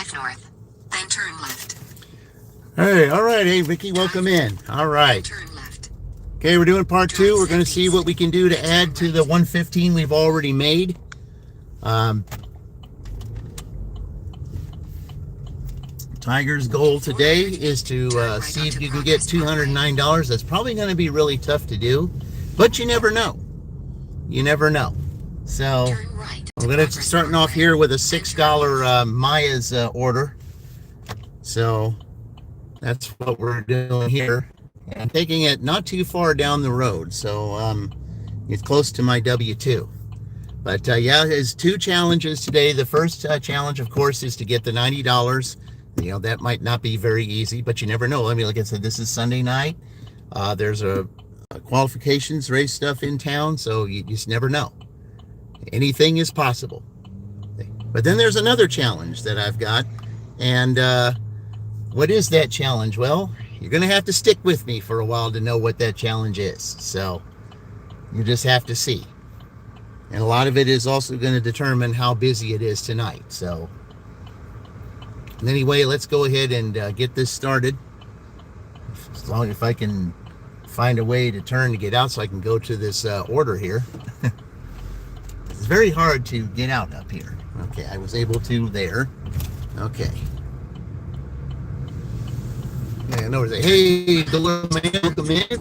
Drive north, then turn left. Hey, all right. Hey, Vicky, welcome in. All right. Turn left. Okay, we're doing part 2. We're going to see what we can do to add to the 115 we've already made. Tiger's goal today is to see if you can get $209. That's probably going to be really tough to do, but you never know. You never know. So we're going to starting off here with a $6 Maya's order. So that's what we're doing here. I'm taking it not too far down the road, so it's close to my W-2. But yeah, there's 2 challenges today. The first challenge, of course, is to get the $90. You know, that might not be very easy, but you never know. I mean, like I said, this is Sunday night. There's a qualifications race stuff in town, so you just never know. Anything is possible. But then there's another challenge that I've got, and what is that challenge? Well, you're going to have to stick with me for a while to know what that challenge is. So you just have to see. And a lot of it is also going to determine how busy it is tonight. So anyway, let's go ahead and get this started. As long as I can find a way to turn to get out so I can go to this order here. It's very hard to get out up here. Okay, I was able to there. Okay. Yeah, no, hey, welcome in. Is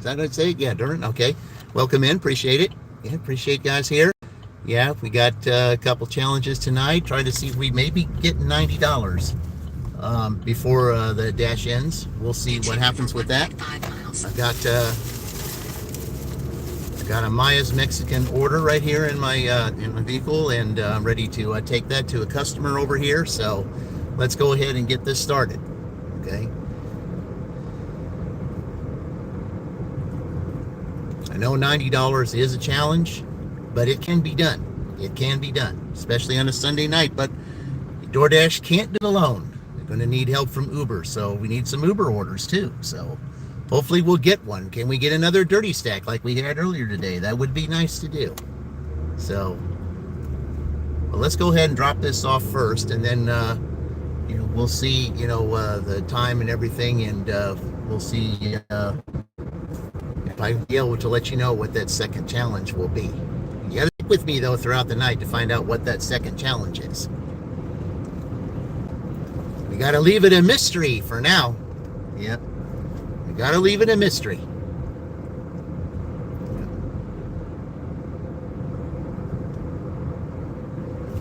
that what I'd say? Yeah, Durham. Okay. Welcome in. Appreciate it. Yeah, appreciate guys here. Yeah, we got a couple challenges tonight. Try to see if we maybe get $90 before the dash ends. We'll see what happens with that. I got a Maya's Mexican order right here in my vehicle, and I'm ready to take that to a customer over here. So let's go ahead and get this started. Okay. I know $90 is a challenge, but it can be done. It can be done, especially on a Sunday night. But DoorDash can't do it alone. They're going to need help from Uber, so we need some Uber orders too. So hopefully we'll get one. Can we get another dirty stack like we had earlier today? That would be nice to do. So well, let's go ahead and drop this off first, and then you know, we'll see, you know, the time and everything, and we'll see if I'll be able to let you know what that second challenge will be. You gotta stick with me though throughout the night to find out what that second challenge is. We gotta leave it a mystery for now. Yep. We gotta leave it a mystery.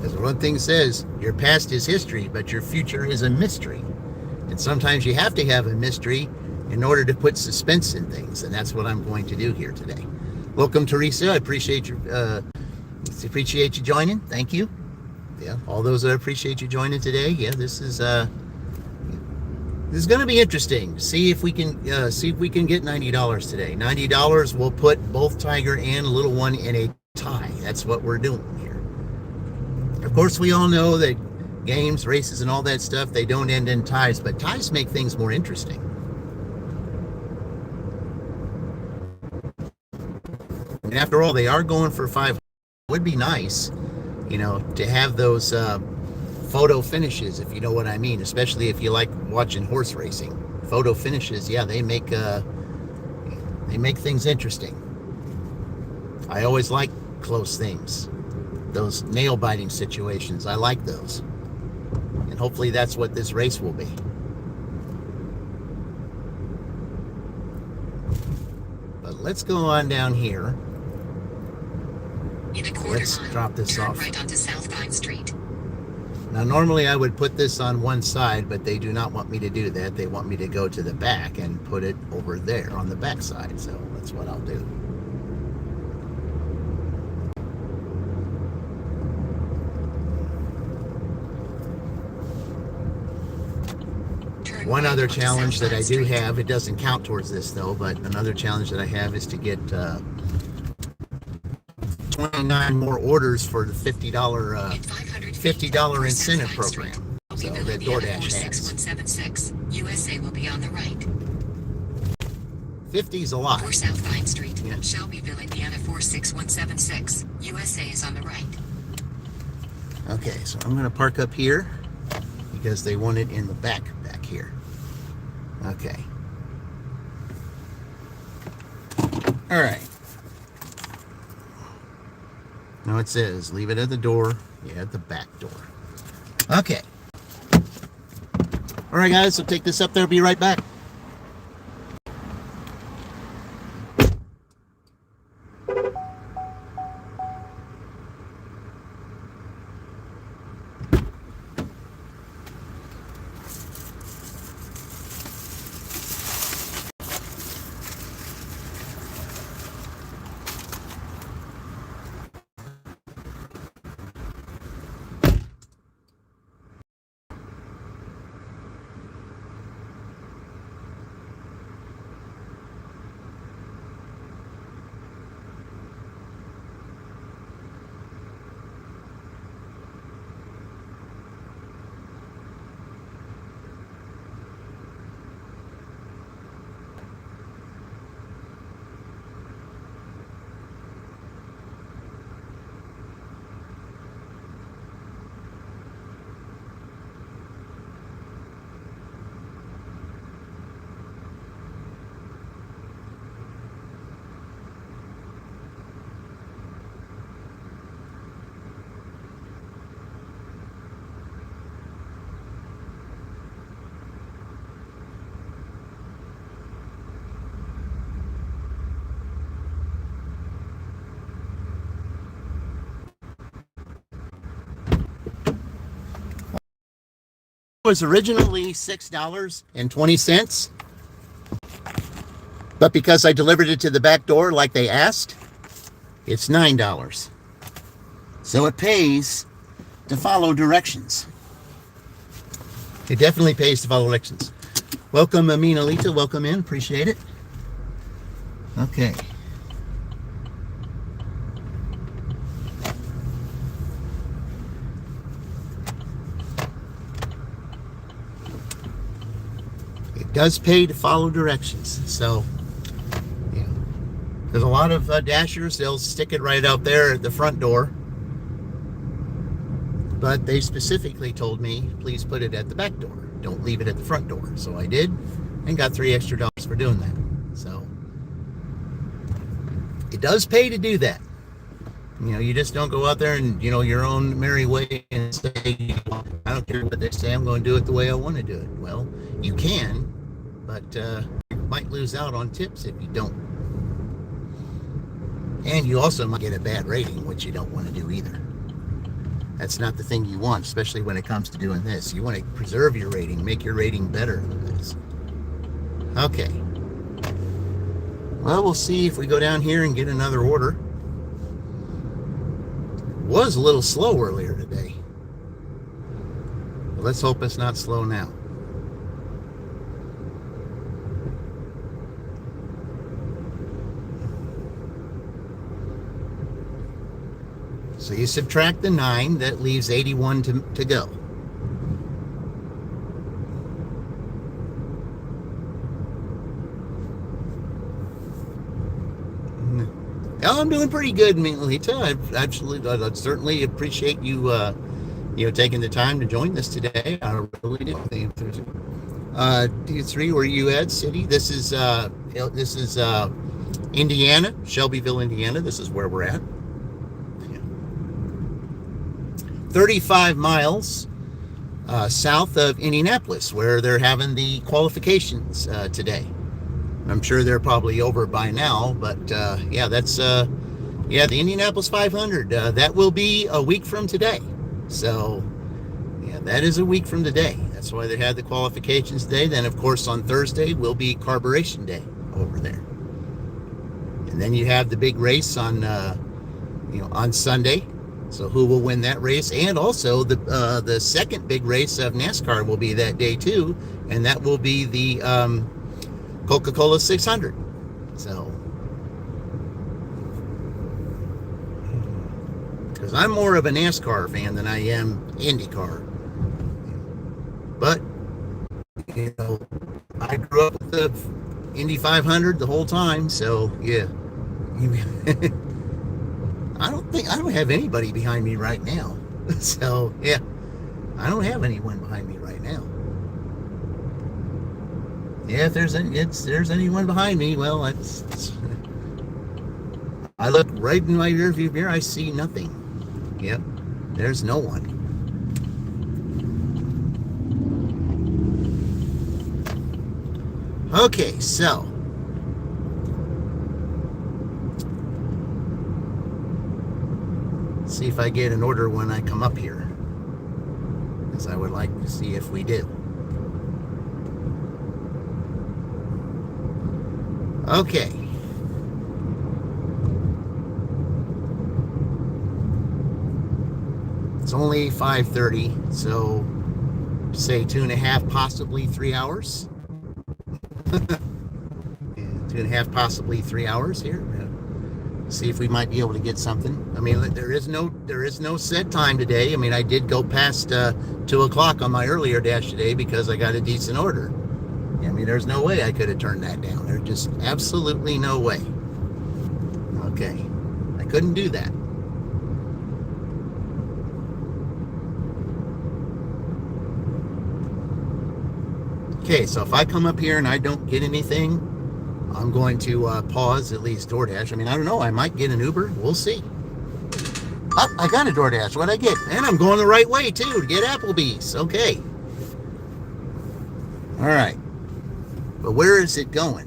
As one thing says, your past is history, but your future is a mystery. And sometimes you have to have a mystery in order to put suspense in things, and that's what I'm going to do here today. Welcome, Teresa. I appreciate you joining. Thank you. Yeah, all those that appreciate you joining today. Yeah, this is going to be interesting. See if we can get $90 today. $90 will put both Tiger and Little One in a tie. That's what we're doing here. Of course, we all know that games, races, and all that stuff, they don't end in ties, but ties make things more interesting. And after all, they are going for 500. It would be nice, you know, to have those photo finishes, if you know what I mean, especially if you like watching horse racing. Photo finishes, yeah, they make things interesting. I always like close things. Those nail-biting situations, I like those. And hopefully that's what this race will be. But let's go on down here. Let's drop this off. Right onto South Pine Street. Now, normally I would put this on one side, but they do not want me to do that. They want me to go to the back and put it over there on the back side. So that's what I'll do. One other challenge that I do have, it doesn't count towards this though, but another challenge that I have is to get 29 more orders for the $50 incentive program. So that DoorDash has. USA will be on the right. 50 is a lot. 4 South Vine Street, yeah. Shelbyville, Indiana 46176. USA is on the right. Okay, so I'm going to park up here because they want it in the back here. Okay. All right. Now it says leave it at the door. Yeah, at the back door. Okay. All right, guys, so take this up there. Be right back. Was originally $6.20, but because I delivered it to the back door like they asked, it's $9. So it pays to follow directions. It definitely pays to follow directions. Welcome, Aminalita. Welcome in. Appreciate it. Okay. It does pay to follow directions. So, yeah. There's a lot of dashers. They'll stick it right out there at the front door. But they specifically told me, please put it at the back door. Don't leave it at the front door. So I did and got $3 extra for doing that. So it does pay to do that. You know, you just don't go out there and, you know, your own merry way and say, I don't care what they say, I'm going to do it the way I want to do it. Well, you can, but you might lose out on tips if you don't. And you also might get a bad rating, which you don't want to do either. That's not the thing you want, especially when it comes to doing this. You want to preserve your rating, make your rating better than this. Okay. Well, we'll see if we go down here and get another order. Was a little slow earlier today. But let's hope it's not slow now. So you subtract the 9, that leaves 81 to go. Oh, I'm doing pretty good, Melita. I'd certainly appreciate you, taking the time to join us today. I really do. D3, where you at, city? This is Indiana, Shelbyville, Indiana. This is where we're at. 35 miles south of Indianapolis, where they're having the qualifications today. I'm sure they're probably over by now, but yeah, that's the Indianapolis 500. That will be a week from today. So yeah, that is a week from today. That's why they had the qualifications today. Then of course on Thursday will be carburation day over there, and then you have the big race on on Sunday. So who will win that race? And also the second big race of NASCAR will be that day too, and that will be the Coca-Cola 600. So, because I'm more of a NASCAR fan than I am IndyCar. But I grew up with the Indy 500 the whole time, so yeah. I don't have anybody behind me right now. So yeah, I don't have anyone behind me right now. Yeah, if there's anyone behind me, well, I look right in my rearview mirror, I see nothing. Yep, there's no one. Okay, so see if I get an order when I come up here, because I would like to see if we do. Okay. It's only 5:30, so say 2.5, possibly 3 hours. 2.5, possibly 3 hours here. See if we might be able to get something. I mean, there is no set time today. I mean, I did go past 2 o'clock on my earlier dash today because I got a decent order. I mean, there's no way I could have turned that down. There's just absolutely no way. Okay, I couldn't do that. Okay, so if I come up here and I don't get anything, I'm going to pause at least DoorDash. I mean, I don't know. I might get an Uber. We'll see. Oh, I got a DoorDash. What'd I get? And I'm going the right way, too, to get Applebee's. Okay. All right. But where is it going?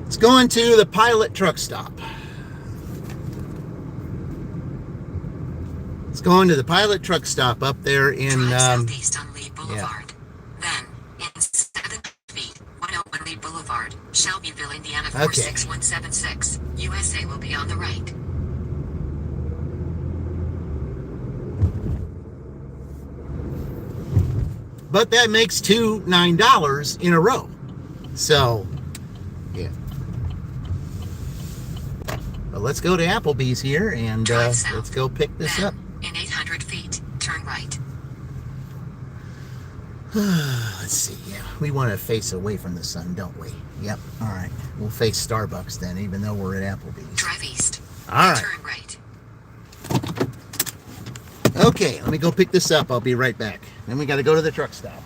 It's going to the Pilot truck stop. It's going to the Pilot truck stop up there in... southeast on Lee Boulevard. Then, in 7 feet, 101 Lee Boulevard, Shelbyville, Indiana 46176. USA will be on the right. But that makes two $9 in a row. So, yeah. But let's go to Applebee's here and let's go pick this up. In 800 feet, turn right. Let's see. Yeah, we want to face away from the sun, don't we? Yep. All right. We'll face Starbucks then, even though we're at Applebee's. Drive east. All right. Turn right. Okay, let me go pick this up. I'll be right back. Then we got to go to the truck stop.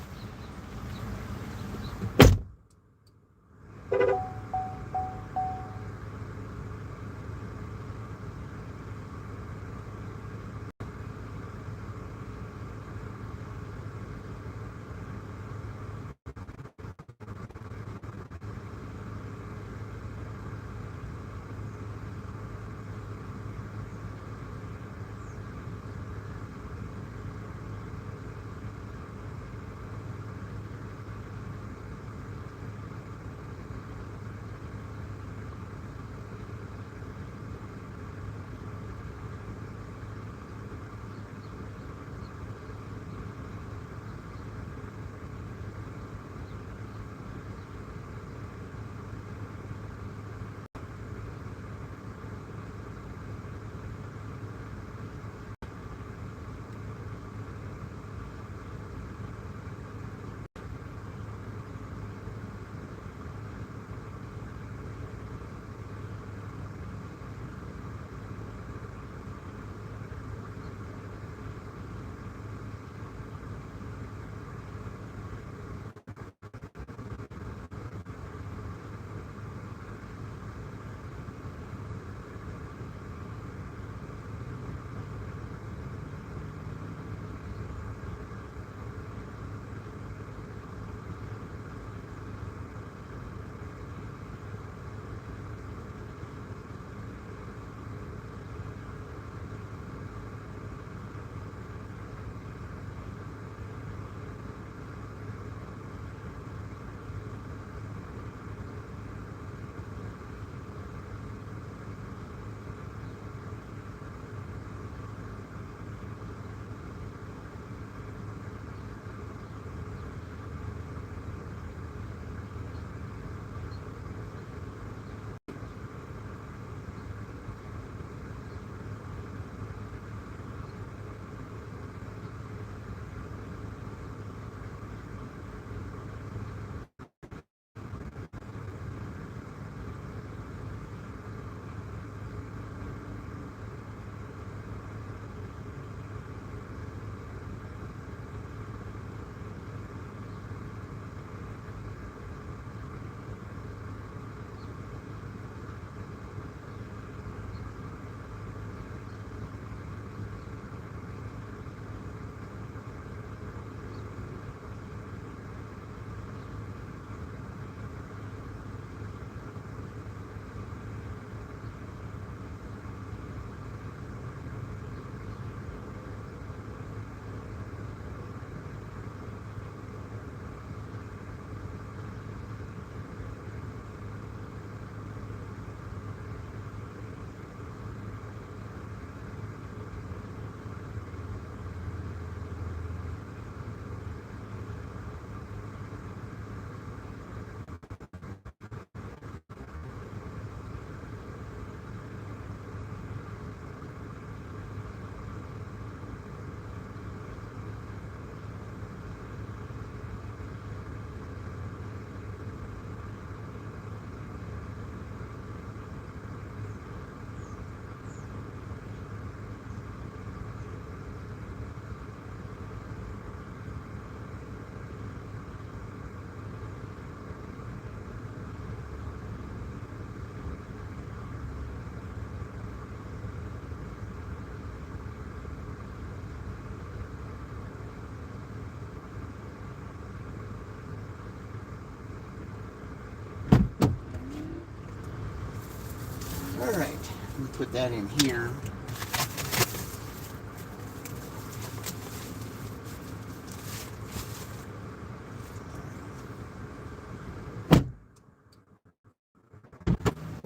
All right, let me put that in here.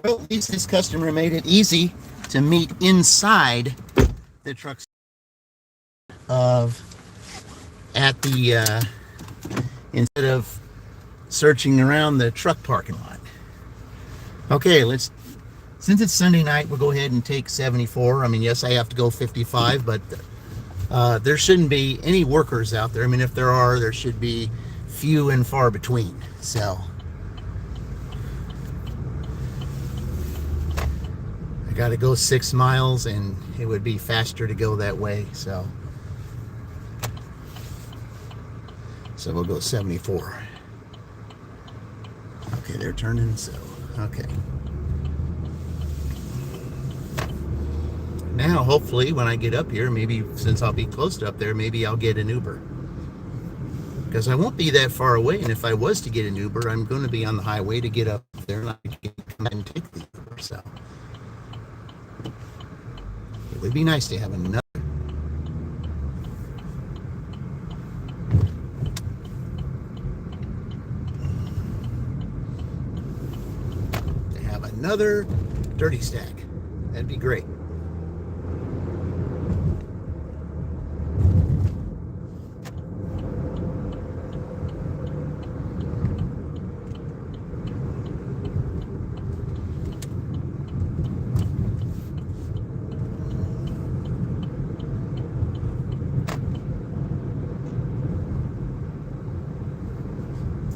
Well, at least this customer made it easy to meet inside the truck of at the instead of searching around the truck parking lot. Okay, since it's Sunday night, we'll go ahead and take 74. I mean, yes, I have to go 55, but there shouldn't be any workers out there. I mean, if there are, there should be few and far between. So I got to go 6 miles, and it would be faster to go that way. So we'll go 74. Okay, they're turning, so okay. Now, hopefully, when I get up here, maybe since I'll be close to up there, maybe I'll get an Uber. Because I won't be that far away, and if I was to get an Uber, I'm going to be on the highway to get up there, and I can come and take the Uber. So it would be nice to have another. Another dirty stack. That'd be great.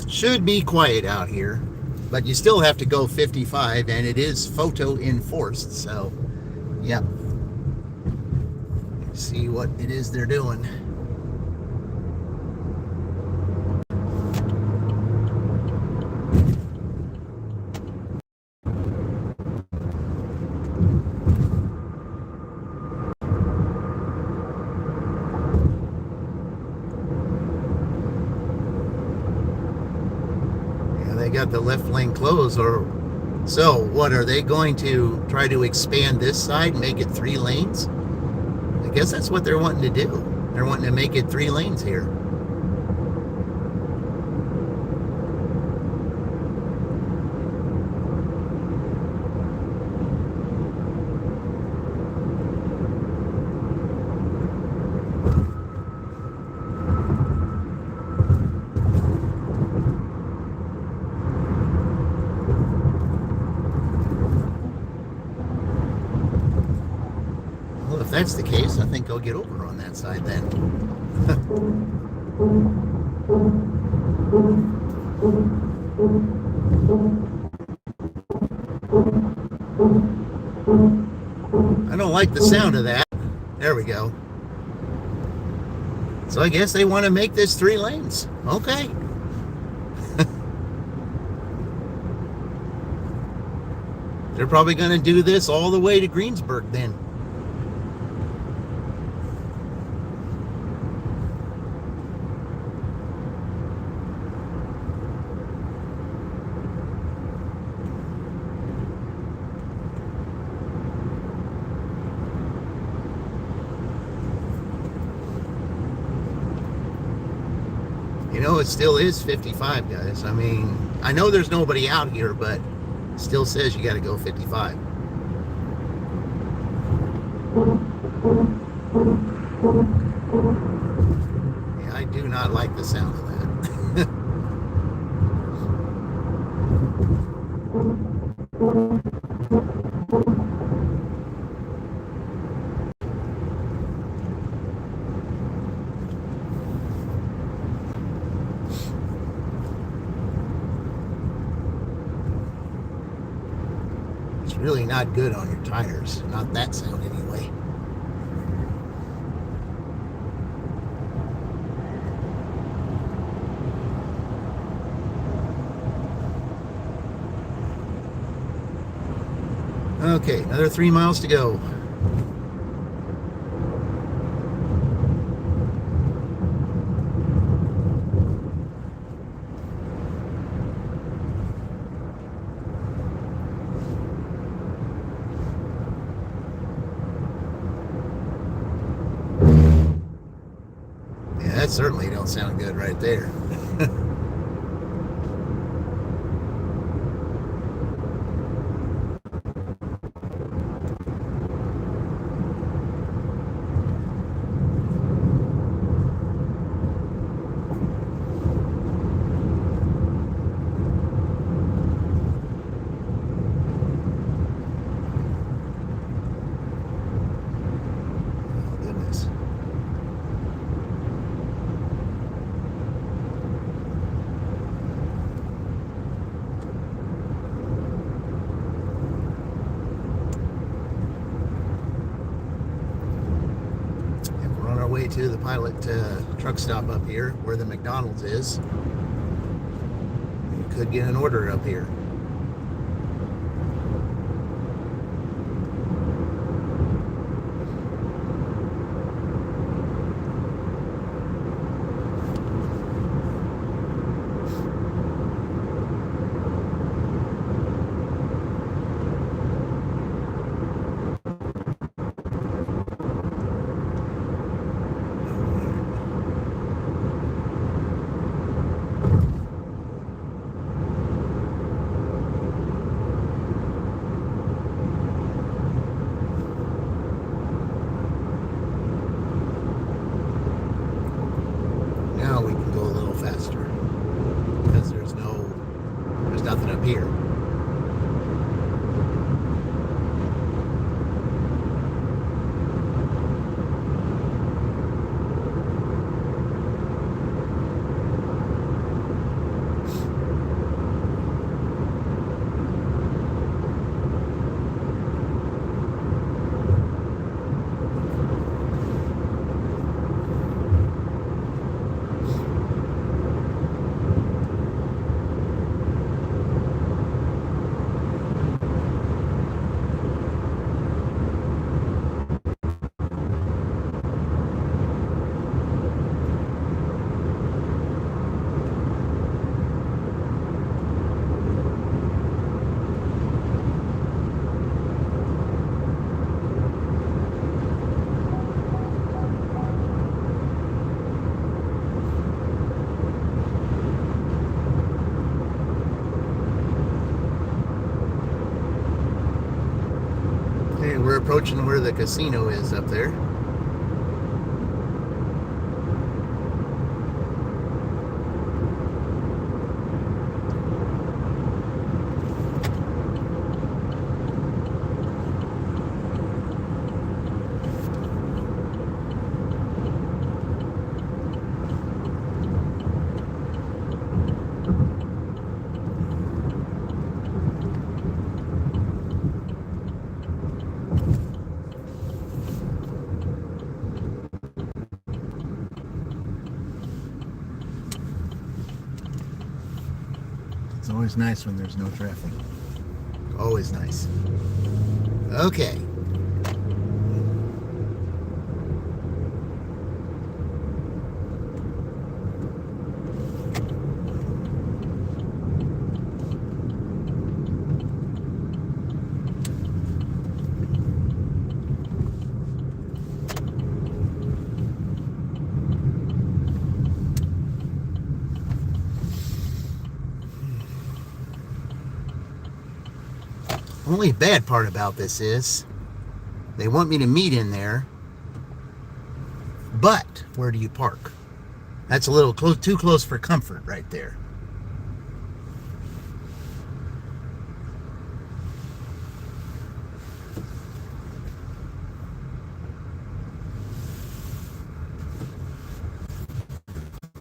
Should be quiet out here, but you still have to go 55, and it is photo enforced. So yeah, see what it is they're doing. They got the left lane closed, or so what are they going to try to expand this side and make it 3 lanes? I guess that's what they're wanting to do. They're wanting to make it 3 lanes here. If that's the case, I think I'll get over on that side then. I don't like the sound of that. There we go. So I guess they want to make this 3 lanes. Okay. They're probably going to do this all the way to Greensburg then. You know, it still is 55, guys. I mean, I know there's nobody out here, but it still says you got to go 55. Yeah, I do not like the sound of that. Really not good on your tires. Not that sound anyway. Okay, another 3 miles to go. certainly don't sound good right there. Oh, goodness. And we're on our way to the Pilot truck stop up here where the McDonald's is. You could get an order up here. Now we can go a little faster because there's nothing up here. Okay, we're approaching where the casino is up there. It's always nice when there's no traffic. Always nice. Okay. Only bad part about this is they want me to meet in there, but where do you park? That's a little close, too close for comfort right there.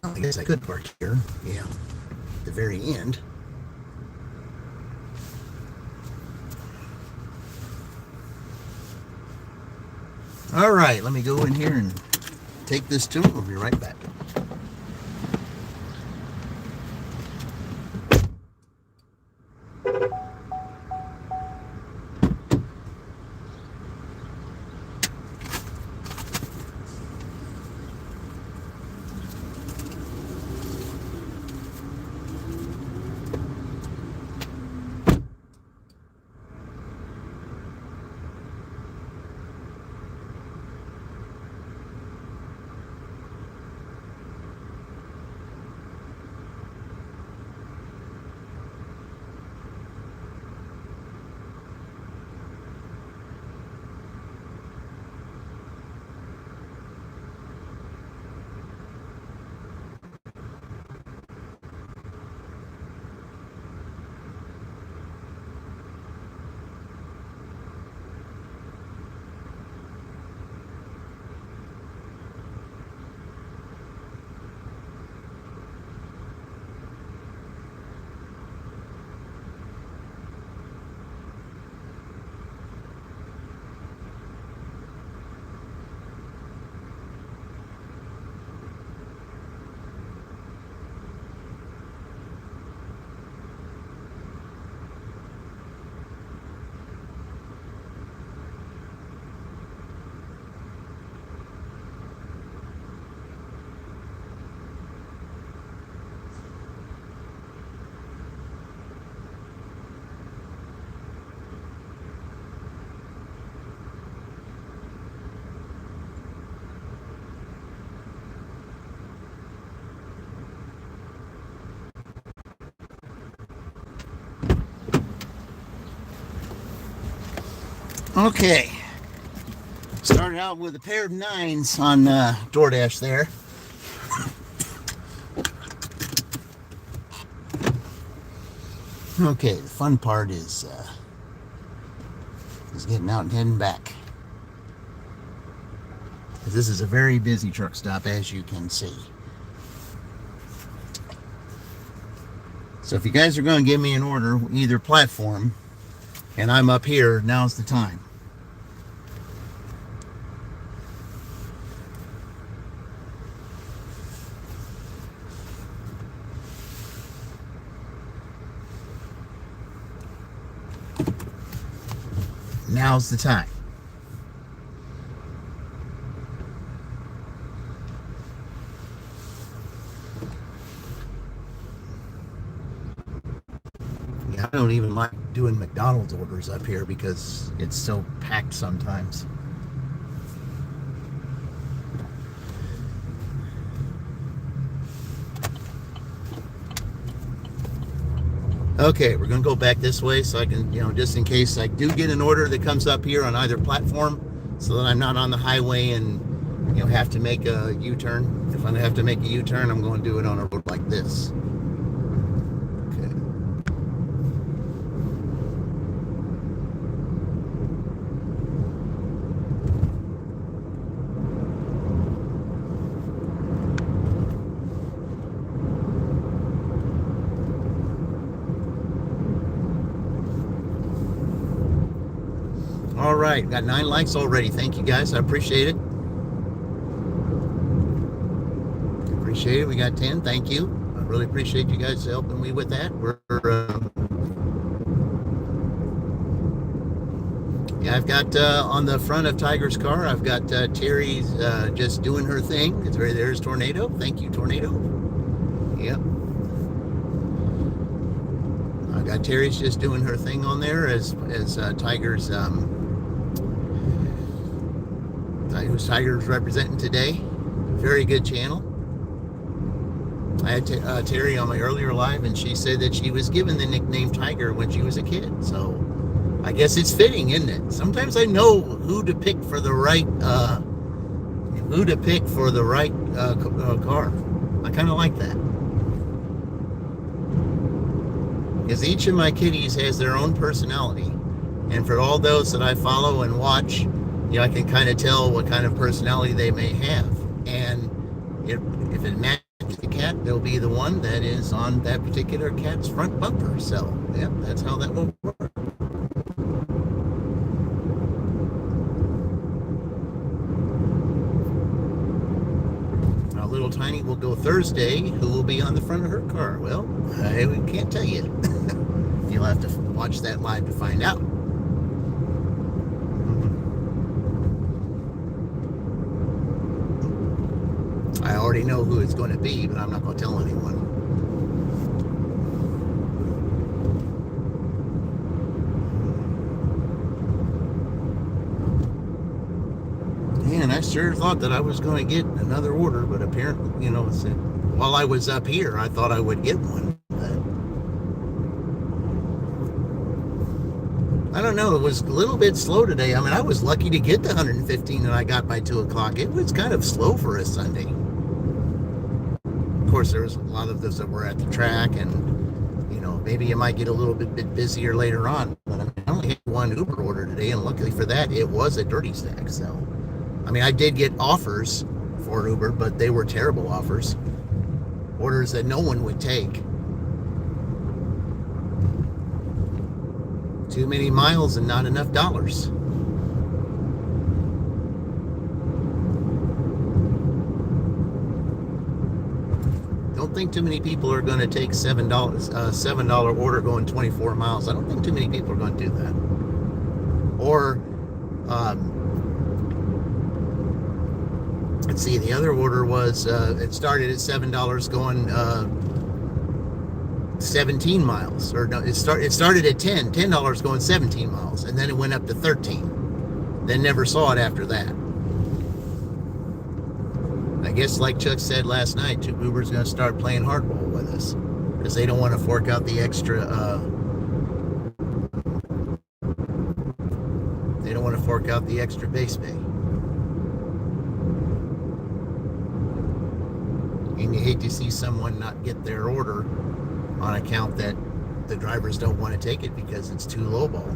I guess I could park here, yeah, at the very end. All right, let me go in here and take this to him. We'll be right back. Okay. Started out with a pair of 9s on DoorDash there. Okay, the fun part is getting out and heading back. This is a very busy truck stop, as you can see. So if you guys are going to give me an order, either platform, and I'm up here, now's the time. Now's the time. Yeah, I don't even like doing McDonald's orders up here because it's so packed sometimes. Okay, we're going to go back this way so I can, just in case I do get an order that comes up here on either platform, so that I'm not on the highway and, have to make a U-turn. If I have to make a U-turn, I'm going to do it on a road like this. Okay. All right, got 9 likes already. Thank you guys. I appreciate it. Appreciate it. We got 10. Thank you. I really appreciate you guys helping me with that. Yeah, I've got on the front of Tiger's car, I've got Terry's just doing her thing. There's Tornado. Thank you, Tornado. Yep. I got Terry's just doing her thing on there as Tiger's who's Tiger's representing today. Very good channel. I had Terry on my earlier live, and she said that she was given the nickname Tiger when she was a kid. So I guess it's fitting, isn't it? Sometimes I know who to pick for the right car. I kind of like that, because each of my kitties has their own personality, and for all those that I follow and watch, I can kind of tell what kind of personality they may have, and if it matches the cat, they'll be the one that is on that particular cat's front bumper. So yeah, that's how that will work. Now, little Tiny will go Thursday. Who will be on the front of her car? Well, I can't tell you. You'll have to watch that live to find out. I already know who it's going to be, but I'm not going to tell anyone. Man, I sure thought that I was going to get another order, but apparently, while I was up here, I thought I would get one. But I don't know. It was a little bit slow today. I mean, I was lucky to get the 115 that I got by 2 o'clock. It was kind of slow for a Sunday. Of course, there was a lot of those that were at the track, and maybe you might get a little bit busier later on. But I only had one Uber order today, and luckily for that, it was a dirty stack. So, I mean, I did get offers for Uber, but they were terrible offers. Orders that no one would take. Too many miles and not enough dollars. Don't think too many people are going to take $7 order going 24 miles. I don't think too many people are going to do that. Or let's see, the other order was it started at $7 going 17 miles, or no, it started at $10 going 17 miles, and then it went up to 13. Then never saw it after that. I guess, like Chuck said last night, Uber's going to start playing hardball with us because they don't want to fork out the extra They don't want to fork out the extra base pay. And you hate to see someone not get their order on account that the drivers don't want to take it because it's too lowball.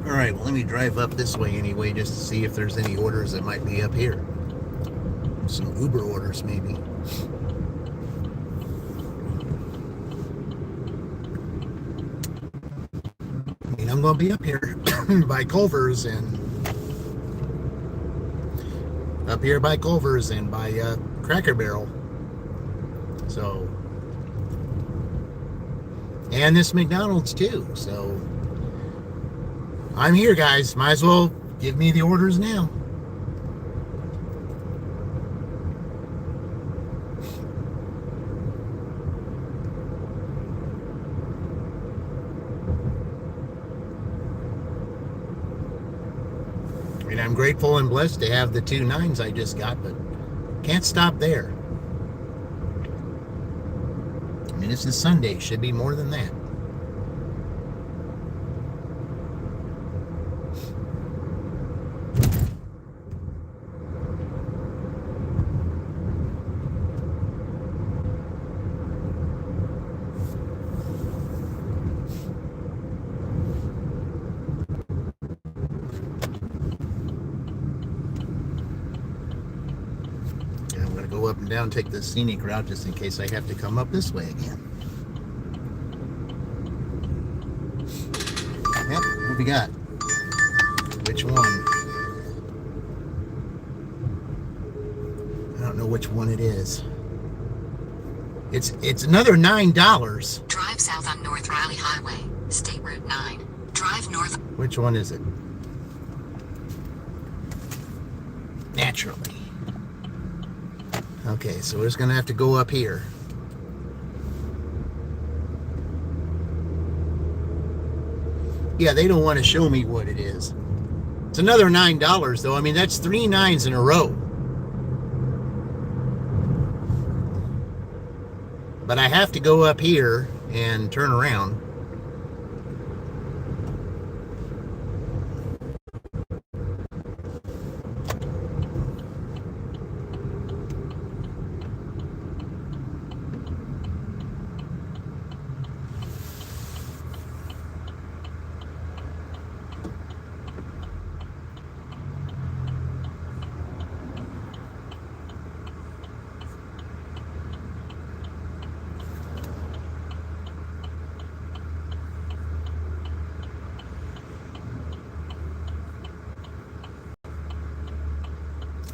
All right, well, let me drive up this way anyway just to see if there's any orders that might be up here. Some Uber orders, maybe. I mean, I'm going to be up here by Culver's and by Cracker Barrel. So, and this McDonald's too. So, I'm here, guys. Might as well give me the orders now. I mean, I'm grateful and blessed to have the 2 9s I just got, but can't stop there. I mean, this is Sunday. Should be more than that. Go up and down, take the scenic route just in case I have to come up this way again. Yep, what have we got? Which one? I don't know which one it is. It's another $9. Drive south on North Riley Highway, State Route 9. Drive north. Which one is it? Naturally. Okay, so we're just going to have to go up here. Yeah, they don't want to show me what it is. It's another $9, though. I mean, that's 3 9s in a row. But I have to go up here and turn around.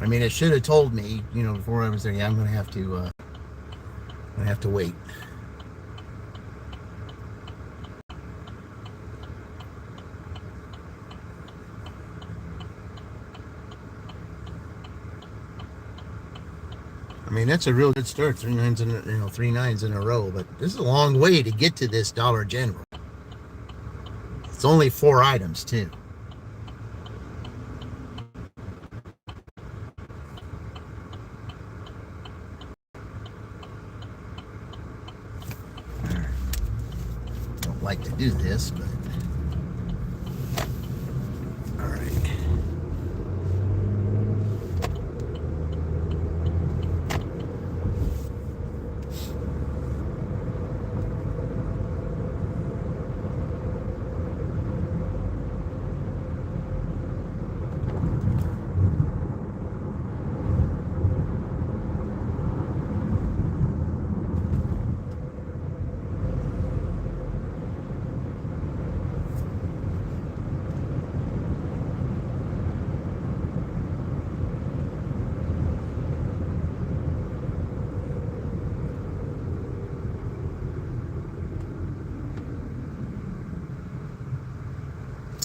I mean, it should have told me, you know, before I was there. Yeah, I'm gonna have to wait. I mean, that's a real good start. 3 9s in a row. But this is a long way to get to this Dollar General. It's only 4 items too. Like to do this, but all right.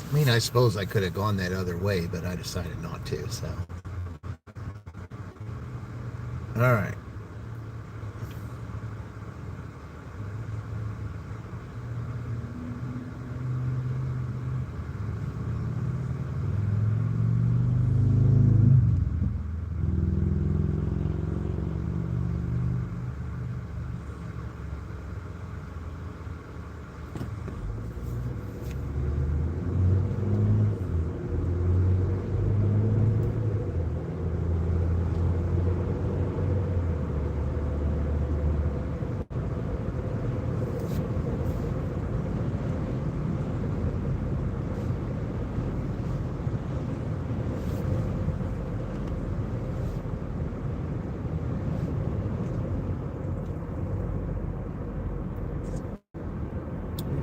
I mean, I suppose I could have gone that other way, but I decided not to, so. All right.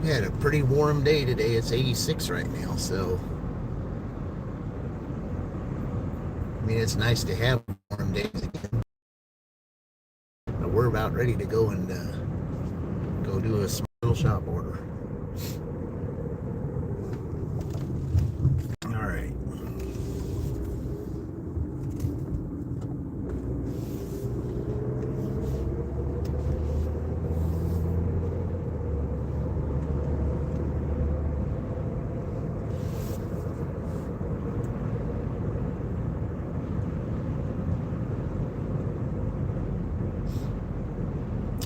We had a pretty warm day today. It's 86 right now, so I mean, it's nice to have warm days again. But we're about ready to go and go do a small shop order. All right.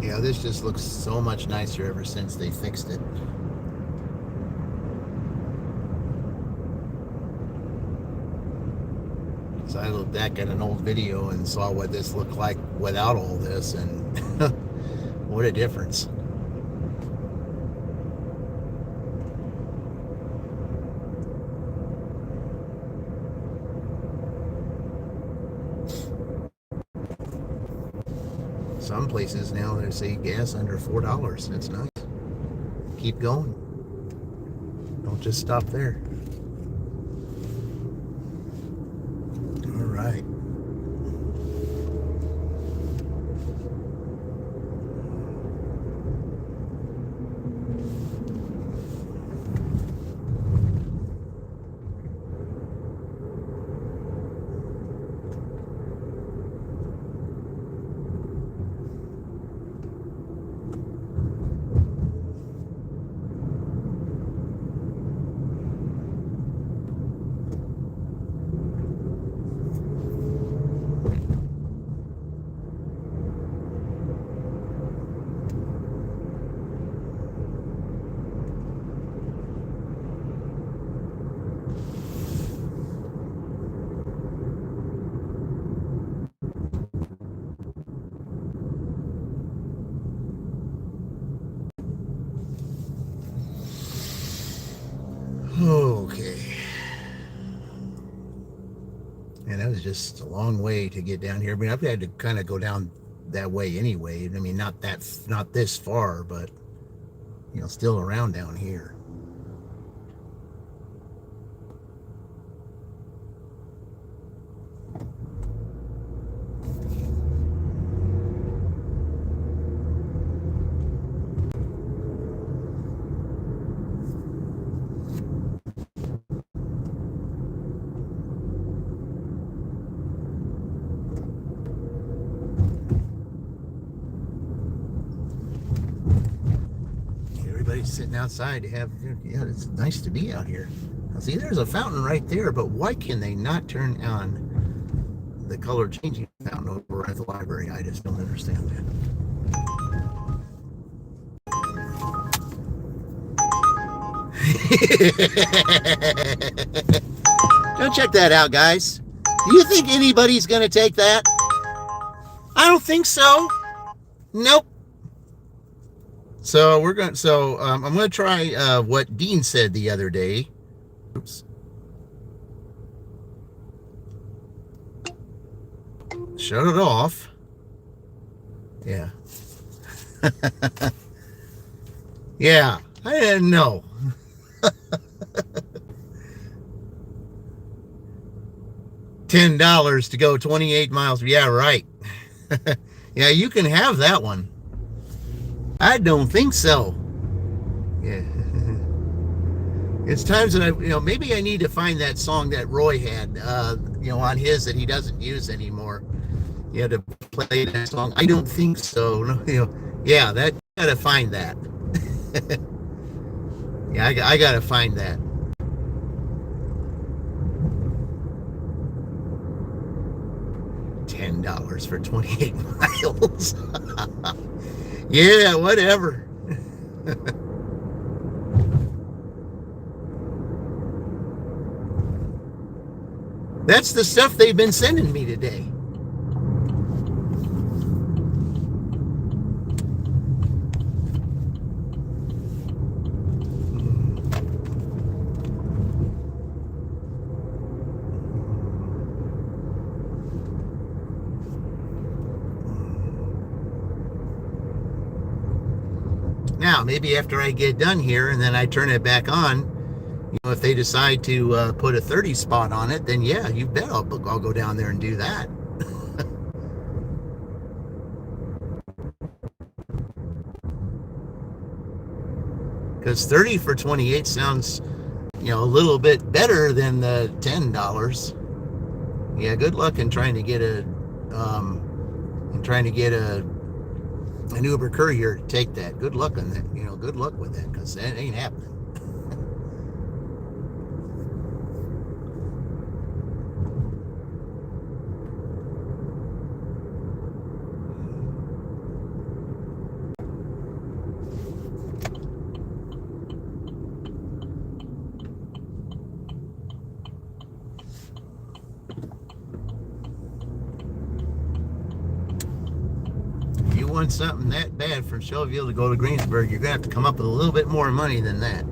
Yeah, this just looks so much nicer ever since they fixed it. So I looked back at an old video and saw what this looked like without all this, and what a difference. Some places now they say gas under $4. That's nice. Keep going. Don't just stop there. All right. Okay. And that was just a long way to get down here. I mean, I've had to kind of go down that way anyway. I mean, not this far, but still around down here. Everybody's sitting outside to have, it's nice to be out here. Now, see, there's a fountain right there, but why can they not turn on the color changing fountain over at the library? I just don't understand that. Go check that out, guys. Do you think anybody's going to take that? I don't think so. Nope. So I'm going to try what Dean said the other day. Oops. Shut it off. Yeah. Yeah, I didn't know. $10 to go 28 miles. Yeah, right. Yeah, you can have that one. I don't think so. Yeah. It's times that maybe I need to find that song that Roy had, on his that he doesn't use anymore. To play that song. I don't think so. No, yeah, that gotta find that. Yeah, I gotta find that. $10 for 28 miles. Yeah, whatever. That's the stuff they've been sending me today. Now, maybe after I get done here and then I turn it back on, if they decide to put a 30 spot on it, then yeah, you bet I'll go down there and do that. Because 30 for 28 sounds, a little bit better than the $10. Yeah, good luck in trying to get an Uber courier to take that. Good luck on that. Good luck with that, because that ain't happening. If you want something that bad from Shelbyville to go to Greensburg, you're gonna have to come up with a little bit more money than that.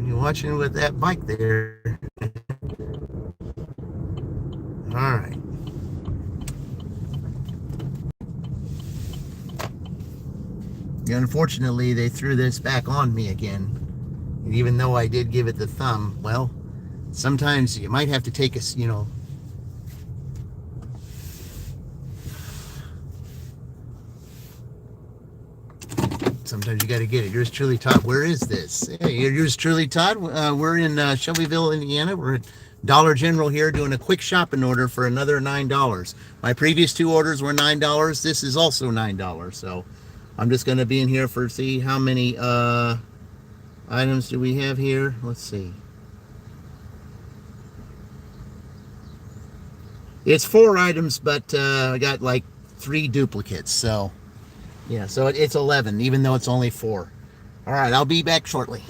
You're watching with that bike there. All right. Unfortunately, they threw this back on me again. And even though I did give it the thumb, well, sometimes you might have to take sometimes you got to get it. Yours truly, Todd. Where is this? Hey, yours truly, Todd. We're in Shelbyville, Indiana. We're at Dollar General here doing a quick shopping order for another $9. My previous two orders were $9. This is also $9. So I'm just going to be in here for see how many items do we have here. Let's see. It's 4 items, but I got like 3 duplicates. So yeah, so it's 11, even though it's only 4. All right, I'll be back shortly.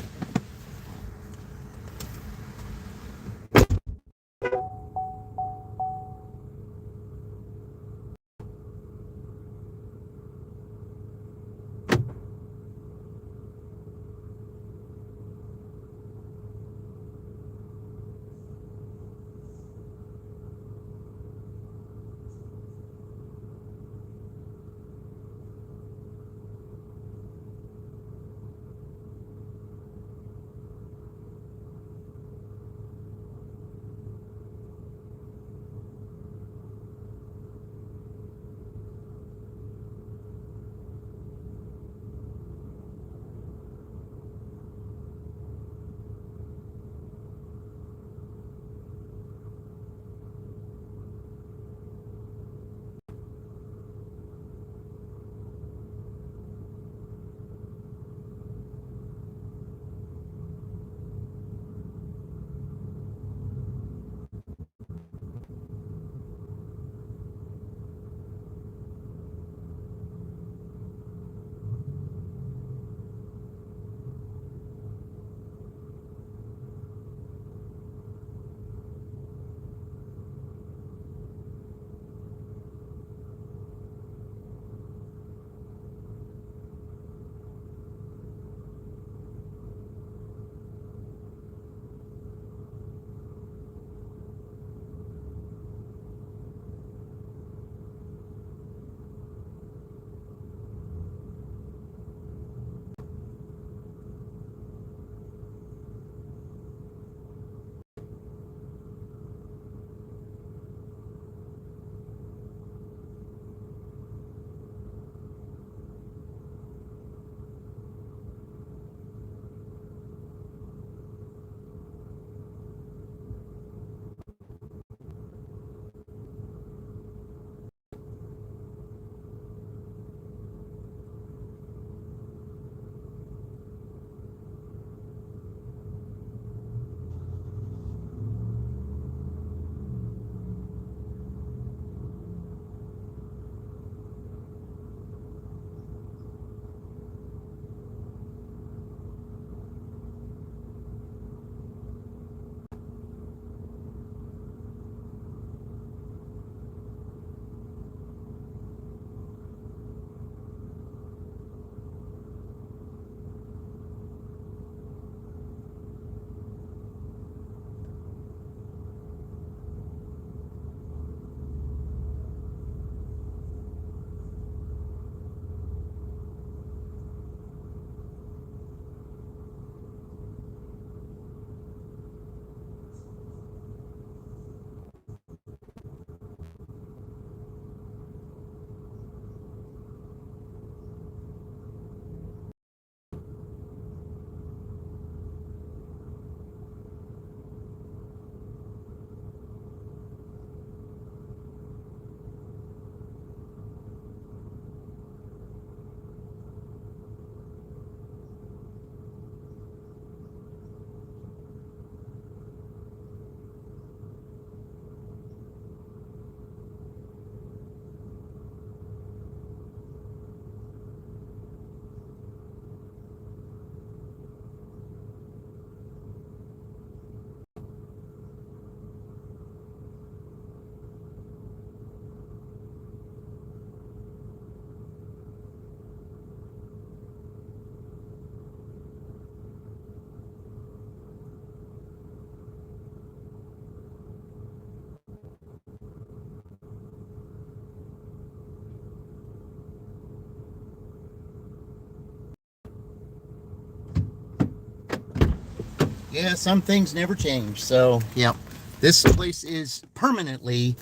Yeah, some things never change. So, yeah, this place is permanently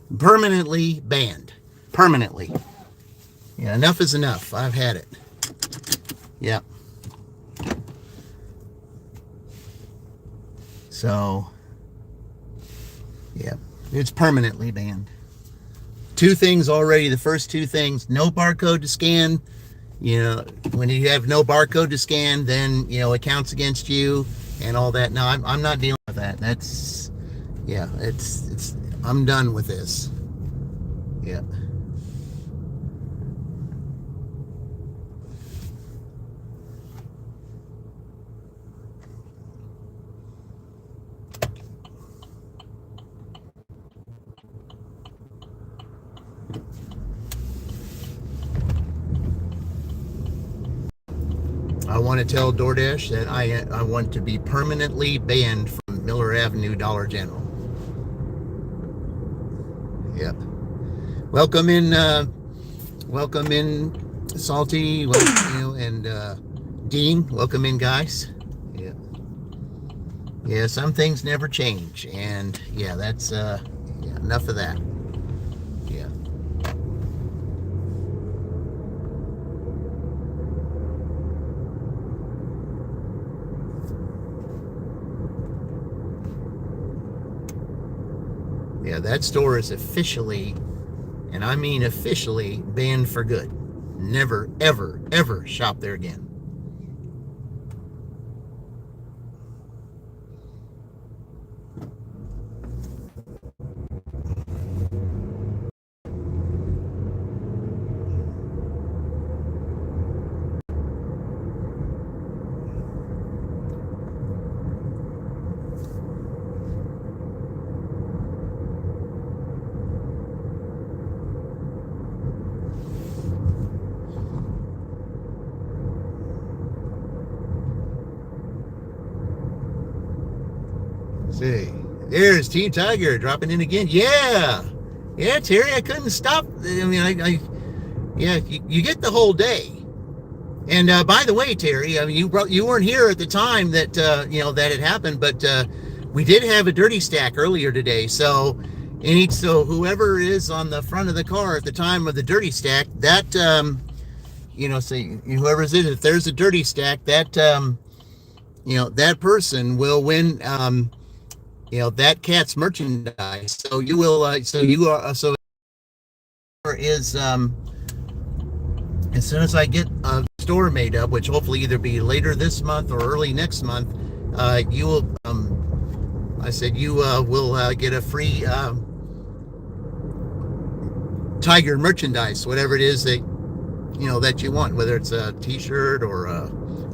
banned. Permanently. Yeah, enough is enough. I've had it. Yeah. So, yeah, it's permanently banned. Two things already. The first two things: no barcode to scan. When you have no barcode to scan, then it counts against you and all that. No, I'm not dealing with that. That's yeah. It's I'm done with this. Yeah. I want to tell DoorDash that I want to be permanently banned from Miller Avenue Dollar General. Yep. Welcome in, Salty, and Dean. Welcome in, guys. Yeah. Yeah. Some things never change, and yeah, that's yeah, enough of that. Yeah. Yeah, that store is officially, and I mean officially, banned for good. Never, ever, ever shop there again. See, there's Team Tiger dropping in again. Yeah, Terry, I couldn't stop. I mean, yeah, you get the whole day. And by the way, Terry, I mean, you weren't here at the time that that had happened, but we did have a dirty stack earlier today. So, so whoever is on the front of the car at the time of the dirty stack, that so whoever's in it, if there's a dirty stack, that that person will win. That cat's merchandise. So you will. So is as soon as I get a store made up, which hopefully either be later this month or early next month, you will. I said you will get a free Tiger merchandise, whatever it is that that you want, whether it's a T-shirt or a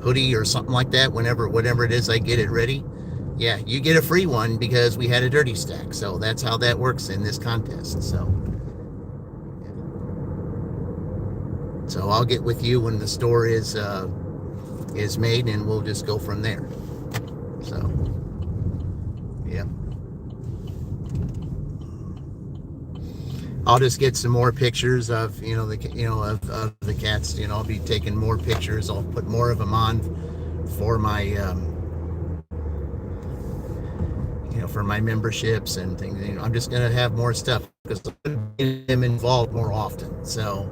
hoodie or something like that. Whatever it is, I get it ready. Yeah, you get a free one because we had a dirty stack. So that's how that works in this contest. So I'll get with you when the store is made, and we'll just go from there. So, yeah. I'll just get some more pictures of of the cats. I'll be taking more pictures. I'll put more of them on for my for my memberships and things. I'm just gonna have more stuff because I'm getting them involved more often. So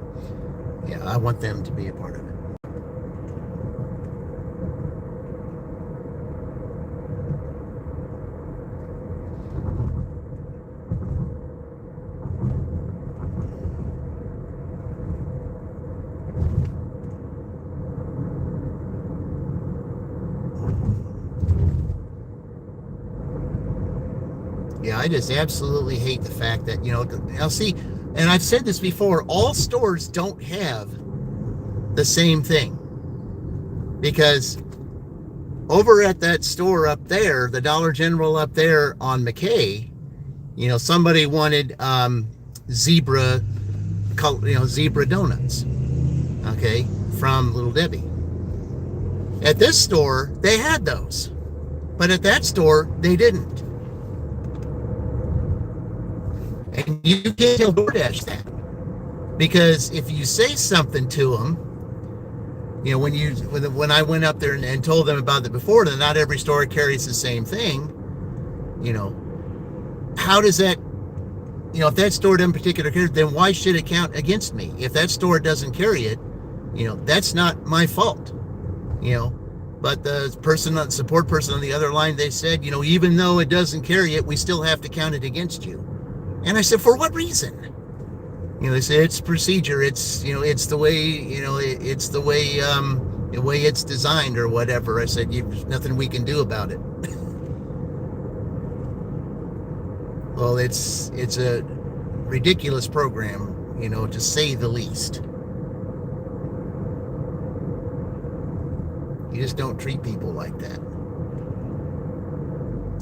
yeah, I want them to be a part of it. Yeah, I just absolutely hate the fact that, I'll see, and I've said this before, all stores don't have the same thing. Because over at that store up there, the Dollar General up there on McKay, somebody wanted zebra donuts, okay, from Little Debbie. At this store, they had those. But at that store, they didn't. And you can't tell DoorDash that. Because if you say something to them, when I went up there and told them about it before, that not every store carries the same thing, how does that, if that store doesn't particular carry, then why should it count against me? If that store doesn't carry it, that's not my fault, But the support person on the other line, they said, even though it doesn't carry it, we still have to count it against you. And I said, for what reason? They say it's procedure. It's, it's the way, it's the way it's designed or whatever. I said, there's nothing we can do about it. Well, it's a ridiculous program, to say the least. You just don't treat people like that.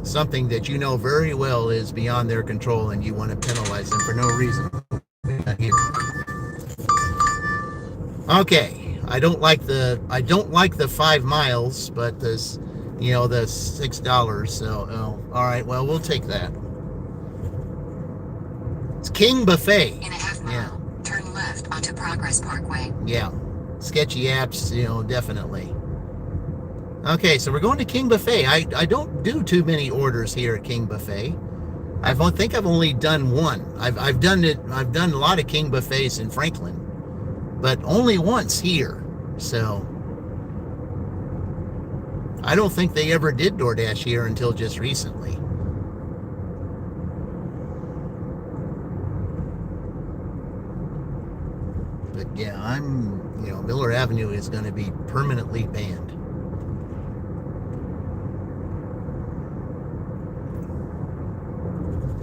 Something that you know very well is beyond their control, and you want to penalize them for no reason. Okay, I don't like the 5 miles, but the $6. So, all right, well, we'll take that. It's King Buffet. In a half mile, turn left onto Progress Parkway. Yeah, sketchy apps, definitely. Okay, so we're going to King Buffet. I don't do too many orders here at King Buffet. I think I've only done one. I've done a lot of King Buffets in Franklin, but only once here. So I don't think they ever did DoorDash here until just recently. But yeah, Miller Avenue is going to be permanently banned.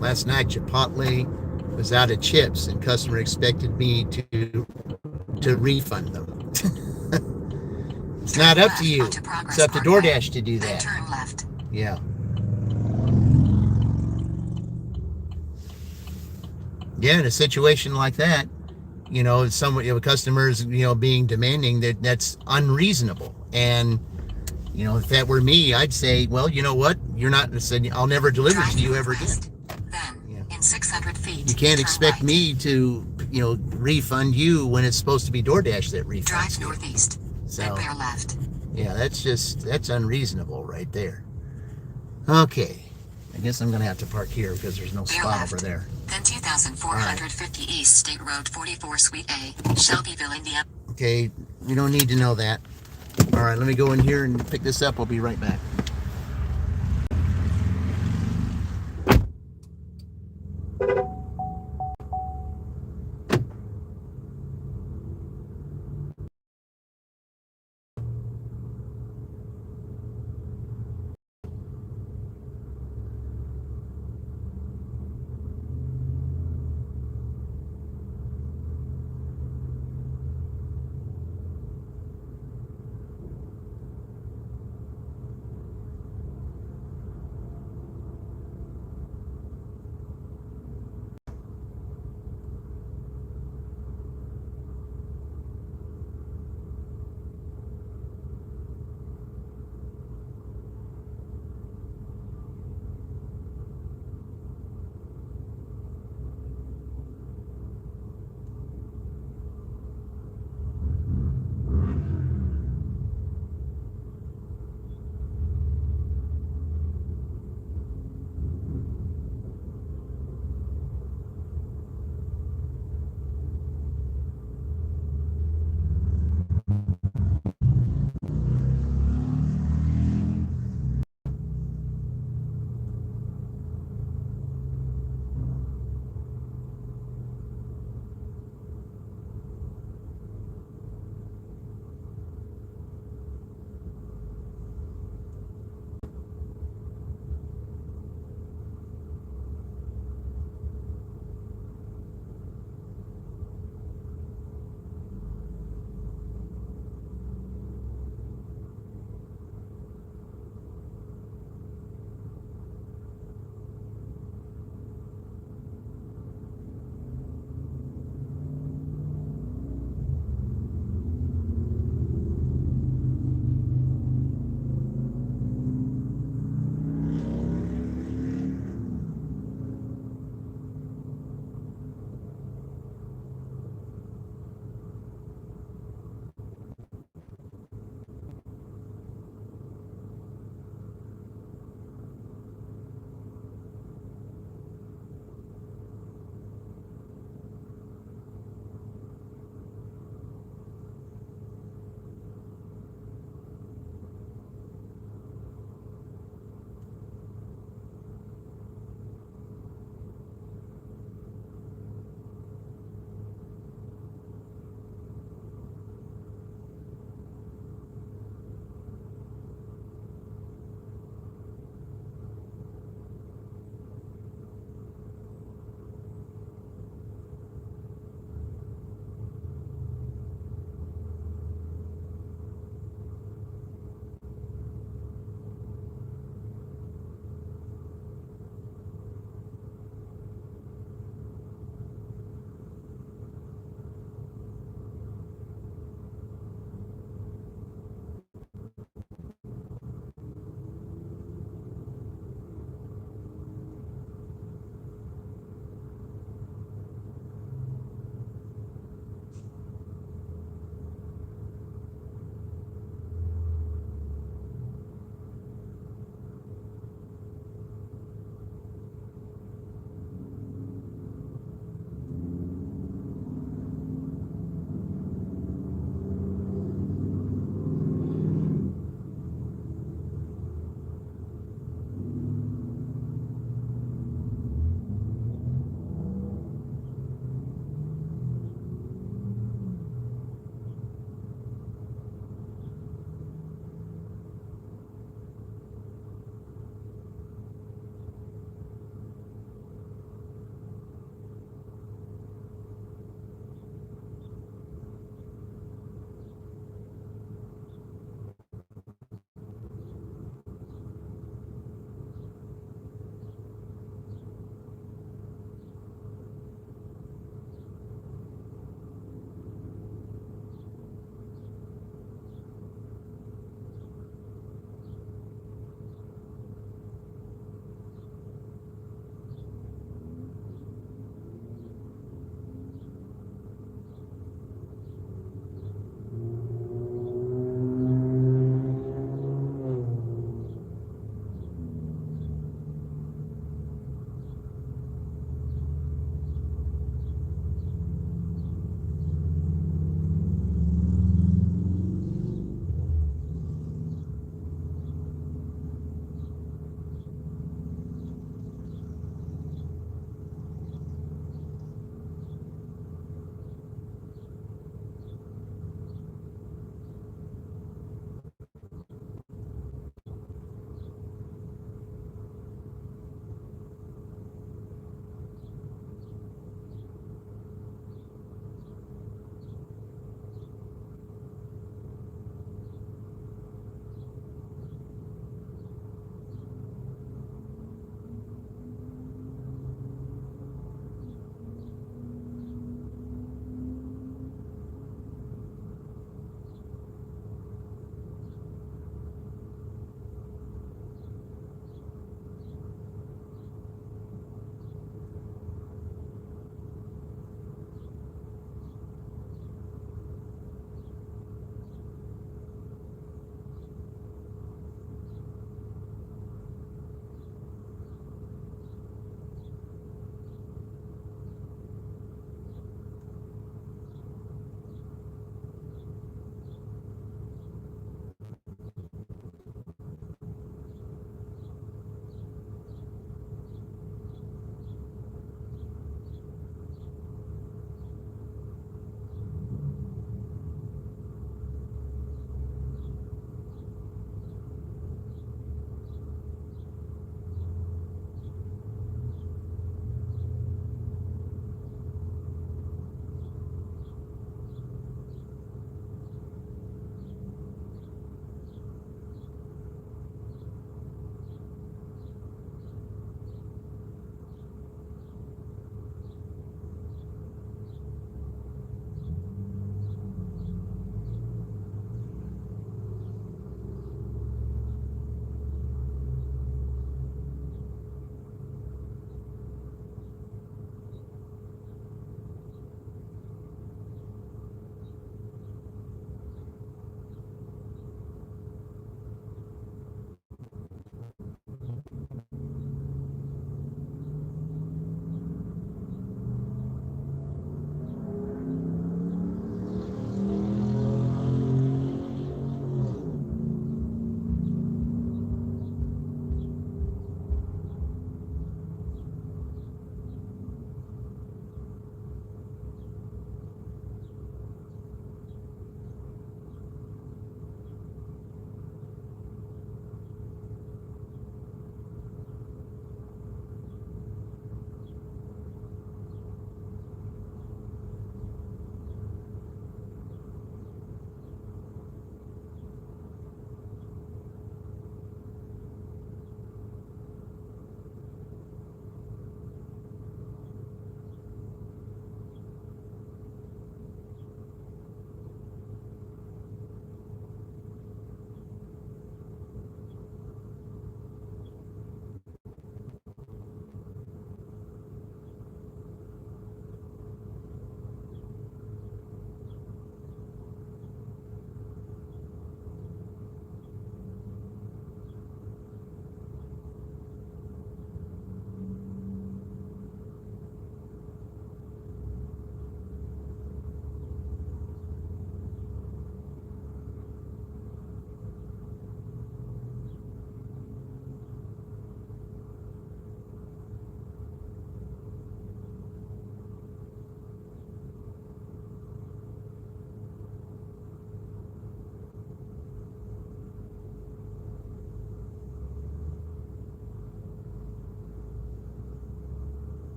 Last night, Chipotle was out of chips, and customer expected me to refund them. It's not up to you. It's up to DoorDash to do that. Turn left. Yeah. Yeah, in a situation like that, a customer's, being demanding, that's unreasonable. And, if that were me, I'd say, well, you know what? You're not, I'll never deliver to you ever again. Then, in 600 feet, you can't expect me to, refund you when it's supposed to be DoorDash that refunds. Drive northeast. So, bear left. Yeah, that's unreasonable right there. Okay. I guess I'm going to have to park here because there's no spot over there. Then 2450 East State Road 44 Suite A, Shelbyville, Indiana. Okay, we don't need to know that. All right, let me go in here and pick this up. I'll be right back.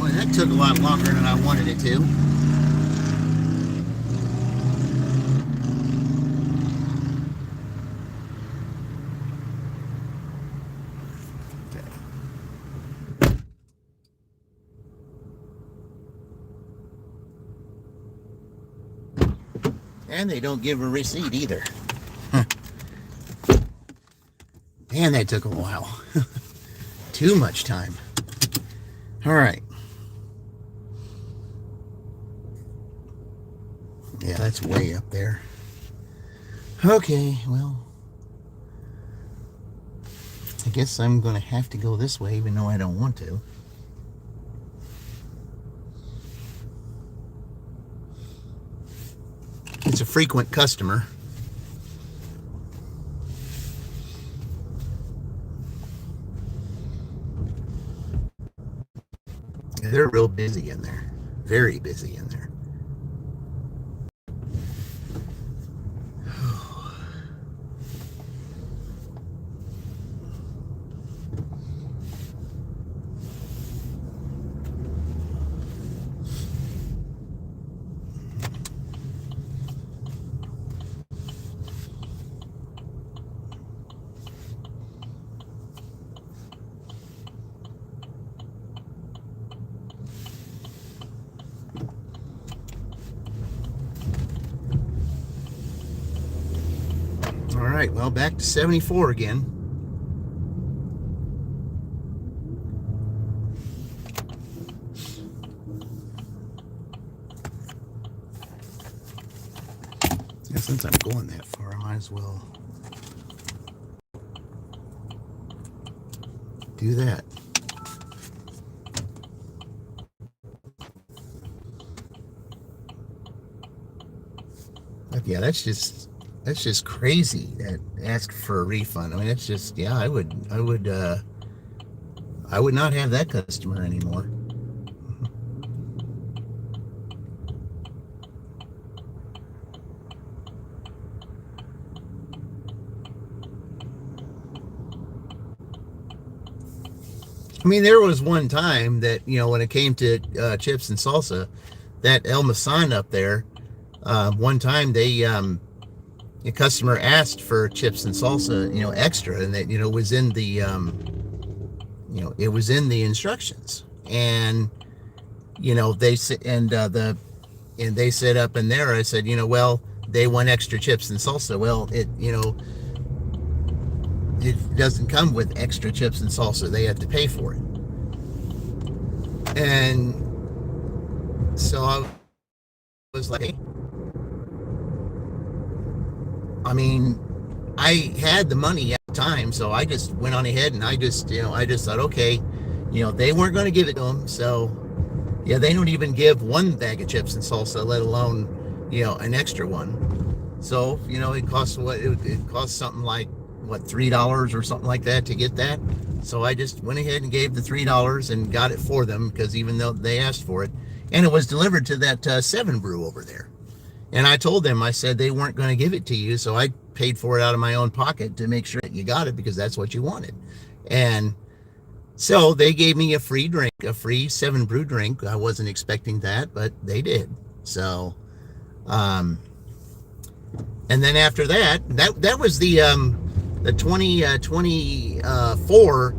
Boy, that took a lot longer than I wanted it to. And they don't give a receipt either. Man, that took a while. Too much time. All right. Yeah, that's way up there. Okay, well, I guess I'm going to have to go this way, even though I don't want to. It's a frequent customer. They're real busy in there. Very busy in there. All right, well, back to 74 again. Yeah, since I'm going that far, I might as well do that. But yeah, that's just crazy that ask for a refund. I mean, it's just, yeah, I would not have that customer anymore. I mean, there was one time that, when it came to chips and salsa, that El Masan up there, one time they, the customer asked for chips and salsa, extra, and that, was in the, it was in the instructions. And, they said up in there, I said, well, they want extra chips and salsa. Well, it doesn't come with extra chips and salsa. They have to pay for it. And so I was like, I mean, I had the money at the time, so I just went on ahead and I just thought, okay, they weren't going to give it to them, so Yeah, they don't even give one bag of chips and salsa, let alone, an extra one. So, it costs it costs something like what, $3 or something like that to get that. So I just went ahead and gave the $3 and got it for them, because even though they asked for it, and it was delivered to that 7 Brew over there. And I told them, I said they weren't going to give it to you, so I paid for it out of my own pocket to make sure that you got it, because that's what you wanted. And so they gave me a free drink, a free 7 Brew drink. I wasn't expecting that, but they did. So, and then after that was the 2024,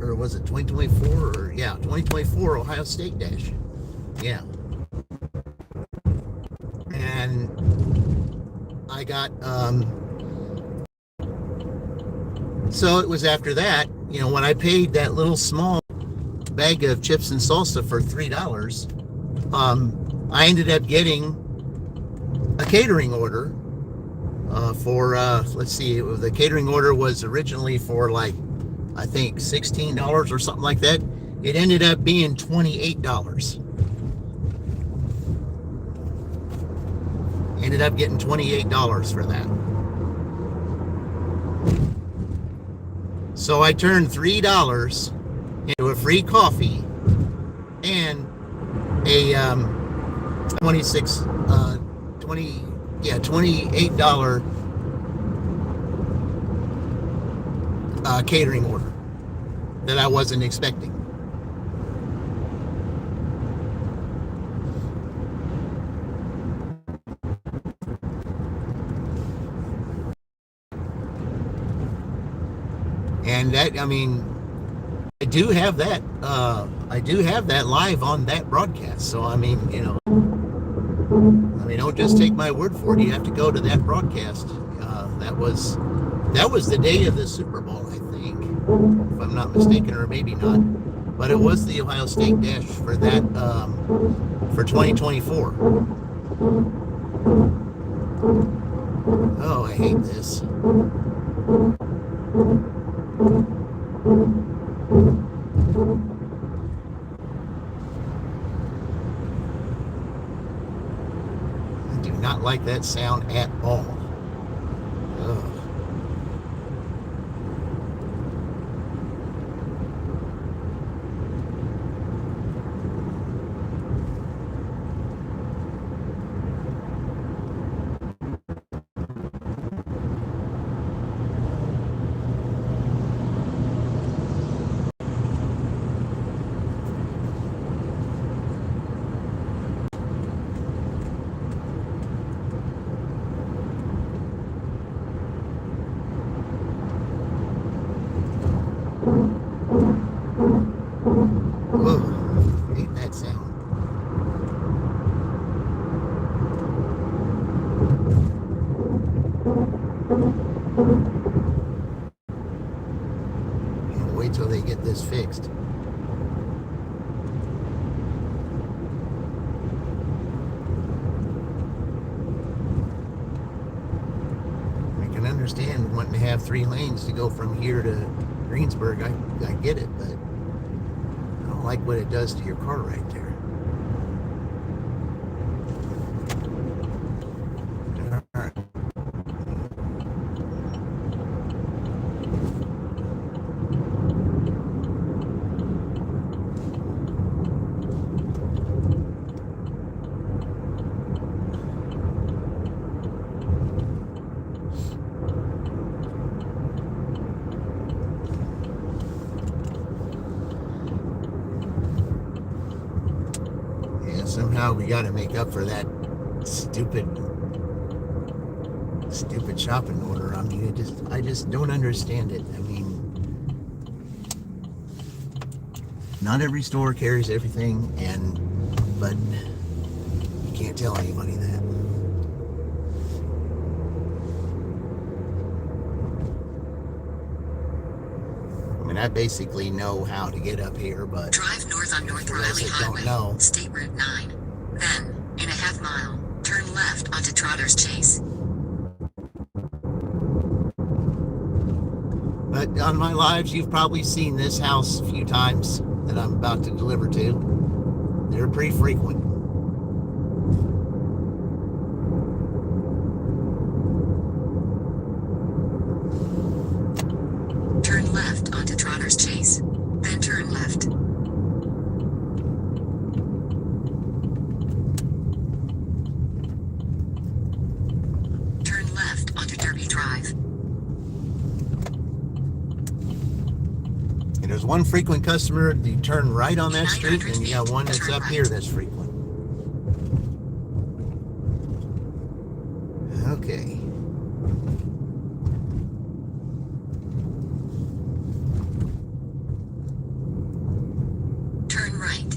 or was it 2024? Or yeah, 2024 Ohio State Dash. Yeah. And I got, so it was after that, when I paid that little small bag of chips and salsa for $3, I ended up getting a catering order for, let's see, the catering order was originally for like, I think $16 or something like that. It ended up being $28. Ended up getting $28 for that. So I turned $3 into a free coffee and a $28 catering order that I wasn't expecting. And that, I do have that. I do have that live on that broadcast. So don't just take my word for it. You have to go to that broadcast. That was the day of the Super Bowl, I think, if I'm not mistaken, or maybe not. But it was the Ohio State Dash for that, for 2024. Oh, I hate this. I do not like that sound at all. Ugh. Whoa, I hate that sound. Wait till they get this fixed. I can understand wanting to have 3 lanes to go from here to Greensburg. I get it, but I don't like what it does to your car right there. All right. Somehow we got to make up for that stupid shopping order. I just don't understand it. Not every store carries everything, but you can't tell anybody that. I basically know how to get up here, but drive north on North Riley Highway, State Route 9. Then, in a half mile, turn left onto Trotter's Chase. But on my lives, you've probably seen this house a few times. that I'm about to deliver to. They're pretty frequent. Turn left onto Trotter's Chase. Then turn left. Turn left onto Derby Drive. And there's one frequent customer, you turn right on that street, and you got one that's up here that's frequent. Okay. Turn right.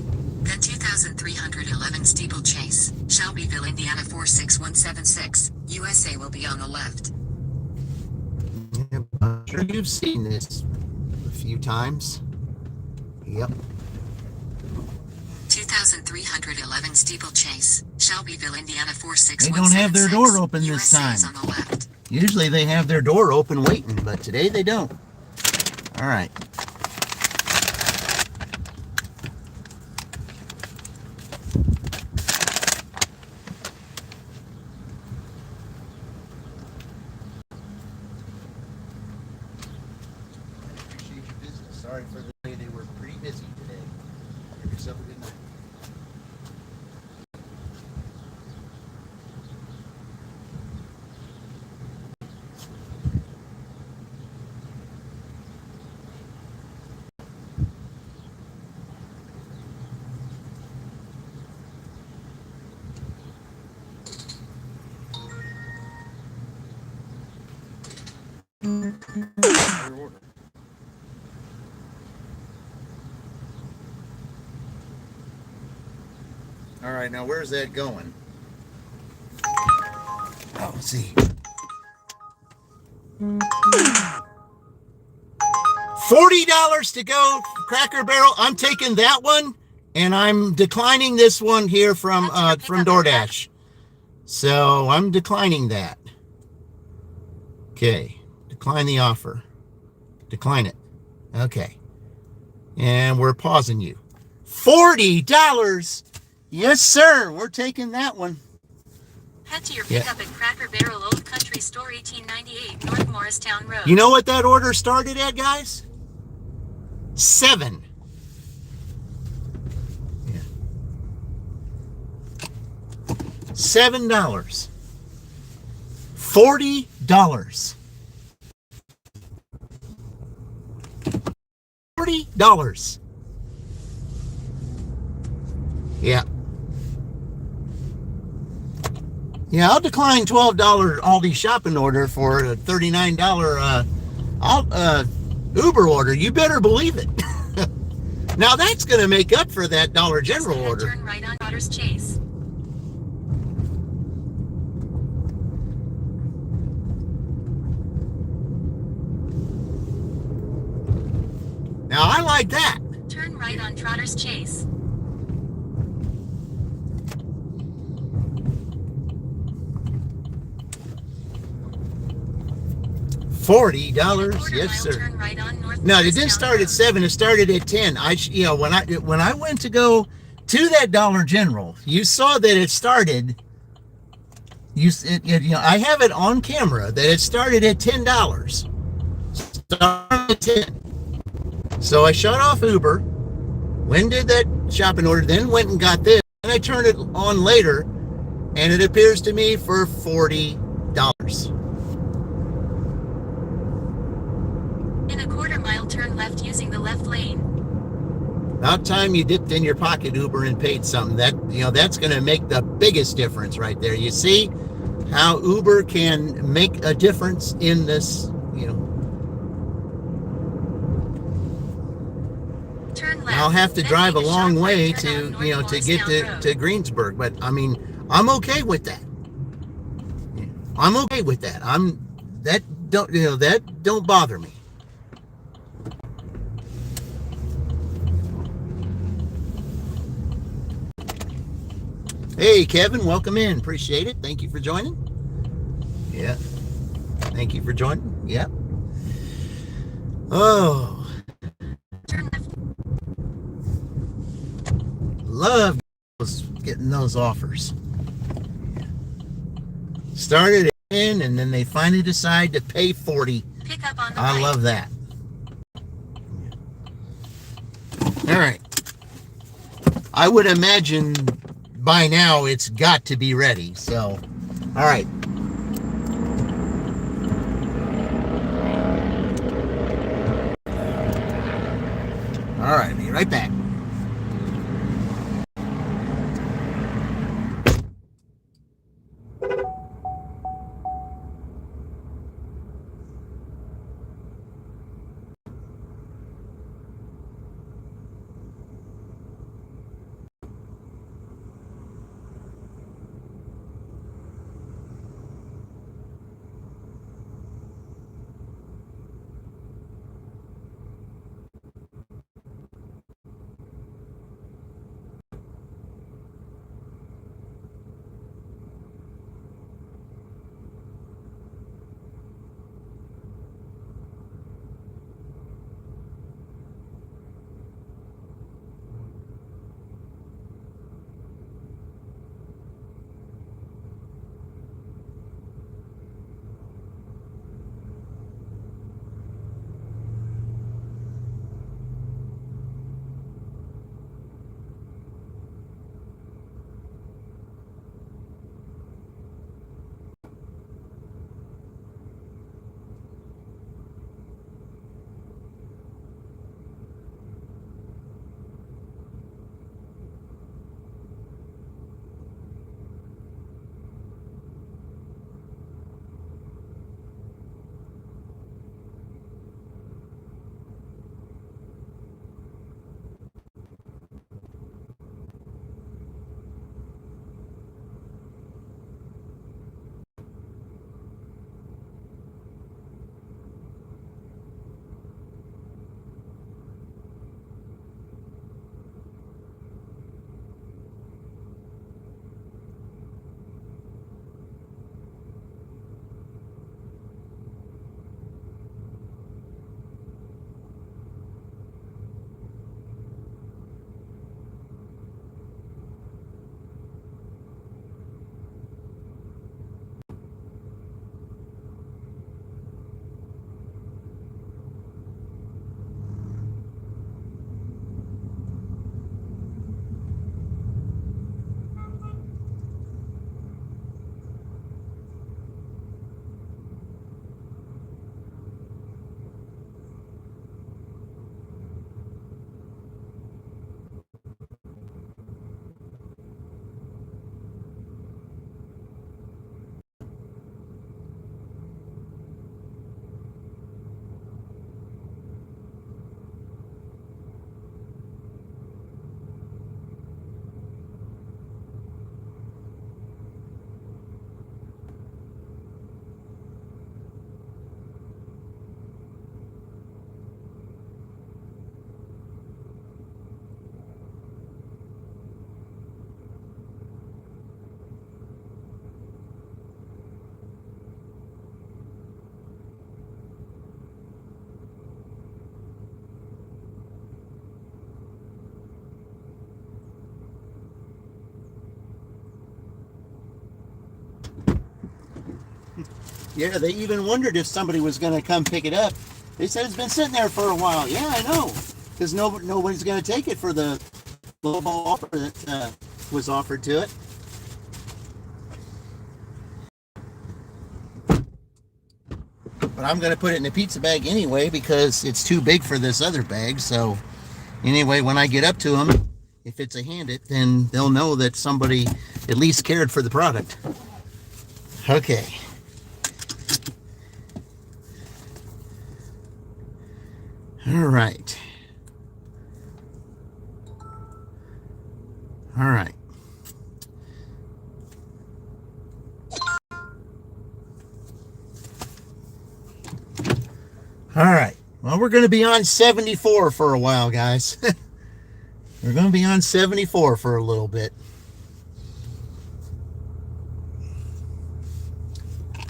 Then 2311 Steeplechase, Shelbyville, Indiana 46176, USA will be on the left. Yep, I'm sure you've seen this a few times. Yep. 2311 Steeplechase, Shelbyville, Indiana They 46176. don't have their door open this USA time. is on the left. Usually they have their door open waiting, but today they don't. All right. Appreciate your business. Sorry for the way they were pretty busy today. Have yourself a good night. All right, now where's that going? Oh, let's see. $40 to go, Cracker Barrel. I'm taking that one, and I'm declining this one here from DoorDash. So I'm declining that. Okay, decline the offer. Decline it. Okay, and we're pausing you. $40. Yes, sir. We're taking that one. Head to your pickup at Cracker Barrel Old Country Store, 1898 North Morristown Road. You know what that order started at, guys? $7. Yeah. $7. $40. $40. Yeah. Yeah, I'll decline $12 Aldi shopping order for a $39 Uber order. You better believe it. Now that's going to make up for that Dollar General order. Turn right on Trotter's Chase. Now I like that. Turn right on Trotter's Chase. $40, yes, sir. Turn right on North No, it didn't start at 7. It started at 10. When I went to go to that Dollar General, you saw that it started. I have it on camera that it started at $10. Started at 10. So I shut off Uber, went and did that shopping order, then went and got this, and I turned it on later, and it appears to me for $40. In a quarter-mile, turn left using the left lane. About time you dipped in your pocket, Uber, and paid something. That's going to make the biggest difference right there. You see how Uber can make a difference in this, Turn left. I'll have to Then drive a take long sharp way right turn on to North to get Morristown to Road. Greensburg, but I mean, I'm okay with that. I'm okay with that. That don't bother me. Hey, Kevin, welcome in. Appreciate it. Thank you for joining. Yeah. Thank you for joining. Yeah. Oh. Turn left. Love getting those offers. Started in, and then they finally decide to pay 40. Pick up on the I right. love that. All right. I would imagine by now it's got to be ready. So, all right. All right, be right back. Yeah, they even wondered if somebody was going to come pick it up. They said it's been sitting there for a while. Yeah, I know. Because nobody's going to take it for the low ball offer that was offered to it. But I'm going to put it in a pizza bag anyway because it's too big for this other bag. So anyway, when I get up to them, if it's a hand it, then they'll know that somebody at least cared for the product. Okay. All right. All right. All right. Well, we're going to be on 74 for a while, guys. We're going to be on 74 for a little bit.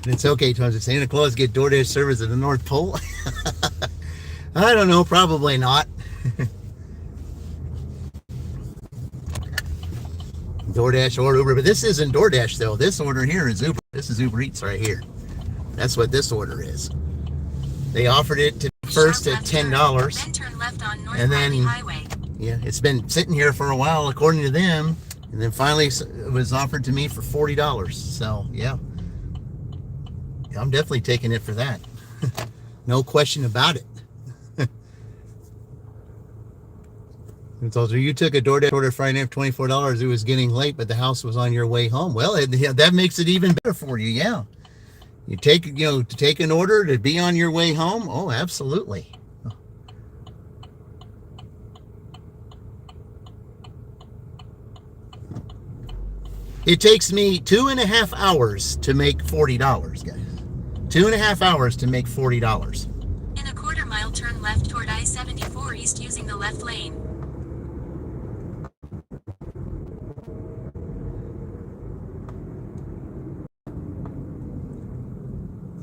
It's okay, Tom. Did Santa Claus get DoorDash service at the North Pole? I don't know. Probably not. DoorDash or Uber, but this isn't DoorDash though. This order here is Uber. This is Uber Eats right here. That's what this order is. They offered it to first at $10, then turn left on North and then Riley Highway. yeah, it's been sitting here for a while according to them, and then finally it was offered to me for $40. So yeah, I'm definitely taking it for that. No question about it. And so you took a DoorDash order Friday night for $24. It was getting late, but the house was on your way home. Well, that makes it even better for you. Yeah, you take to take an order to be on your way home. Oh, absolutely. It takes me 2.5 hours to make $40, guys. 2.5 hours to make $40. In a quarter mile, turn left toward I-74 East using the left lane.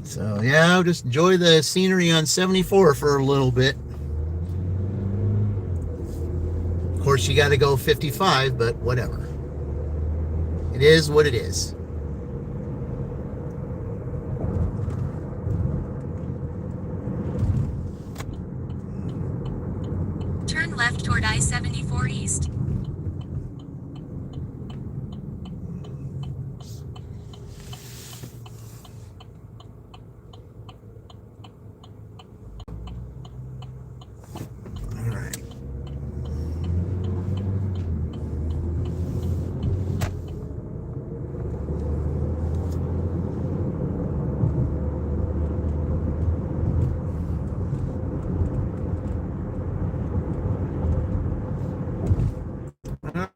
So yeah, I'll just enjoy the scenery on 74 for a little bit. Of course, you got to go 55, but whatever. It is what it is. Turn left toward I-74 East. All right.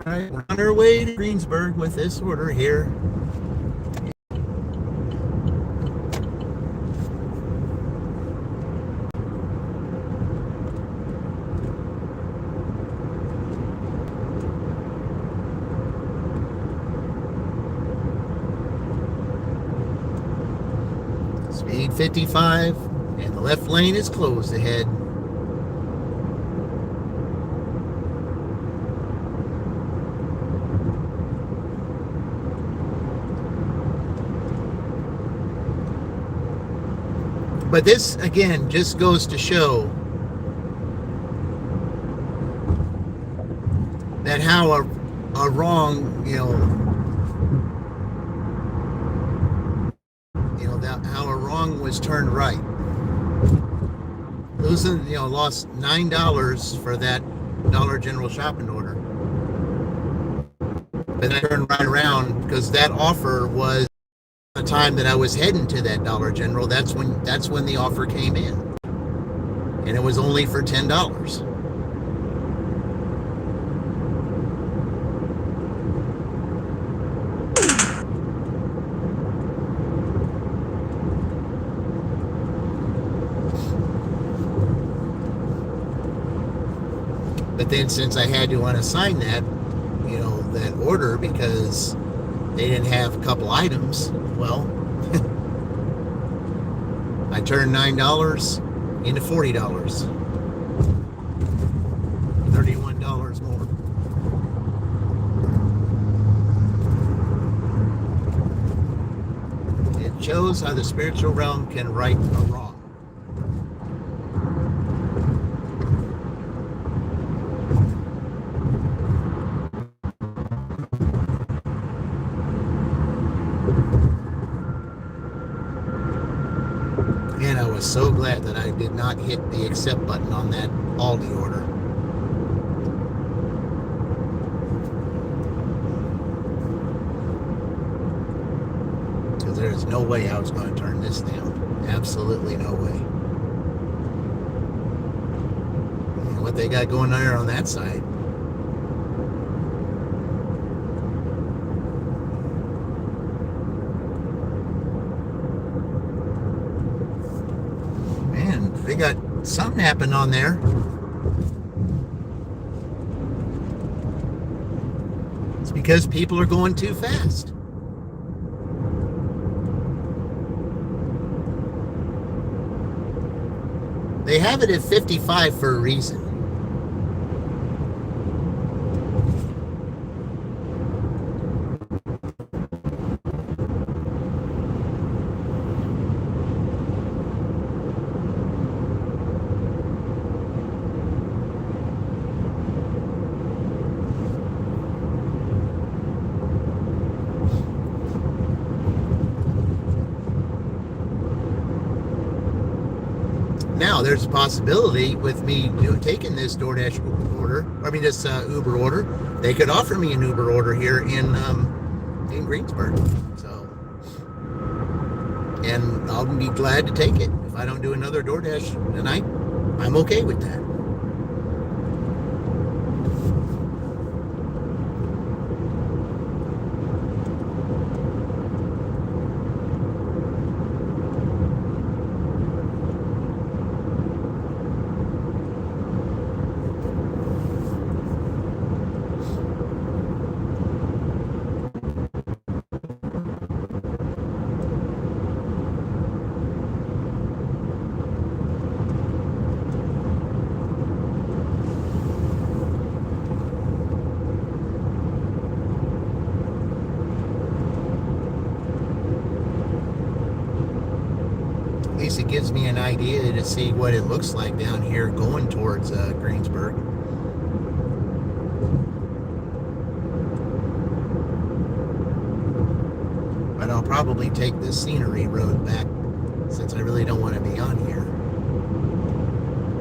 All right, we're on our way to Greensburg with this order here. Speed 55, and the left lane is closed ahead. But this, again, just goes to show that how a wrong, that how a wrong was turned right. Losing, lost $9 for that Dollar General shopping order. But I turned right around because that offer was the time that I was heading to that Dollar General. That's when the offer came in, and it was only for $10. But then since I had to unassign that, that order because they didn't have a couple items, well, I turned $9 into $40. $31 more. It shows how the spiritual realm can right a wrong. And I was so glad that I did not hit the accept button on that Aldi order. Because there's no way I was going to turn this down. Absolutely no way. And what they got going there on that side. They got something happened on there. It's because people are going too fast. They have it at 55 for a reason. Now, there's a possibility with me taking this DoorDash order, this Uber order, they could offer me an Uber order here in Greensburg. So, and I'll be glad to take it. If I don't do another DoorDash tonight, I'm okay with that. At least it gives me an idea to see what it looks like down here going towards Greensburg. But I'll probably take the scenery road back since I really don't want to be on here.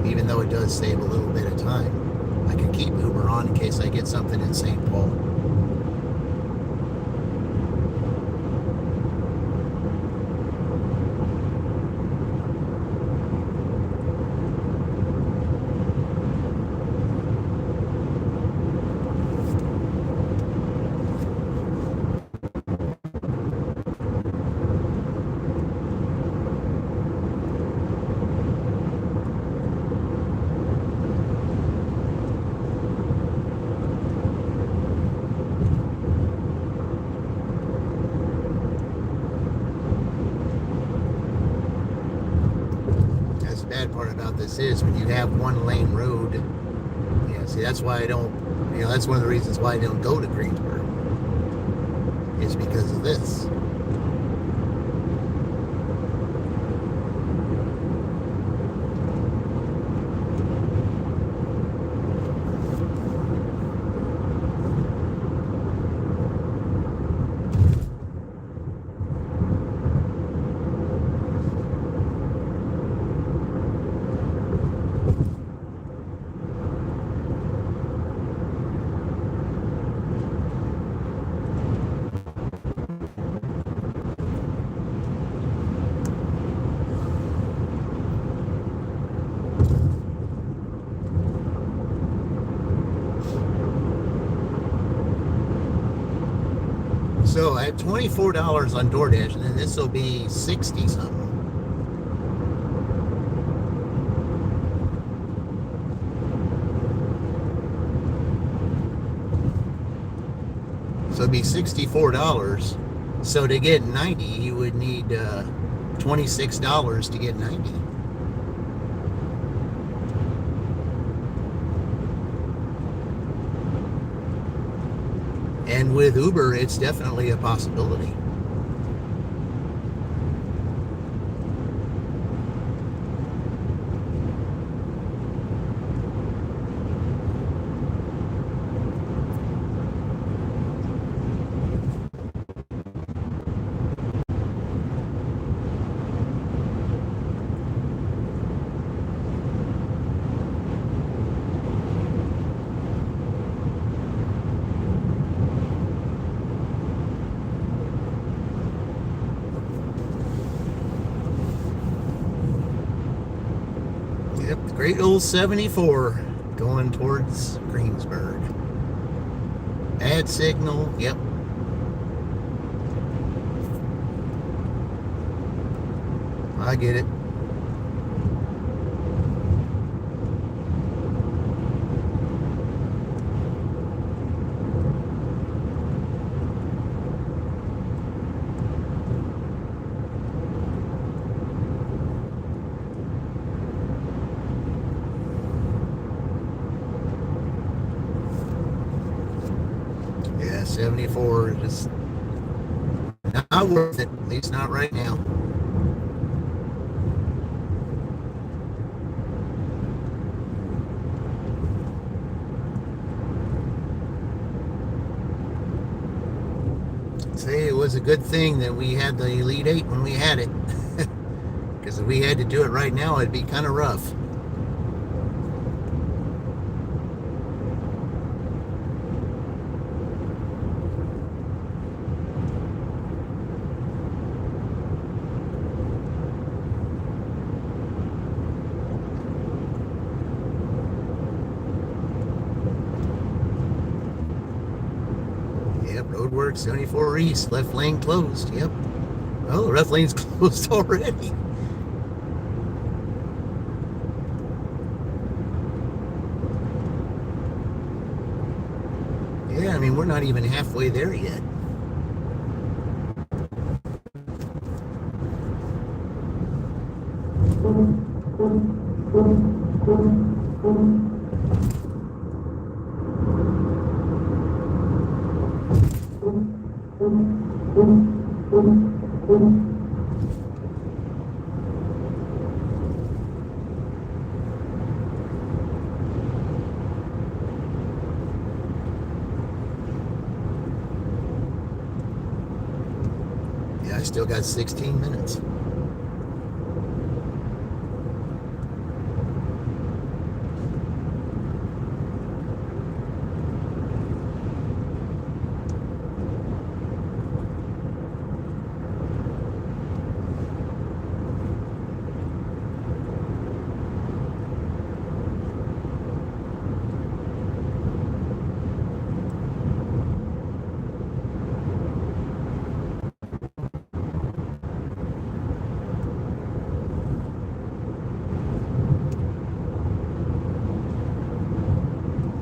Even though it does save a little bit of time. I can keep Uber on in case I get something in St. Paul. Bad part about this is when you have one lane road, see, that's why I don't, that's one of the reasons why I don't go to Greensburg, is because of this. So I had $24 on DoorDash, and then this will be 60 something. So it'd be $64. So to get 90, you would need $26 to get 90. And with Uber, it's definitely a possibility. Yep, the great old 74 going towards Greensburg. Bad signal, yep. I get it. Yeah, 74 is just not worth it, at least not right now. Say it was a good thing that we had the Elite 8 when we had it. Because if we had to do it right now, it'd be kind of rough. Yep, roadwork 74 East, left lane closed. Yep. Oh, the left lane's closed already. Yeah, I mean, we're not even halfway there yet. Yeah, I still got 16 minutes.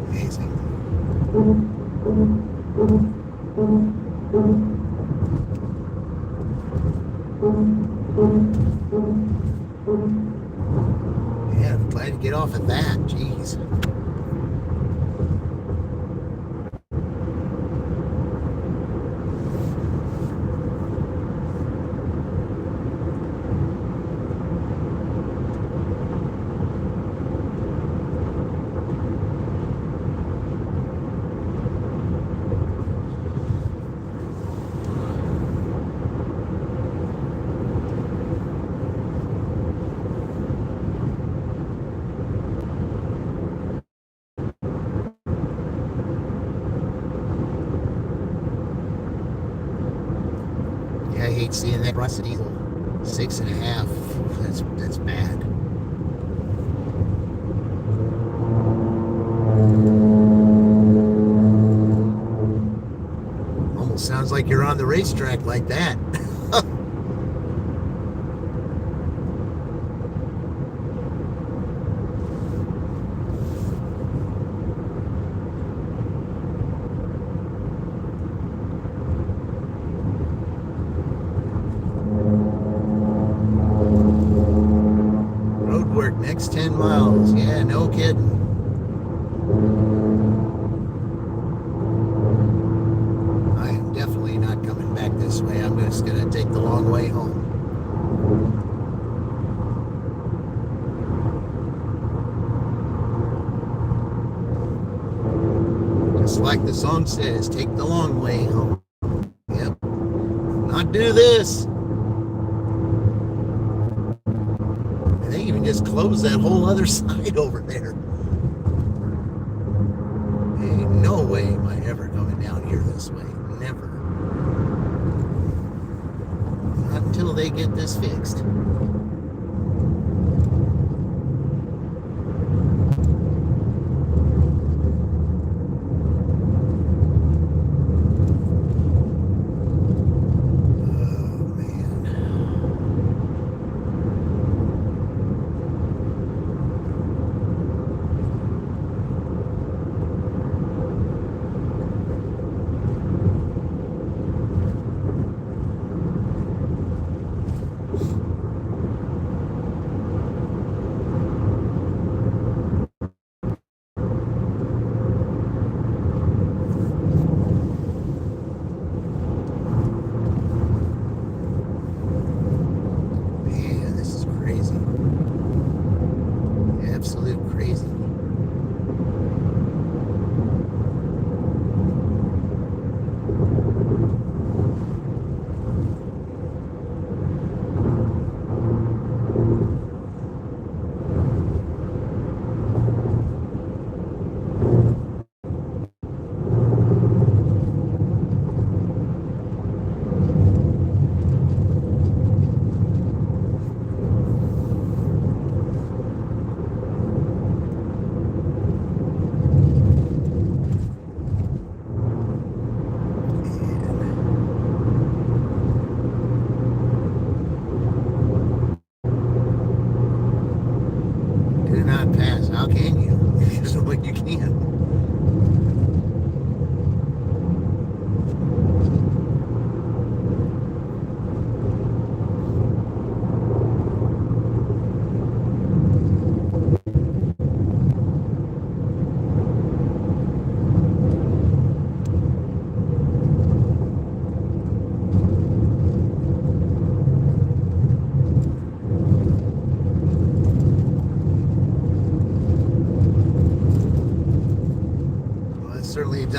Amazing. Yeah, I'm glad to get off of that. Jeez. Yeah, I hate seeing that price of diesel. 6.5. That's bad. Almost sounds like you're on the racetrack like that. Roadwork next 10 miles. Yeah, no kidding. I am definitely not coming back this way. I'm just going to take the long way home. Just like the song says, take the long way home. Yep. Not do this. And they even just closed that whole other side over there. Ain't no way am I ever coming down here this way. Never. Not until they get this fixed.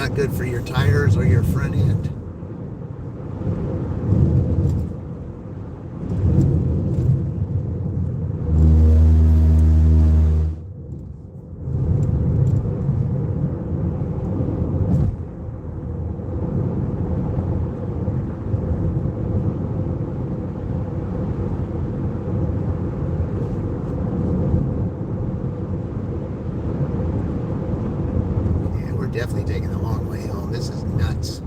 not good for your tires or your front end. Definitely taking the long way home. This is nuts.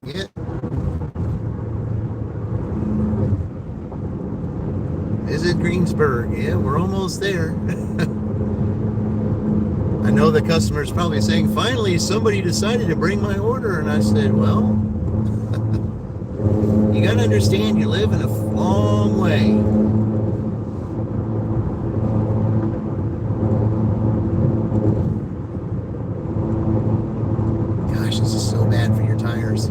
Yeah. Visit Greensburg. Yeah, we're almost there. I know the customer's probably saying, finally somebody decided to bring my order. And I said, well, you got to understand, you live in a long way. Gosh, this is so bad for your tires.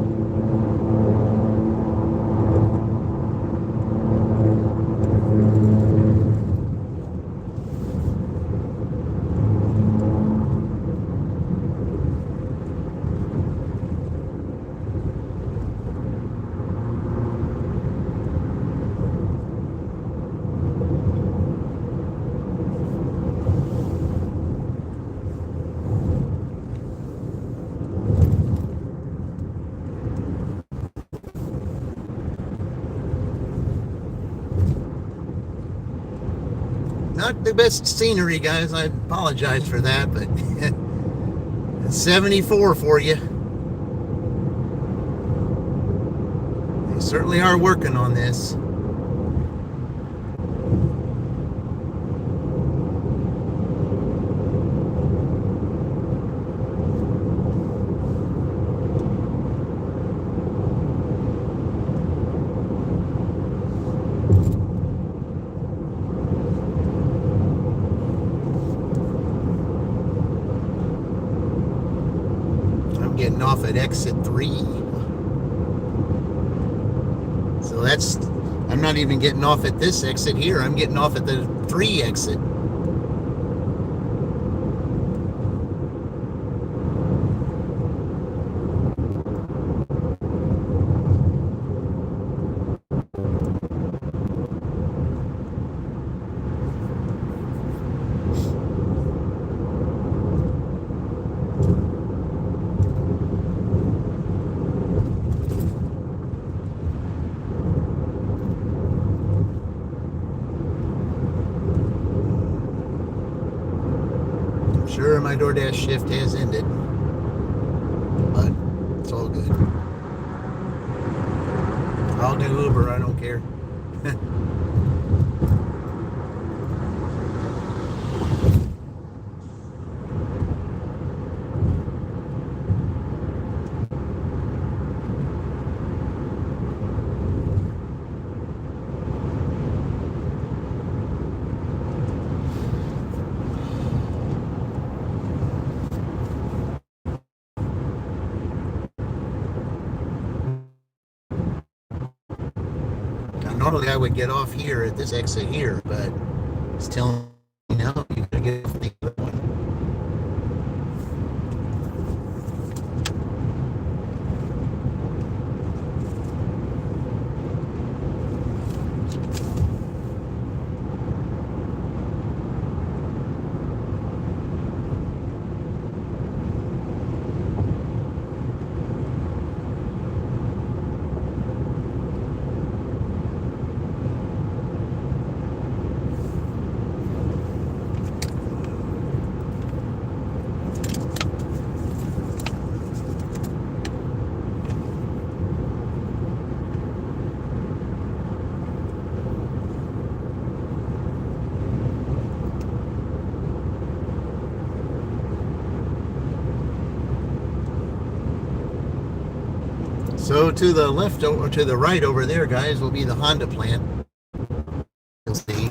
Not the best scenery, guys. I apologize for that, but 74 for you. They certainly are working on this. Getting off at exit 3. So that's, I'm not even getting off at this exit here. I'm getting off at the 3 exit. Sure, my DoorDash shift has ended, but it's all good. I'll do Uber, I don't care. Normally I would get off here at this exit here, but it's telling me now you gotta get off the other one. So to the left or to the right over there, guys, will be the Honda plant. You'll see.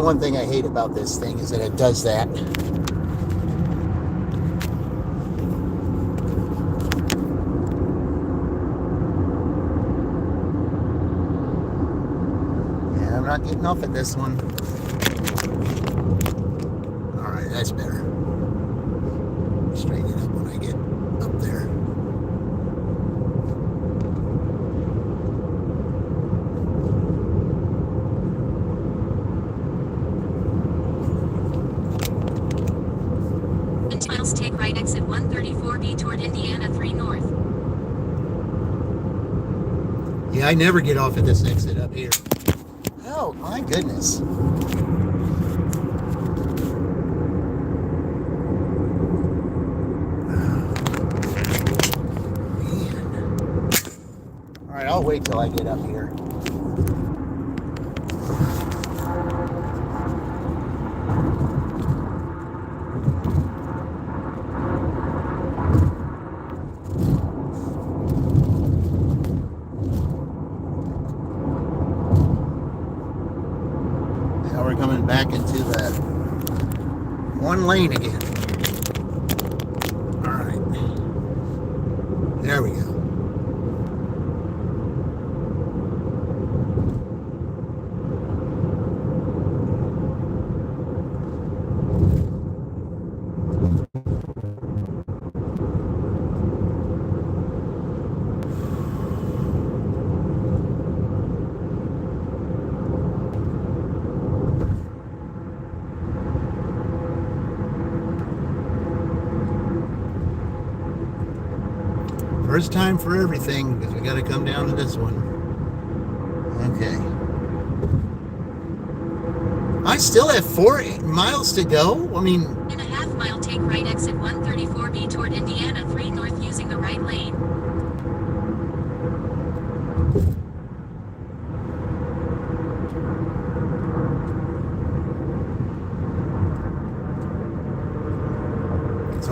one thing I hate about this thing is that it does that. Yeah, I'm not getting off at this one. All right, that's better. Straighten it up when I get up there. Miles, take right exit 134B toward Indiana 3 North. Yeah, I never get off at this exit up here. Oh, my goodness. All right, I'll wait till I get up here. Now we're coming back into the one lane again. All right. There we go. First time for everything, because we got to come down to this one. Okay. I still have 4 miles to go. I mean, In a half mile, take right exit 134B toward Indiana 3 North using the right lane.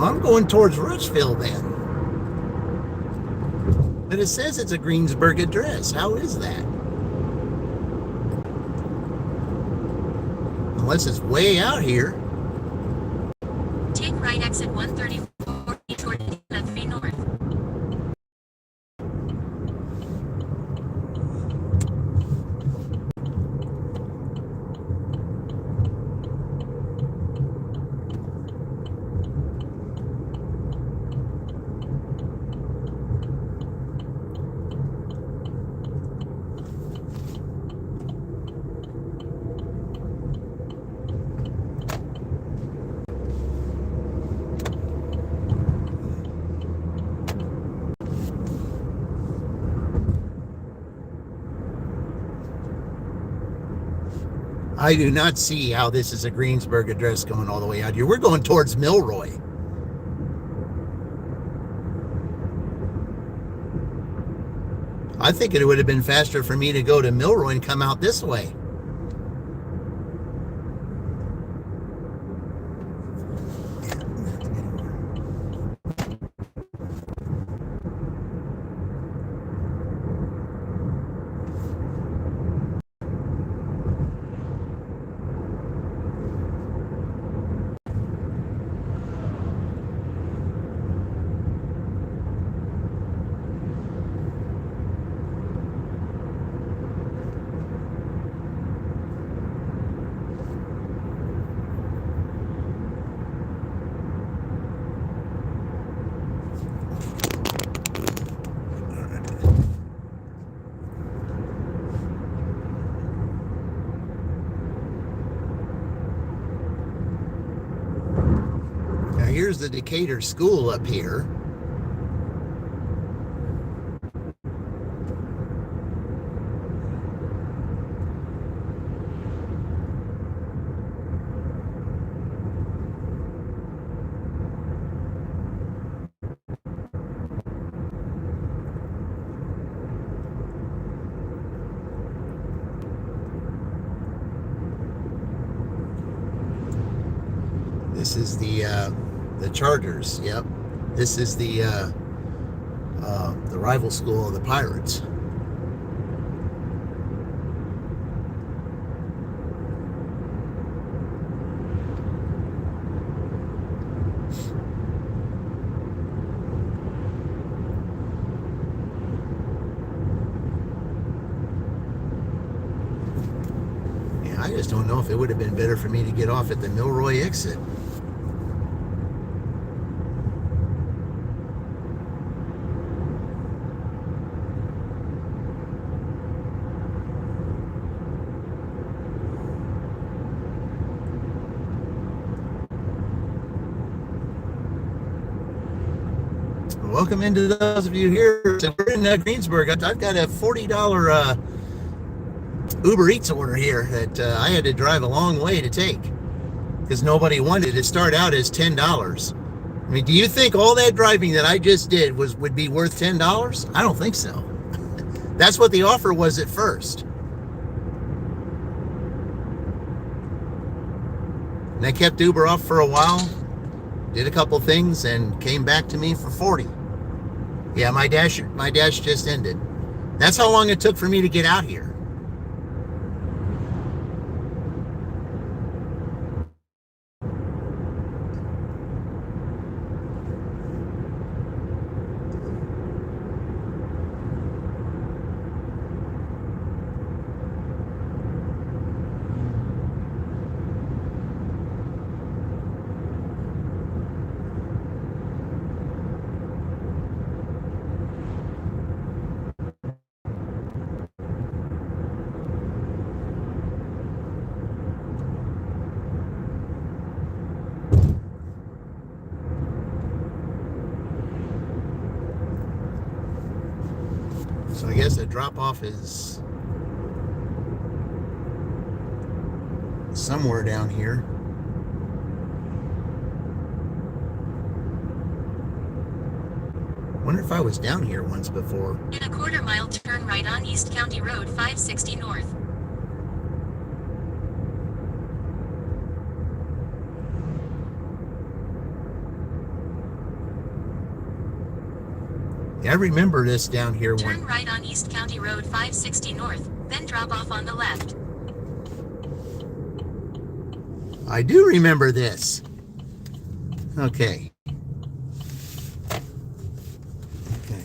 so I'm going towards Rushville then. But it says it's a Greensburg address. How is that? Unless it's way out here. Take right exit 134B toward Indiana 3 North. I do not see how this is a Greensburg address going all the way out here. We're going towards Milroy. I think it would have been faster for me to go to Milroy and come out this way. Here's the Decatur School up here. This is the Chargers. Yep. This is the rival school of the Pirates. just don't know if it would have been better for me to get off at the Milroy exit. Welcome into those of you here. So we're in Greensburg. I've got a $40 Uber Eats order here that I had to drive a long way to take because nobody wanted it. It started out as $10. I mean, do you think all that driving that I just did would be worth $10? I don't think so. That's what the offer was at first. And I kept Uber off for a while, did a couple things, and came back to me for 40. Yeah, my dash just ended. That's how long it took for me to get out here. So I guess the drop-off is somewhere down here. Wonder if I was down here once before. In a quarter mile, turn right on East County Road 560 North. Yeah, I remember this down here. Turn right on East County Road 560 North, then drop off on the left. I do remember this. Okay. Okay.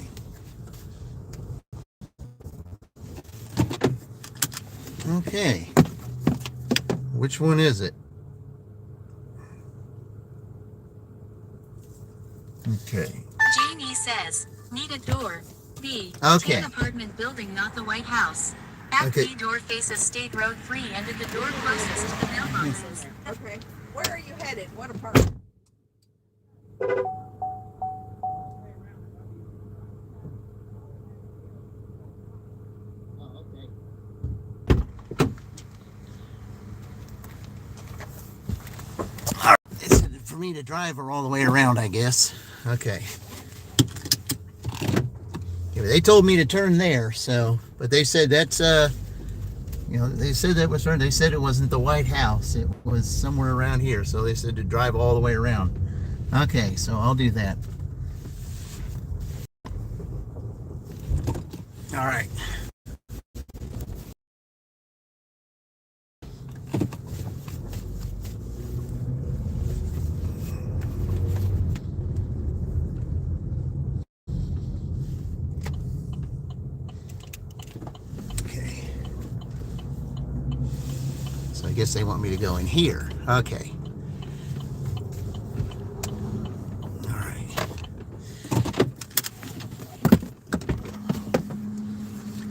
Okay. Which one is it? Okay. Jane E says, need a door. B. Okay. 10 apartment building, not the White House. At Okay. B door faces State Road 3 and at the door closest to the mailboxes. Okay. Where are you headed? What apartment? It's for me to drive her all the way around, I guess. Okay. Yeah, they told me to turn there, so, but they said that's, they said that was right. They said it wasn't the White House. It was somewhere around here, so they said to drive all the way around. Okay, so I'll do that. All right. I guess they want me to go in here. Okay. All right.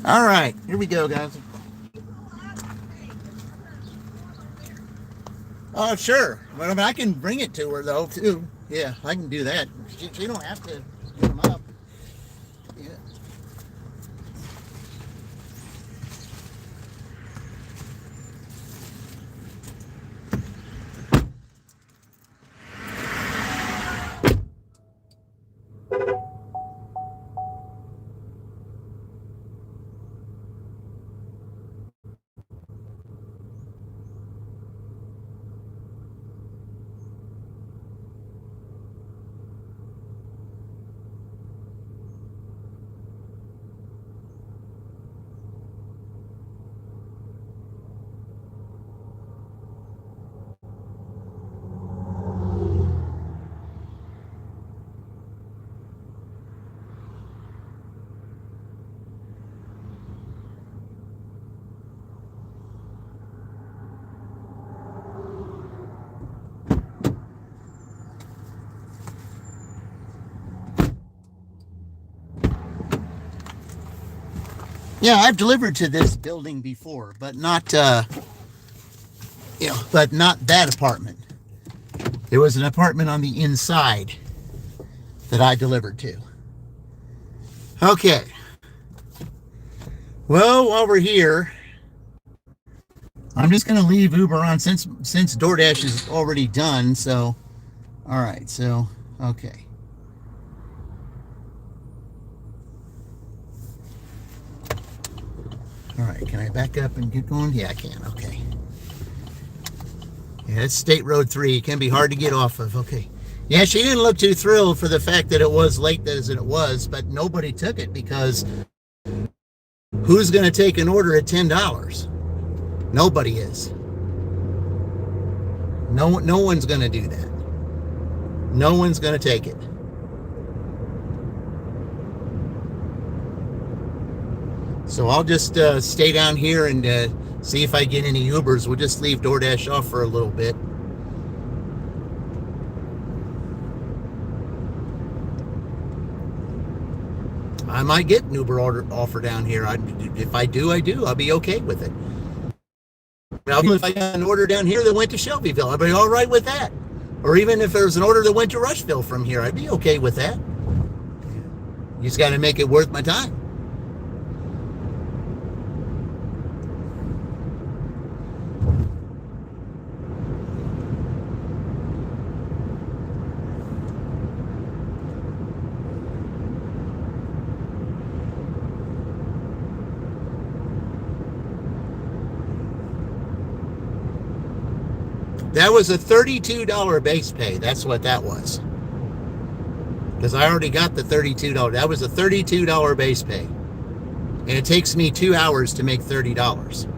All right. Here we go, guys. Oh, sure. But I mean, I can bring it to her, though, too. Yeah, I can do that. She don't have to get them up. Yeah. Yeah, I've delivered to this building before, but not but not that apartment. There was an apartment on the inside that I delivered to. Okay. Well, while we're here, I'm just going to leave Uber on since DoorDash is already done. So, all right. So, okay. All right. Can I back up and get going? Yeah, I can. Okay. Yeah, it's State Road 3. It can be hard to get off of. Okay. Yeah, she didn't look too thrilled for the fact that it was late as it was, but nobody took it because who's going to take an order at $10? Nobody is. No one's going to do that. No one's going to take it. So I'll just stay down here and see if I get any Ubers. We'll just leave DoorDash off for a little bit. I might get an Uber offer down here. If I do, I do. I'll be okay with it. Now, if I got an order down here that went to Shelbyville, I'd be all right with that. Or even if there's an order that went to Rushville from here, I'd be okay with that. You just got to make it worth my time. That was a $32 base pay. That's what that was. Because I already got the $32. That was a $32 base pay. And it takes me 2 hours to make $30.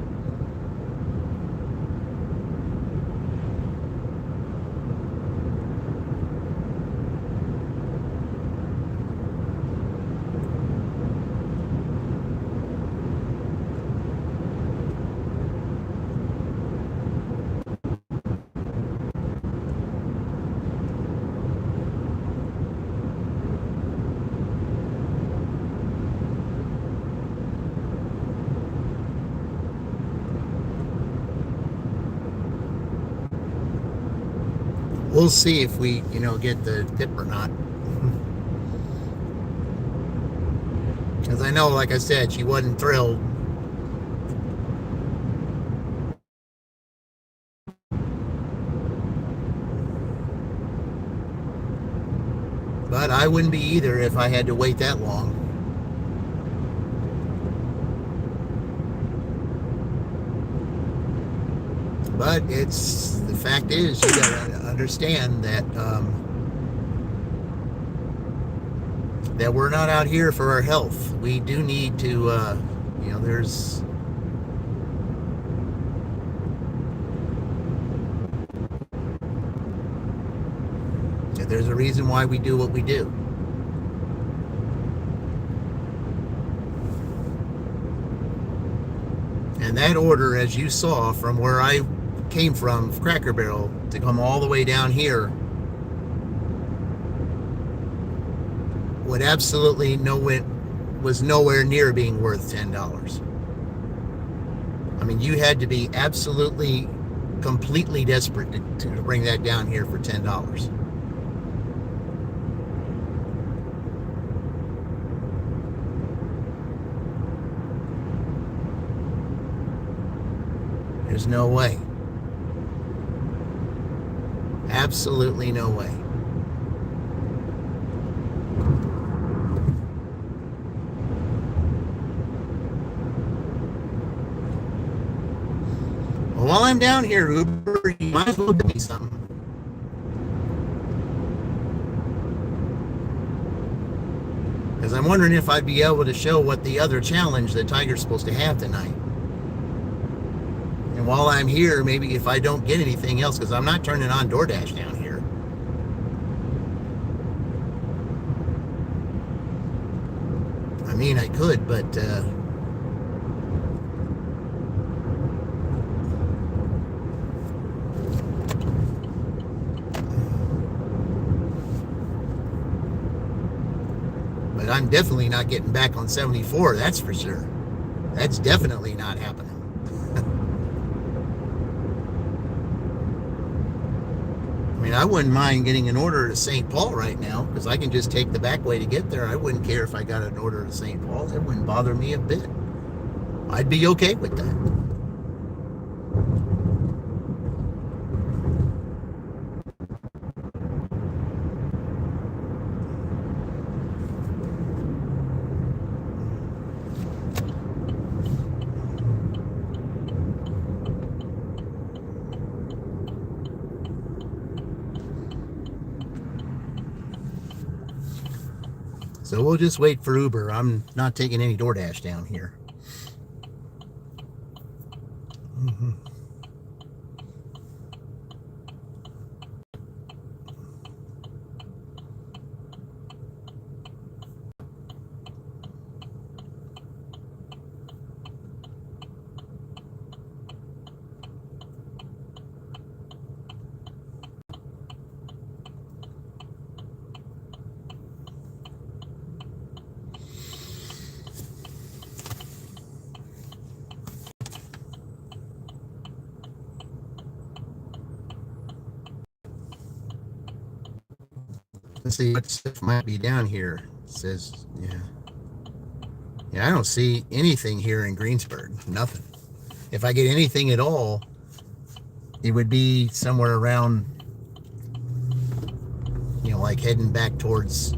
We'll see if we, get the tip or not. Because I know, like I said, she wasn't thrilled. But I wouldn't be either if I had to wait that long. But the fact is, you gotta understand that that we're not out here for our health. We do need to, there's a reason why we do what we do. And that order, as you saw from where I came from, Cracker Barrel, to come all the way down here, would absolutely was nowhere near being worth $10. I mean, you had to be absolutely, completely desperate to bring that down here for $10. There's no way. Absolutely no way. Well, while I'm down here, Uber, you might as well give me something. Because I'm wondering if I'd be able to show what the other challenge that Tiger's supposed to have tonight. And while I'm here, maybe if I don't get anything else, because I'm not turning on DoorDash down here. I mean, I could, but I'm definitely not getting back on 74, that's for sure. That's definitely not happening. I mean, I wouldn't mind getting an order to St. Paul right now because I can just take the back way to get there. I wouldn't care if I got an order to St. Paul. It wouldn't bother me a bit. I'd be okay with that. So we'll just wait for Uber. I'm not taking any DoorDash down here. Mm-hmm. Let's see what stuff might be down here. It says, yeah, I don't see anything here in Greensburg. Nothing. If I get anything at all, it would be somewhere around, like heading back towards,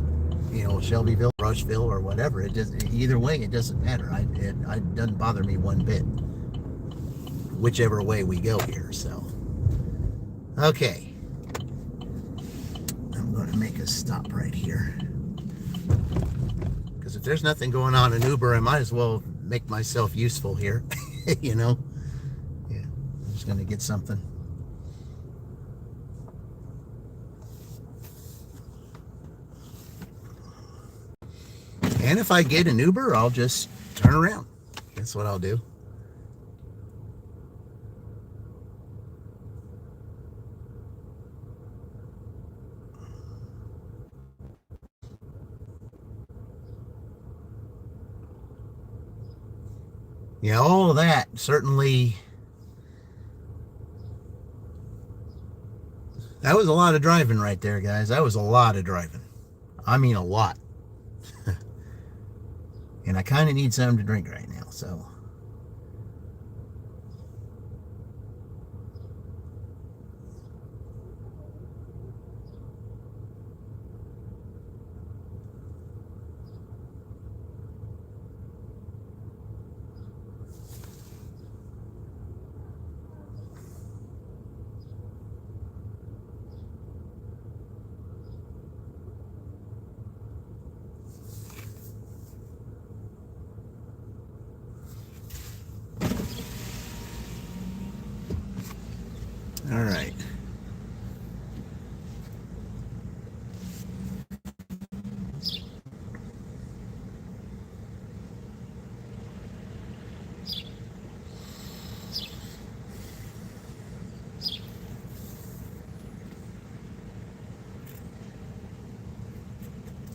Shelbyville, Rushville, or whatever. It just either way, it doesn't matter. It doesn't bother me one bit, whichever way we go here. So, okay. To make a stop right here because if there's nothing going on in Uber, I might as well make myself useful here. Yeah, I'm just gonna get something. And if I get an Uber, I'll just turn around. That's what I'll do. Yeah, all of that certainly. That was a lot of driving right there, guys. That was a lot of driving. I mean, a lot. And I kind of need something to drink right now, so. All right.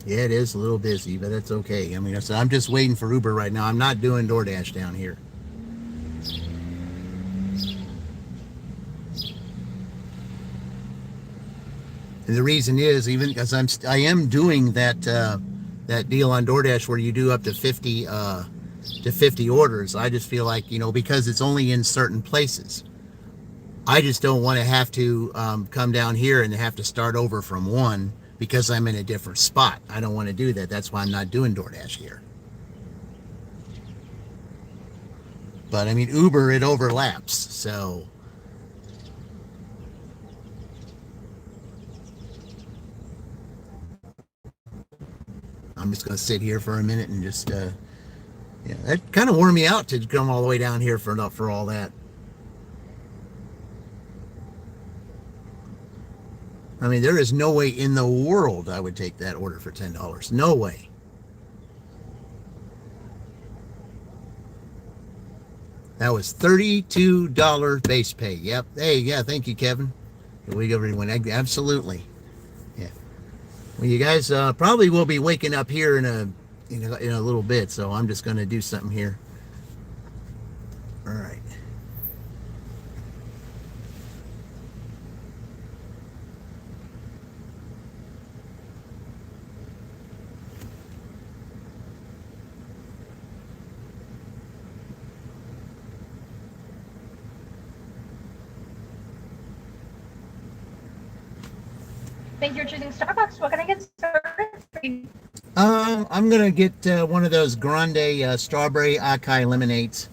Yeah, it is a little busy, but that's okay. I mean, I'm just waiting for Uber right now. I'm not doing DoorDash down here. And the reason is even because I am doing that deal on DoorDash where you do up to 50 orders. I just feel like, because it's only in certain places. I just don't want to have to come down here and have to start over from one because I'm in a different spot. I don't want to do that. That's why I'm not doing DoorDash here. But I mean, Uber, it overlaps, so. I'm just going to sit here for a minute and just, that kind of wore me out to come all the way down here for all that. I mean, there is no way in the world I would take that order for $10. No way. That was $32 base pay. Yep. Hey, yeah, thank you, Kevin. Here we go, everyone. Absolutely. Yeah. Well, you guys probably will be waking up here in a little bit, so I'm just going to do something here. Thank you for choosing Starbucks. What can I get started for you? I'm gonna get one of those grande strawberry acai lemonades.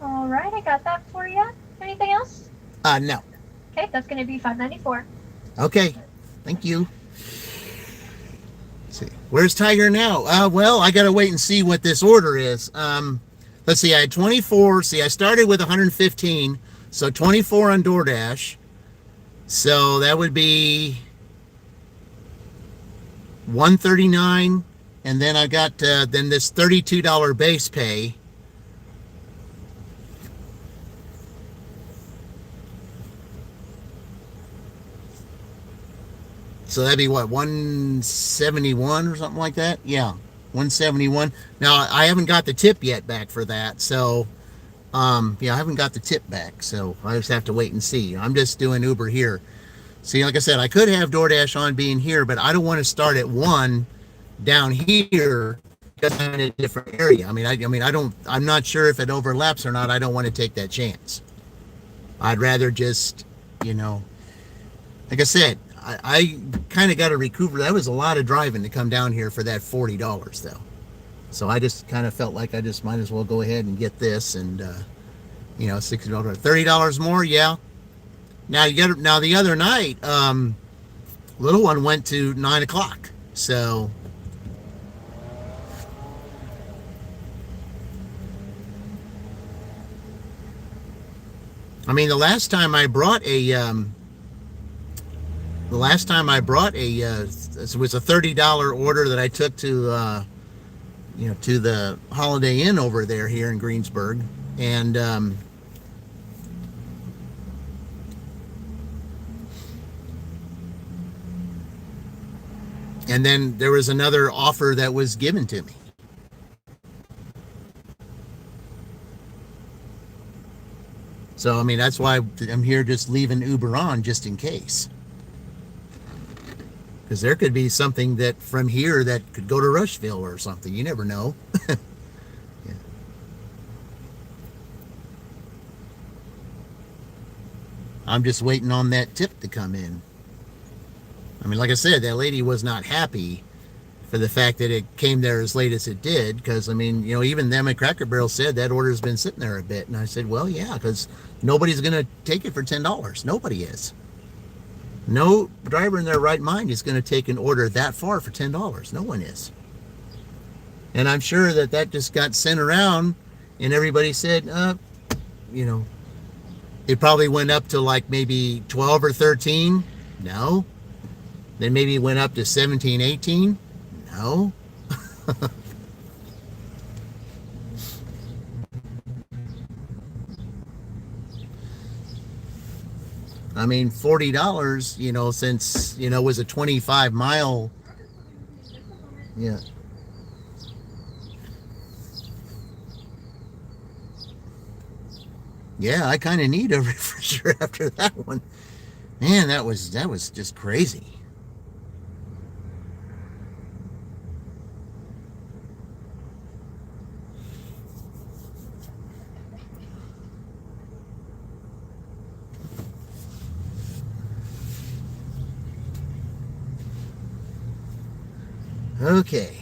All right, I got that for you. Anything else? No. Okay, that's going to be $5.94. Okay, thank you. Let's see, where's Tiger now? Well, I gotta wait and see what this order is. Let's see, I had 24. See, I started with 115, so 24 on DoorDash. So that would be 139, and then I got then this $32 base pay. So that'd be what, 171 or something like that? Yeah, 171. Now I haven't got the tip yet back for that, so yeah, I haven't got the tip back, so I just have to wait and see. I'm just doing Uber here. See, like I said, I could have DoorDash on being here, but I don't want to start at 1 down here because I'm in a different area. I'm not sure if it overlaps or not. I don't want to take that chance. I'd rather just, like I said, I kind of got to recoup. That was a lot of driving to come down here for that $40 though. So I just kind of felt like I just might as well go ahead and get this and, $60, $30 more. Yeah. Now the other night, little one went to 9 o'clock. So the last time I brought it was a $30 order that I took to to the Holiday Inn over there here in Greensburg, and then there was another offer that was given to me. So that's why I'm here, just leaving Uber on just in case. Because there could be something that from here that could go to Rushville or something. You never know. Yeah. I'm just waiting on that tip to come in. Like I said, that lady was not happy for the fact that it came there as late as it did. Because, even them at Cracker Barrel said that order's been sitting there a bit. And I said, well, yeah, because nobody's going to take it for $10. Nobody is. No driver in their right mind is going to take an order that far for $10. No one is. And I'm sure that just got sent around and everybody said, it probably went up to like maybe 12 or 13. No. Then maybe it went up to 17, 18. No. $40, since, was a 25-mile. Yeah. Yeah, I kind of need a refresher after that one. Man, that was just crazy. Okay.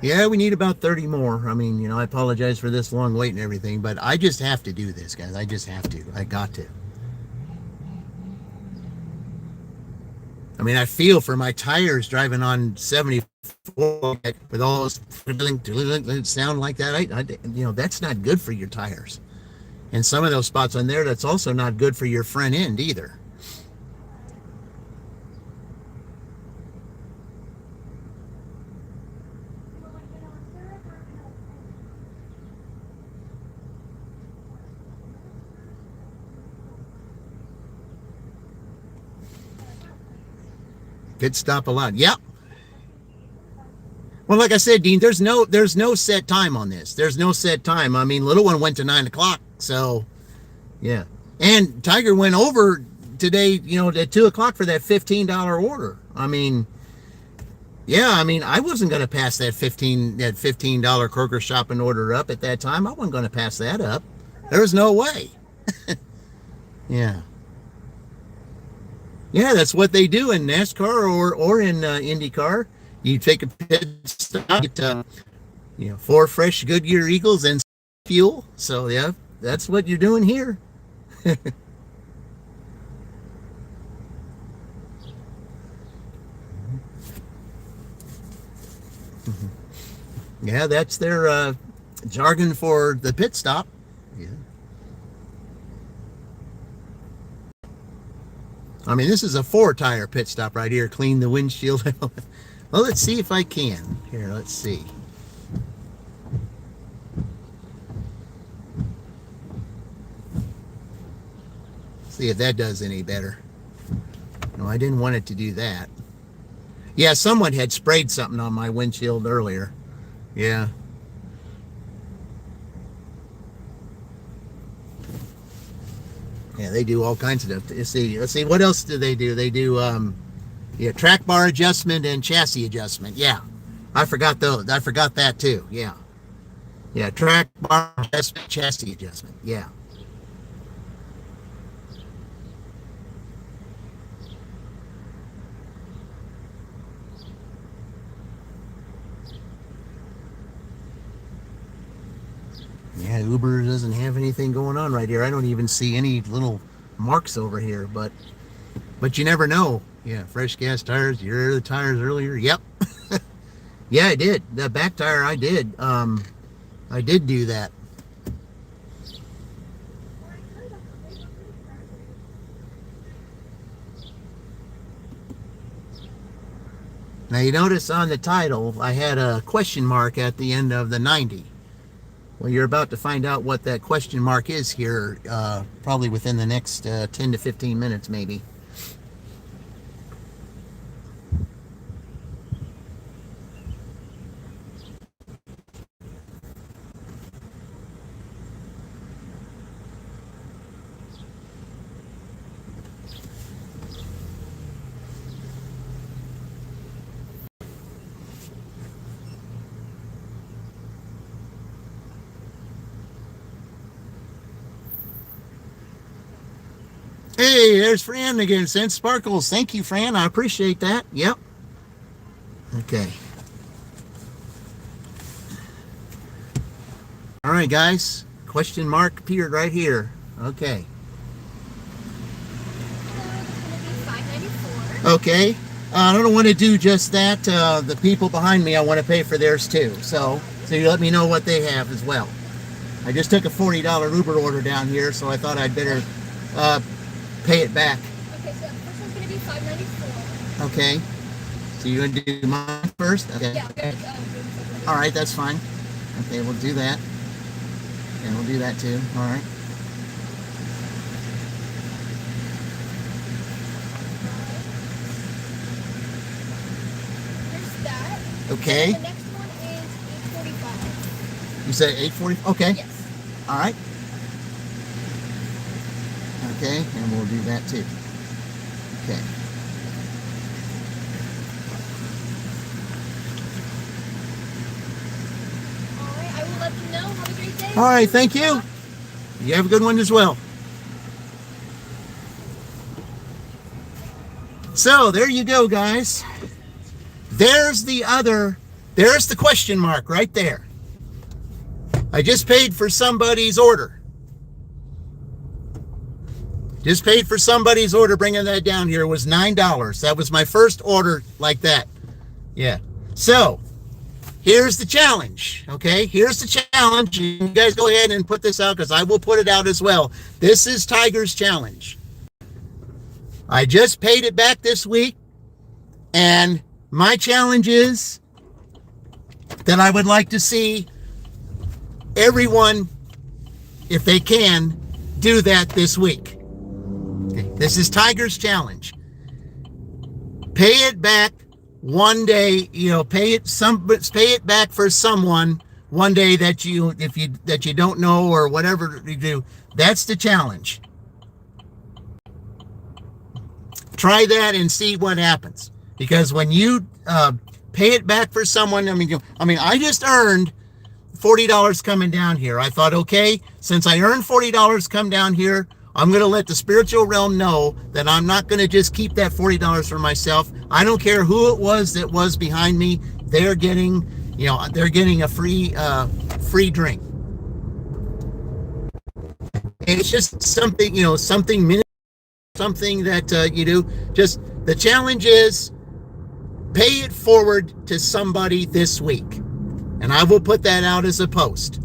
Yeah, we need about 30 more. I apologize for this long wait and everything, but I just have to do this, guys. I just have to. I got to. I feel for my tires driving on 74 with all those sound like that. That's not good for your tires. And some of those spots on there, that's also not good for your front end either. Pit stop allowed. Yep. Well, like I said, Dean, there's no set time on this. There's no set time. Little one went to 9 o'clock. So, yeah. And Tiger went over today, at 2 o'clock for that $15 order. Yeah, I mean, I wasn't going to pass that $15 Kroger shopping order up at that time. I wasn't going to pass that up. There was no way. Yeah. Yeah, that's what they do in NASCAR or in IndyCar. You take a pit stop, get 4 fresh Goodyear Eagles and fuel. So yeah, that's what you're doing here. Yeah, that's their jargon for the pit stop. Yeah. I mean, this is a 4-tire pit stop right here. Clean the windshield. Well, let's see if I can. Here, let's see. See if that does any better. No, I didn't want it to do that. Yeah, someone had sprayed something on my windshield earlier. Yeah. Yeah, they do all kinds of stuff. Let's see, what else do they do? They do track bar adjustment and chassis adjustment. Yeah. I forgot those. I forgot that too. Yeah. Yeah, track bar adjustment, chassis adjustment. Yeah. Yeah, Uber doesn't have anything going on right here. I don't even see any little marks over here, but you never know. Yeah, fresh gas tires. Your tires earlier. Yep. Yeah, I did. The back tire, I did. I did do that. Now you notice on the title, I had a question mark at the end of the 90. Well, you're about to find out what that question mark is here, probably within the next 10 to 15 minutes, maybe. Hey, there's Fran again. Sent sparkles. Thank you, Fran. I appreciate that. Yep. Okay. All right, guys. Question mark appeared right here. Okay. Okay. I don't want to do just that. The people behind me, I want to pay for theirs too. So you let me know what they have as well. I just took a $40 Uber order down here, so I thought I'd better pay it back. Okay, so the first one's going to be $5.94. Okay. So you're going to do mine first? Okay. Yeah, okay. All right, that's fine. Okay, we'll do that. And we'll do that too. All right. There's that. Okay. And the next one is $8.45. You say 8:40? Okay. Yes. All right. Okay, and we'll do that too. Okay. All right, I will let you know. Have a great day. All right, thank you. You have a good one as well. So there you go, guys. There's the question mark right there. I just paid for somebody's order. Just paid for somebody's order, bringing that down here. It was $9. That was my first order like that. Yeah. So, here's the challenge, okay? Here's the challenge. You guys go ahead and put this out because I will put it out as well. This is Tiger's challenge. I just paid it back this week, and my challenge is that I would like to see everyone, if they can, do that this week. Okay. This is Tiger's challenge. Pay it back one day, pay it back for someone one day that you don't know or whatever you do. That's the challenge. Try that and see what happens. Because when you pay it back for someone. I just earned $40 coming down here. I thought, okay, since I earned $40 come down here, I'm going to let the spiritual realm know that I'm not going to just keep that $40 for myself. I don't care who it was that was behind me. They're getting a free drink. And it's just something, something that you do. Just the challenge is pay it forward to somebody this week. And I will put that out as a post.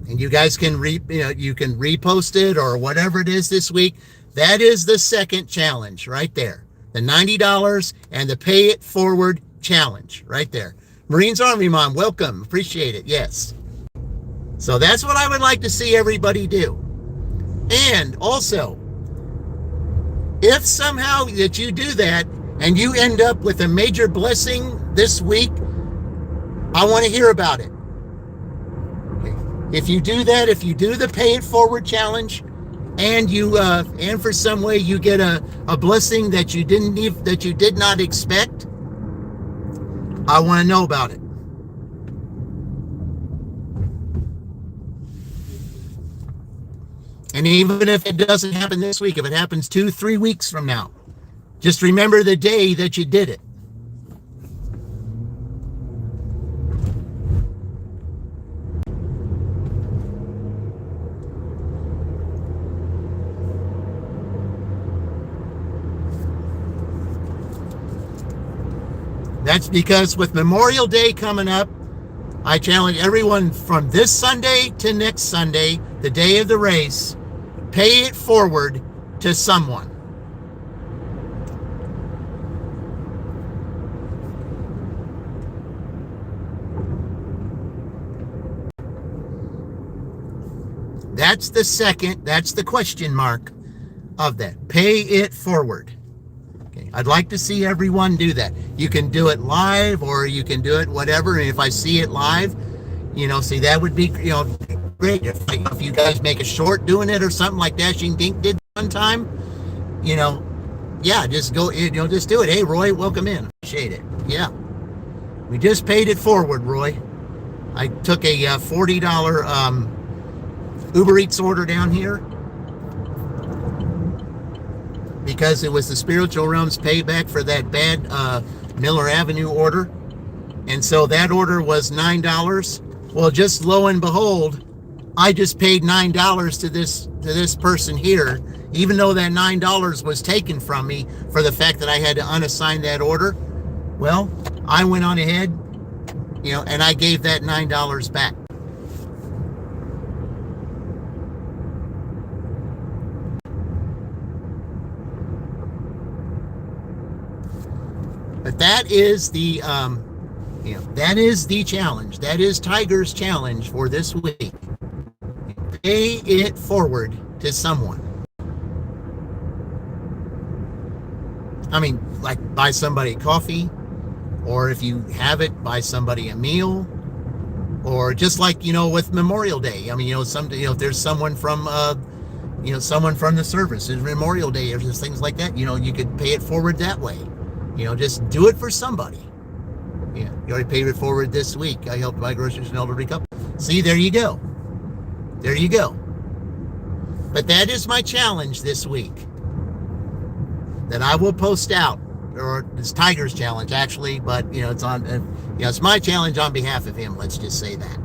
And you guys can you can repost it or whatever it is this week. That is the second challenge right there. The $90 and the pay it forward challenge right there. Marines Army Mom, welcome. Appreciate it. Yes. So that's what I would like to see everybody do. And also, if somehow that you do that and you end up with a major blessing this week, I want to hear about it. If you do that, if you do the pay it forward challenge, and you and for some way you get a blessing that you did not expect, I want to know about it. And even if it doesn't happen this week, if it happens 2-3 weeks from now, just remember the day that you did it. That's because with Memorial Day coming up, I challenge everyone from this Sunday to next Sunday, the day of the race, pay it forward to someone. That's the question mark of that. Pay it forward. Okay. I'd like to see everyone do that. You can do it live or you can do it whatever. And if I see it live, see, that would be, great. If you guys make a short doing it or something like that, you did one time, just go, just do it. Hey, Roy, welcome in. Appreciate it. Yeah. We just paid it forward, Roy. I took a $40 Uber Eats order down here because it was the spiritual realm's payback for that bad Miller Avenue order. And so that order was $9. Well, just lo and behold, I just paid $9 to this person here, even though that $9 was taken from me for the fact that I had to unassign that order. Well, I went on ahead, and I gave that $9 back. But that is the challenge. That is Tiger's challenge for this week. Pay it forward to someone. Like buy somebody coffee, or if you have it, buy somebody a meal, or just like, with Memorial Day. If there's someone from, someone from the service, it's Memorial Day, or just things like that, you could pay it forward that way. Just do it for somebody. Yeah, you already paid it forward this week. I helped buy groceries and elderly couple. See, there you go. There you go. But that is my challenge this week that I will post out, or it's Tiger's challenge actually, but it's on. It's my challenge on behalf of him. Let's just say that.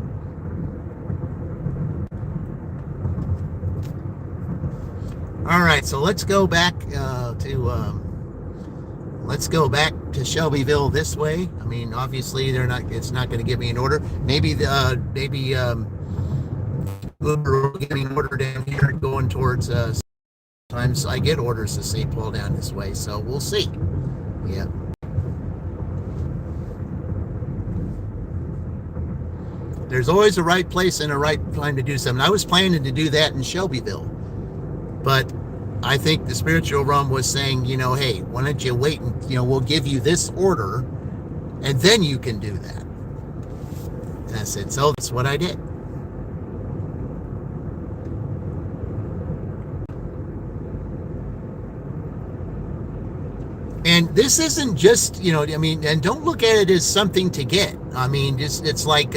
All right, so let's go back Let's go back to Shelbyville this way. Obviously it's not going to give me an order. Maybe Uber will give me an order down here going towards, sometimes I get orders to St. Paul down this way, so we'll see. Yeah. There's always a right place and a right time to do something. I was planning to do that in Shelbyville, but I think the spiritual realm was saying, hey, why don't you wait and, we'll give you this order and then you can do that. And I said, so that's what I did. And this isn't just, I mean, and don't look at it as something to get. I mean, it's like,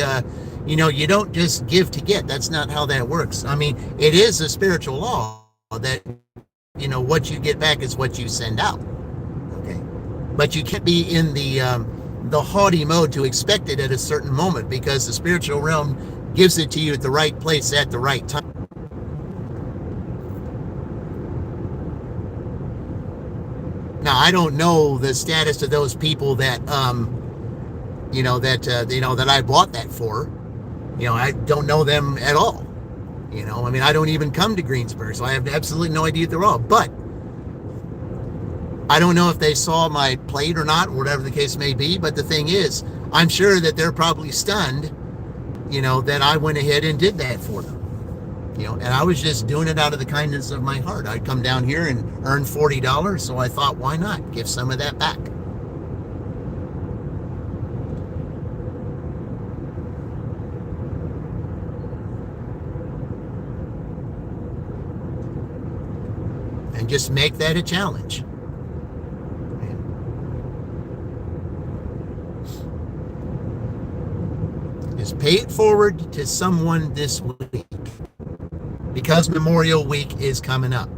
you don't just give to get. That's not how that works. I mean, it is a spiritual law that, what you get back is what you send out. Okay. But you can't be in the haughty mode to expect it at a certain moment, because the spiritual realm gives it to you at the right place at the right time. Now, I don't know the status of those people that, that I bought that for. I don't know them at all. I mean, I don't even come to Greensburg, so I have absolutely no idea they're all. But I don't know if they saw my plate or not, or whatever the case may be. But the thing is, I'm sure that they're probably stunned, that I went ahead and did that for them. And I was just doing it out of the kindness of my heart. I'd come down here and earn $40, so I thought, why not give some of that back? And just make that a challenge. Just pay it forward to someone this week, because Memorial Week is coming up.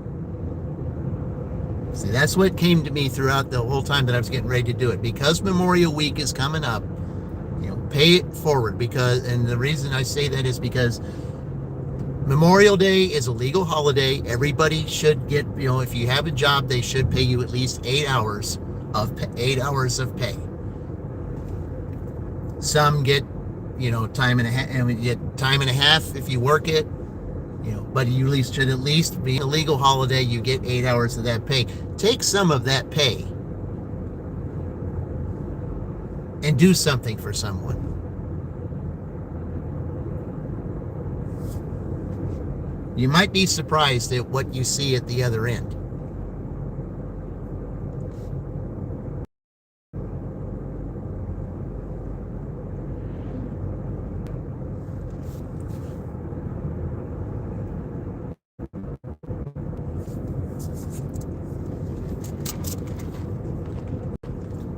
See, that's what came to me throughout the whole time that I was getting ready to do it. Because Memorial Week is coming up, pay it forward. And the reason I say that is because Memorial Day is a legal holiday. Everybody should get, if you have a job, they should pay you at least 8 hours of pay. Some get, time and a half, and we get time and a half if you work it. But you should at least be a legal holiday. You get 8 hours of that pay. Take some of that pay and do something for someone. You might be surprised at what you see at the other end.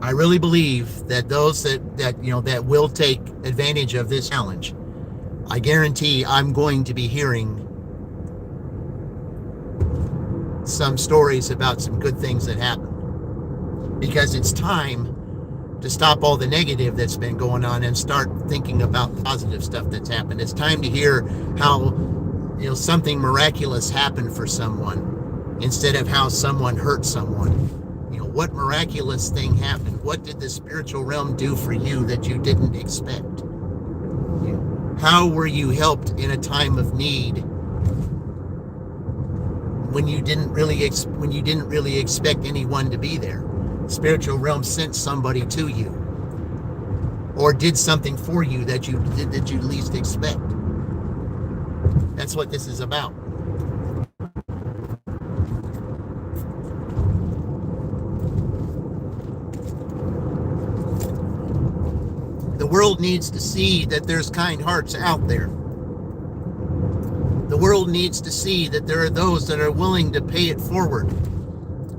I really believe that those that will take advantage of this challenge, I guarantee I'm going to be hearing some stories about some good things that happened. Because it's time to stop all the negative that's been going on and start thinking about the positive stuff that's happened. It's time to hear how, something miraculous happened for someone instead of how someone hurt someone. What miraculous thing happened? What did the spiritual realm do for you that you didn't expect? How were you helped in a time of need when you didn't really expect anyone to be there? Spiritual realm sent somebody to you, or did something for you that you least expect. That's what this is about. The world needs to see that there's kind hearts out there. The world needs to see that there are those that are willing to pay it forward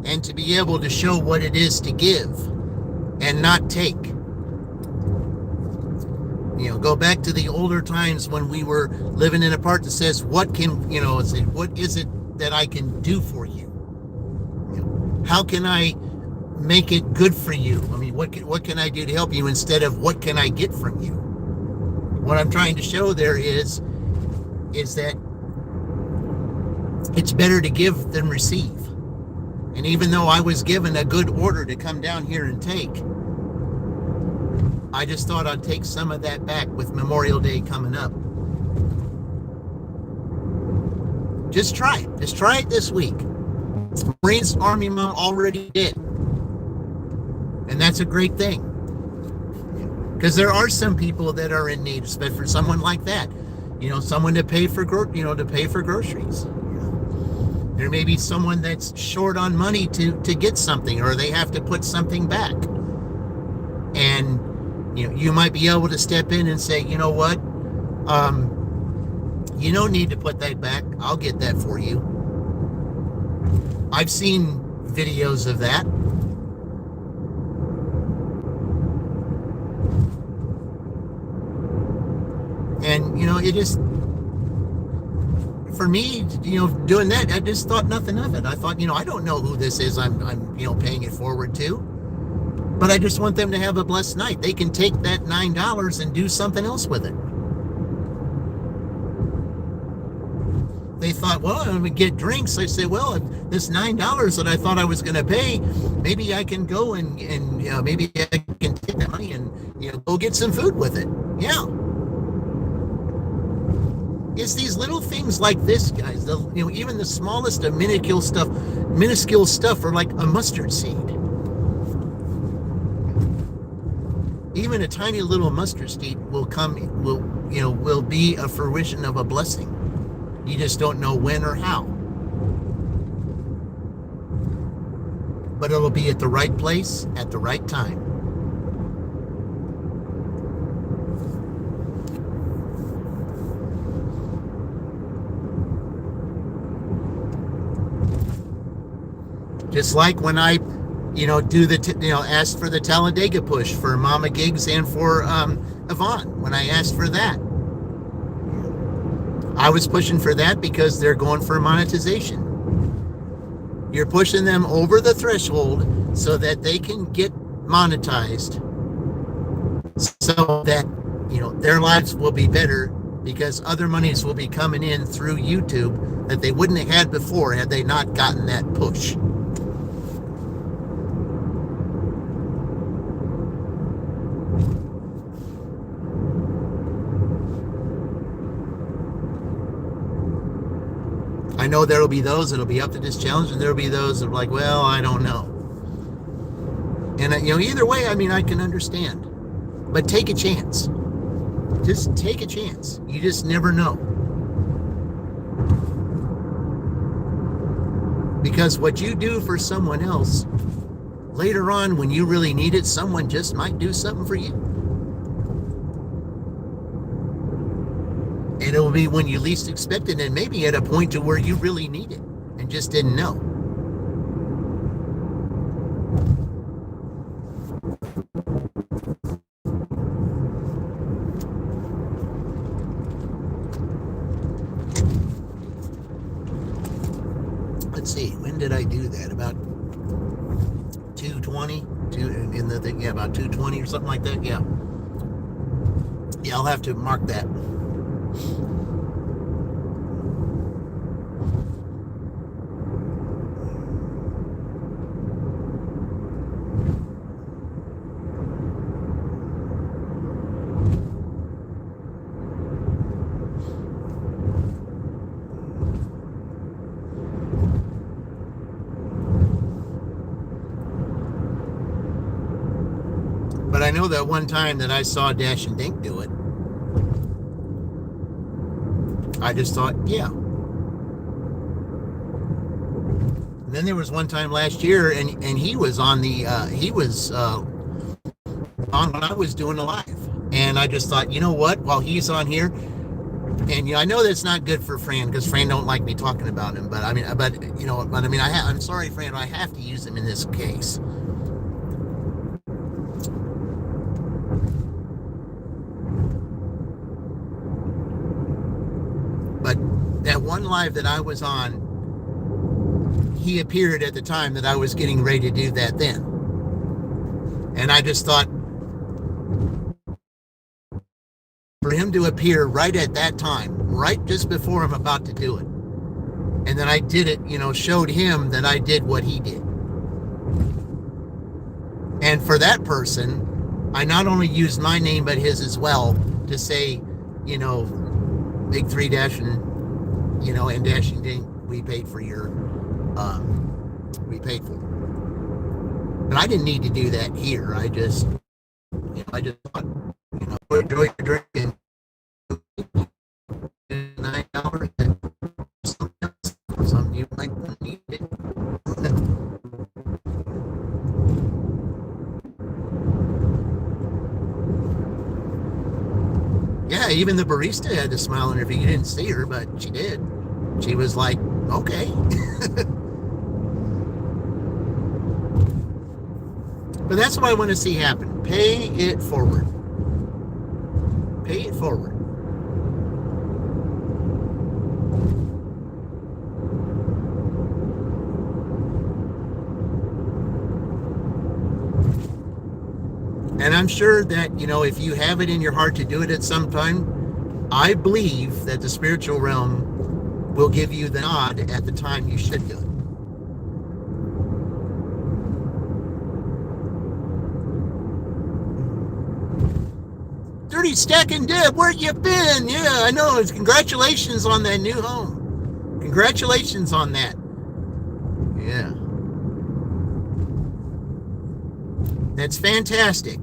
and to be able to show what it is to give and not take. Go back to the older times when we were living in a part that says, what is it that I can do for you? How can I make it good for you? I mean, what can I do to help you, instead of what can I get from you? What I'm trying to show there is that it's better to give than receive. And even though I was given a good order to come down here and take, I just thought I'd take some of that back with Memorial Day coming up. Just try it. Just try it this week. Marines Army Mom already did. And that's a great thing. Because there are some people that are in need, especially for someone like that. Someone to pay for groceries. There may be someone that's short on money to get something, or they have to put something back. And you might be able to step in and say, you know what? You don't need to put that back. I'll get that for you. I've seen videos of that. it just, for me, doing that, I just thought nothing of it. I thought, I don't know who this is I'm paying it forward to, but I just want them to have a blessed night. They can take that $9 and do something else with it. They thought, well, I'm going to get drinks. I say, well, this $9 that I thought I was going to pay, maybe I can go and maybe I can take that money and, go get some food with it. Yeah. It's these little things like this, guys. Even the smallest of minuscule stuff are like a mustard seed. Even a tiny little mustard seed will be a fruition of a blessing. You just don't know when or how. But it'll be at the right place at the right time. Just like when I, asked for the Talladega push for Mama Gigs and for Yvonne, when I asked for that. I was pushing for that because they're going for monetization. You're pushing them over the threshold so that they can get monetized, so that, their lives will be better, because other monies will be coming in through YouTube that they wouldn't have had before had they not gotten that push. I know there'll be those that'll be up to this challenge, and there'll be those that are like, well, I don't know. And, either way, I can understand. But take a chance. Just take a chance. You just never know. Because what you do for someone else, later on when you really need it, someone just might do something for you. And it will be when you least expect it, and maybe at a point to where you really need it and just didn't know. Let's see, when did I do that? About 2:20? About 2:20 or something like that. Yeah, I'll have to mark that. But I know that one time that I saw Dash and Dink do it, I just thought, yeah. And then there was one time last year, and he was on on when I was doing the live, and I just thought, you know what? While he's on here, and I know that's not good for Fran, because Fran don't like me talking about him. But I'm sorry, Fran, I have to use him in this case. But that one live that I was on, he appeared at the time that I was getting ready to do that then. And I just thought, for him to appear right at that time, right just before I'm about to do it, and then I did it, showed him that I did what he did. And for that person, I not only used my name, but his as well, to say, Big 3 Dash and Dashing Dink, we paid for. But I didn't need to do that here. I just thought, enjoy your drink and $9 and something you might need it. Yeah, even the barista had the smile on her face. You didn't see her, but she did. She was like, okay. But that's what I want to see happen. Pay it forward. Pay it forward. And I'm sure that, you know, if you have it in your heart to do it at some time, I believe that the spiritual realm will give you the nod at the time you should do it. Dirty Stacking Deb, where you been? Yeah, I know. Congratulations on that new home. Congratulations on that. Yeah. That's fantastic.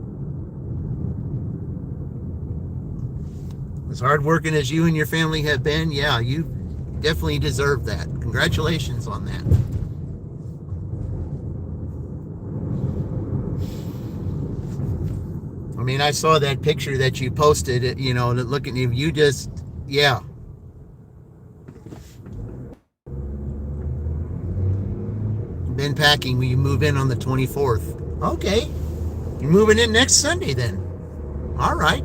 As hardworking as you and your family have been, yeah, you definitely deserve that. Congratulations on that. I mean, I saw that picture that you posted, you know, look at you just, yeah. Been packing when you move in on the 24th. Okay. You're moving in next Sunday then. All right.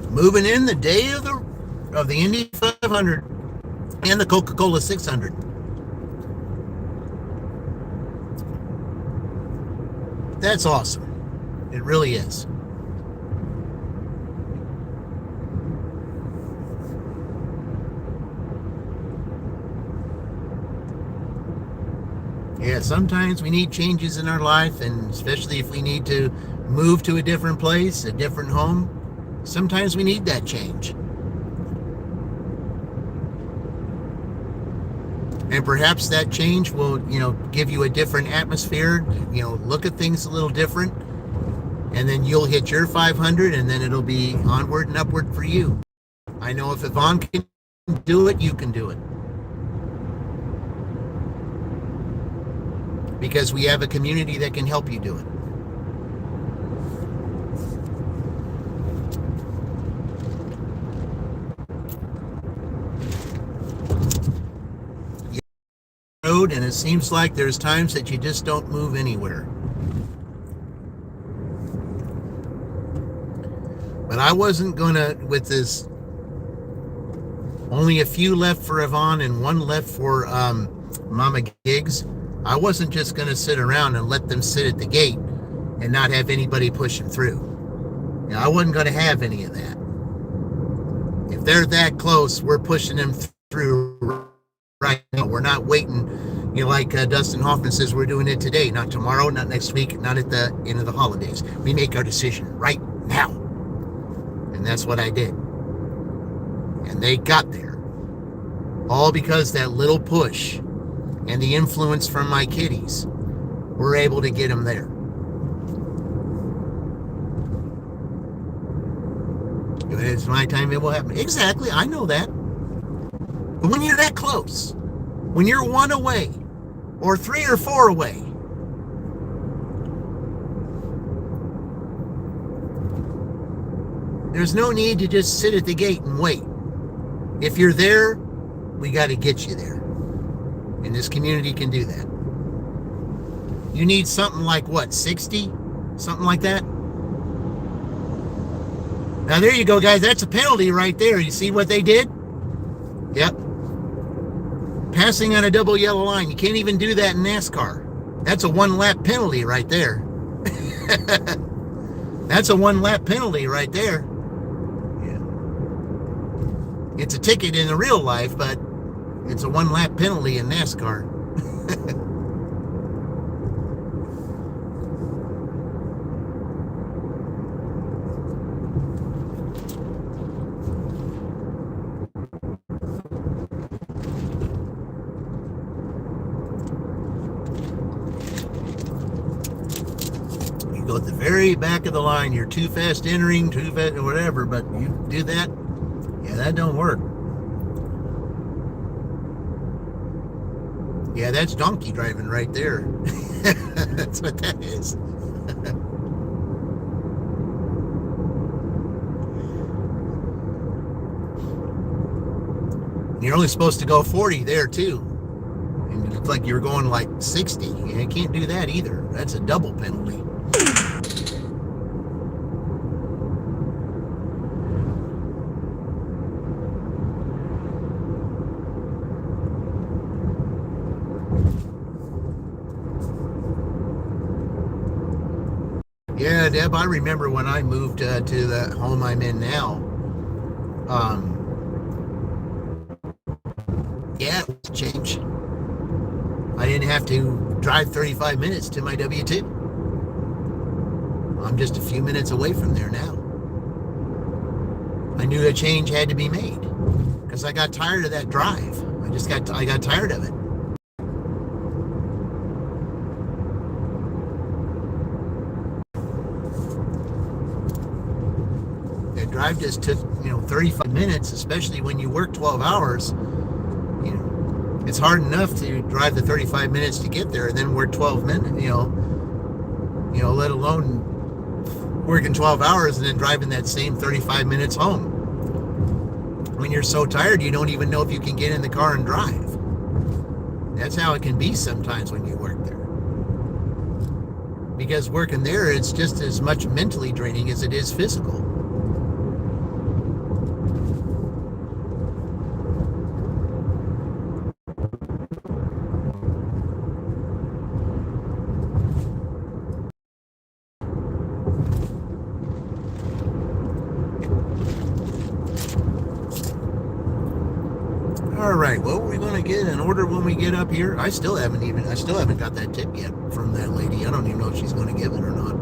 Moving in the day of the Indy 500 and the Coca-Cola 600. That's awesome. It really is. Yeah, sometimes we need changes in our life, and especially if we need to move to a different place, a different home, sometimes we need that change. And perhaps that change will, you know, give you a different atmosphere, you know, look at things a little different, and then you'll hit your 500, and then it'll be onward and upward for you. I know if Yvonne can do it, you can do it. Because we have a community that can help you do it. Road, and it seems like there's times that you just don't move anywhere. But I wasn't gonna, with this, only a few left for Yvonne and one left for Mama Giggs. I wasn't just gonna sit around and let them sit at the gate and not have anybody push them through. You know, I wasn't gonna have any of that. If they're that close, we're pushing them through right now. We're not waiting, you know, like Dustin Hoffman says, we're doing it today, not tomorrow, not next week, not at the end of the holidays. We make our decision right now. And that's what I did. And they got there. All because that little push and the influence from my kiddies were able to get them there. If it's my time, it will happen. Exactly, I know that. But when you're that close, when you're one away, or 3 or 4 away, there's no need to just sit at the gate and wait. If you're there, we got to get you there. And this community can do that. You need something like what, 60? Something like that? Now there you go, guys. That's a penalty right there. You see what they did? Yep. Passing on a double yellow line. You can't even do that in NASCAR. That's a 1-lap penalty right there. That's a 1-lap penalty right there. Yeah. It's a ticket in the real life, but it's a 1-lap penalty in NASCAR. Go at the very back of the line. You're too fast entering, too fast, whatever, but you do that, yeah, that don't work. Yeah, that's donkey driving right there. That's what that is. You're only supposed to go 40 there too. And it looked like you were going like 60. You can't do that either. That's a double penalty. Yeah, Deb, I remember when I moved to the home I'm in now. Yeah, it was a change. I didn't have to drive 35 minutes to my W-2. I'm just a few minutes away from there now. I knew a change had to be made because I got tired of that drive. I got tired of it. That drive just took, 35 minutes, especially when you work 12 hours. It's hard enough to drive the 35 minutes to get there and then work 12 minutes, let alone working 12 hours and then driving that same 35 minutes home. When you're so tired, you don't even know if you can get in the car and drive. That's how it can be sometimes when you work there. Because working there, it's just as much mentally draining as it is physical. All right, what we're going to get in order when we get up here. I still haven't got that tip yet from that lady. I don't even know if she's going to give it or not.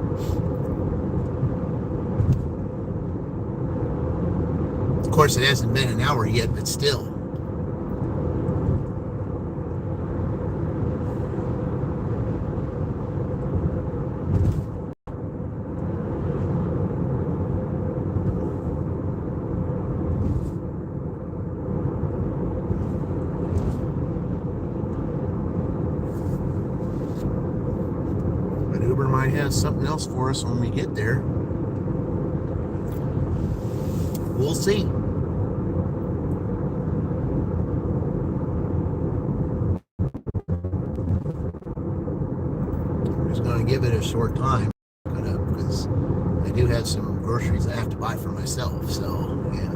Of course, it hasn't been an hour yet, but still. Uber might have something else for us when we get there. We'll see. I'm just going to give it a short time because I do have some groceries I have to buy for myself. So, yeah.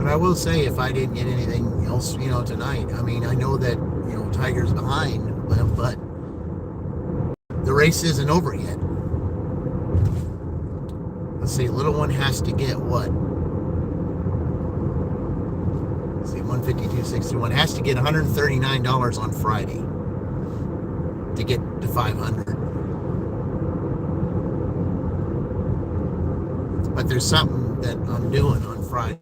I will say, if I didn't get anything else, tonight, I mean, I know that, Tiger's behind, but the race isn't over yet. Let's see, little one has to get what? Let's see, 152.61 has to get $139 on Friday to get to 500. But there's something that I'm doing on Friday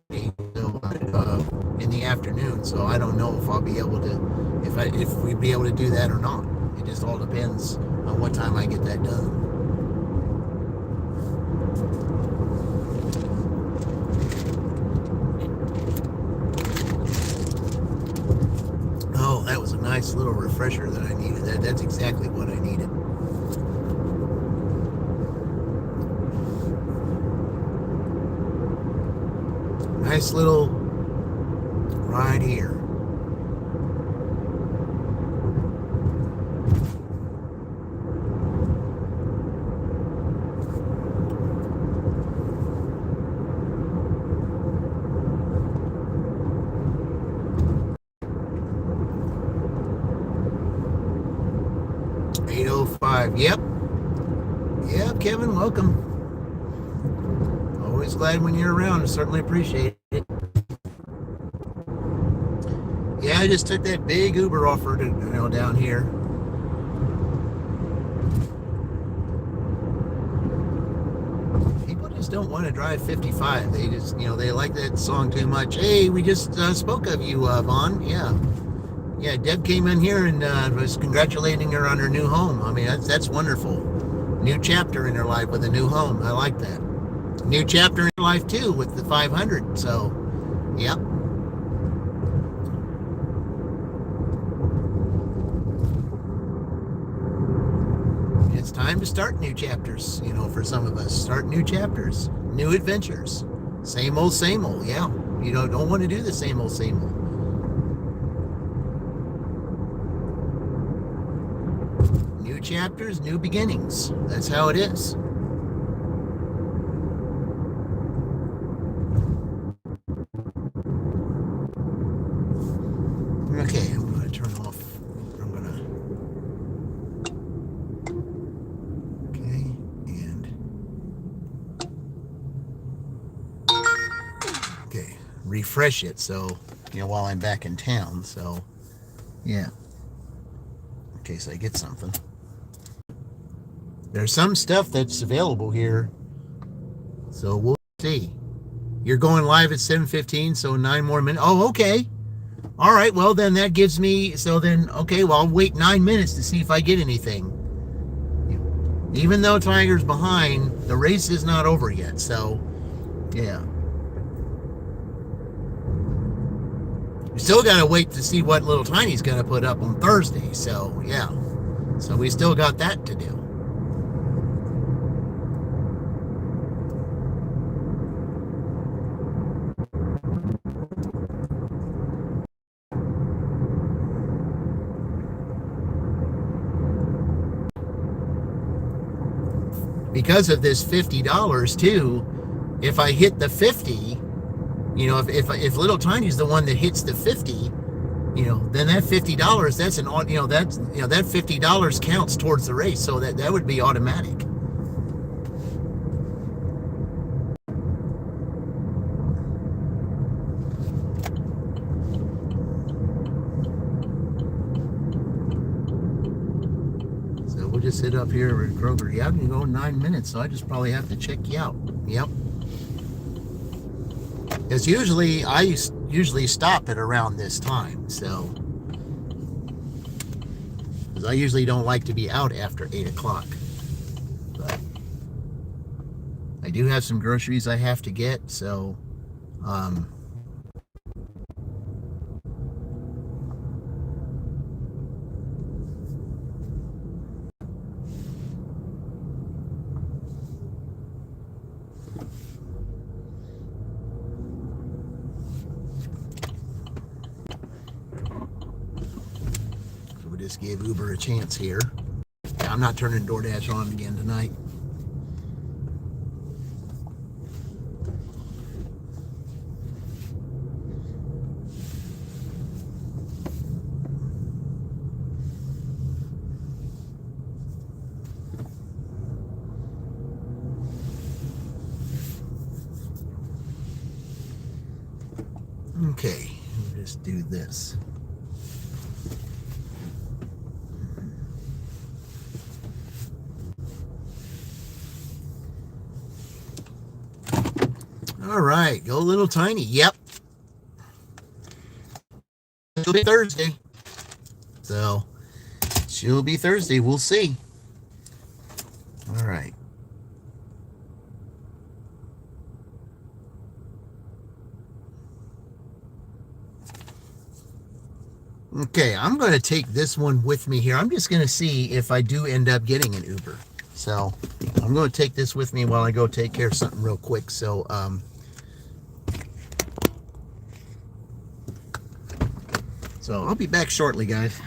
in the afternoon, so I don't know if I'll be able to, if we'd be able to do that or not. It just all depends on what time I get that done. Oh, that was a nice little refresher that I needed. That's exactly what I needed. Nice little ride here. $8:05. Yep, Kevin, welcome. Always glad when you're around. I certainly appreciate it. Yeah, I just took that big Uber offer to, down here. People just don't want to drive 55. They just, they like that song too much. Hey, we just spoke of you, Vaughn. Yeah, Deb came in here and was congratulating her on her new home. I mean, that's wonderful. New chapter in her life with a new home. I like that. New chapter in her life too with the 500. So, yep. It's time to start new chapters, for some of us. Start new chapters, new adventures. Same old, yeah. You don't want to do the same old, chapters, new beginnings. That's how it is. Okay, I'm going to turn off. I'm going to. Okay, and. Okay, refresh it so, while I'm back in town. So, yeah. In case I get something. There's some stuff that's available here. So we'll see. You're going live at 7:15, so 9 more minutes. Oh, okay. All right, well, then that gives me, okay, well, I'll wait 9 minutes to see if I get anything. Even though Tiger's behind, the race is not over yet, so, yeah. We still got to wait to see what Little Tiny's going to put up on Thursday, so, yeah. So we still got that to do. Because of this $50 too, if I hit the 50, if Little Tiny's the one that hits the 50, then that $50, that's that $50 counts towards the race, so that would be automatic. We'll just sit up here at Kroger. Yeah, I can go 9 minutes, so I just probably have to check you out. Yep. Because I usually stop at around this time, so. Because I usually don't like to be out after 8 o'clock. But I do have some groceries I have to get, so. Just gave Uber a chance here. Yeah, I'm not turning DoorDash on again tonight. Okay, we'll just do this. All right, go Little Tiny. Yep. It'll be Thursday. So, she'll be Thursday. We'll see. All right. Okay, I'm going to take this one with me here. I'm just going to see if I do end up getting an Uber. So, I'm going to take this with me while I go take care of something real quick. So, I'll be back shortly, guys.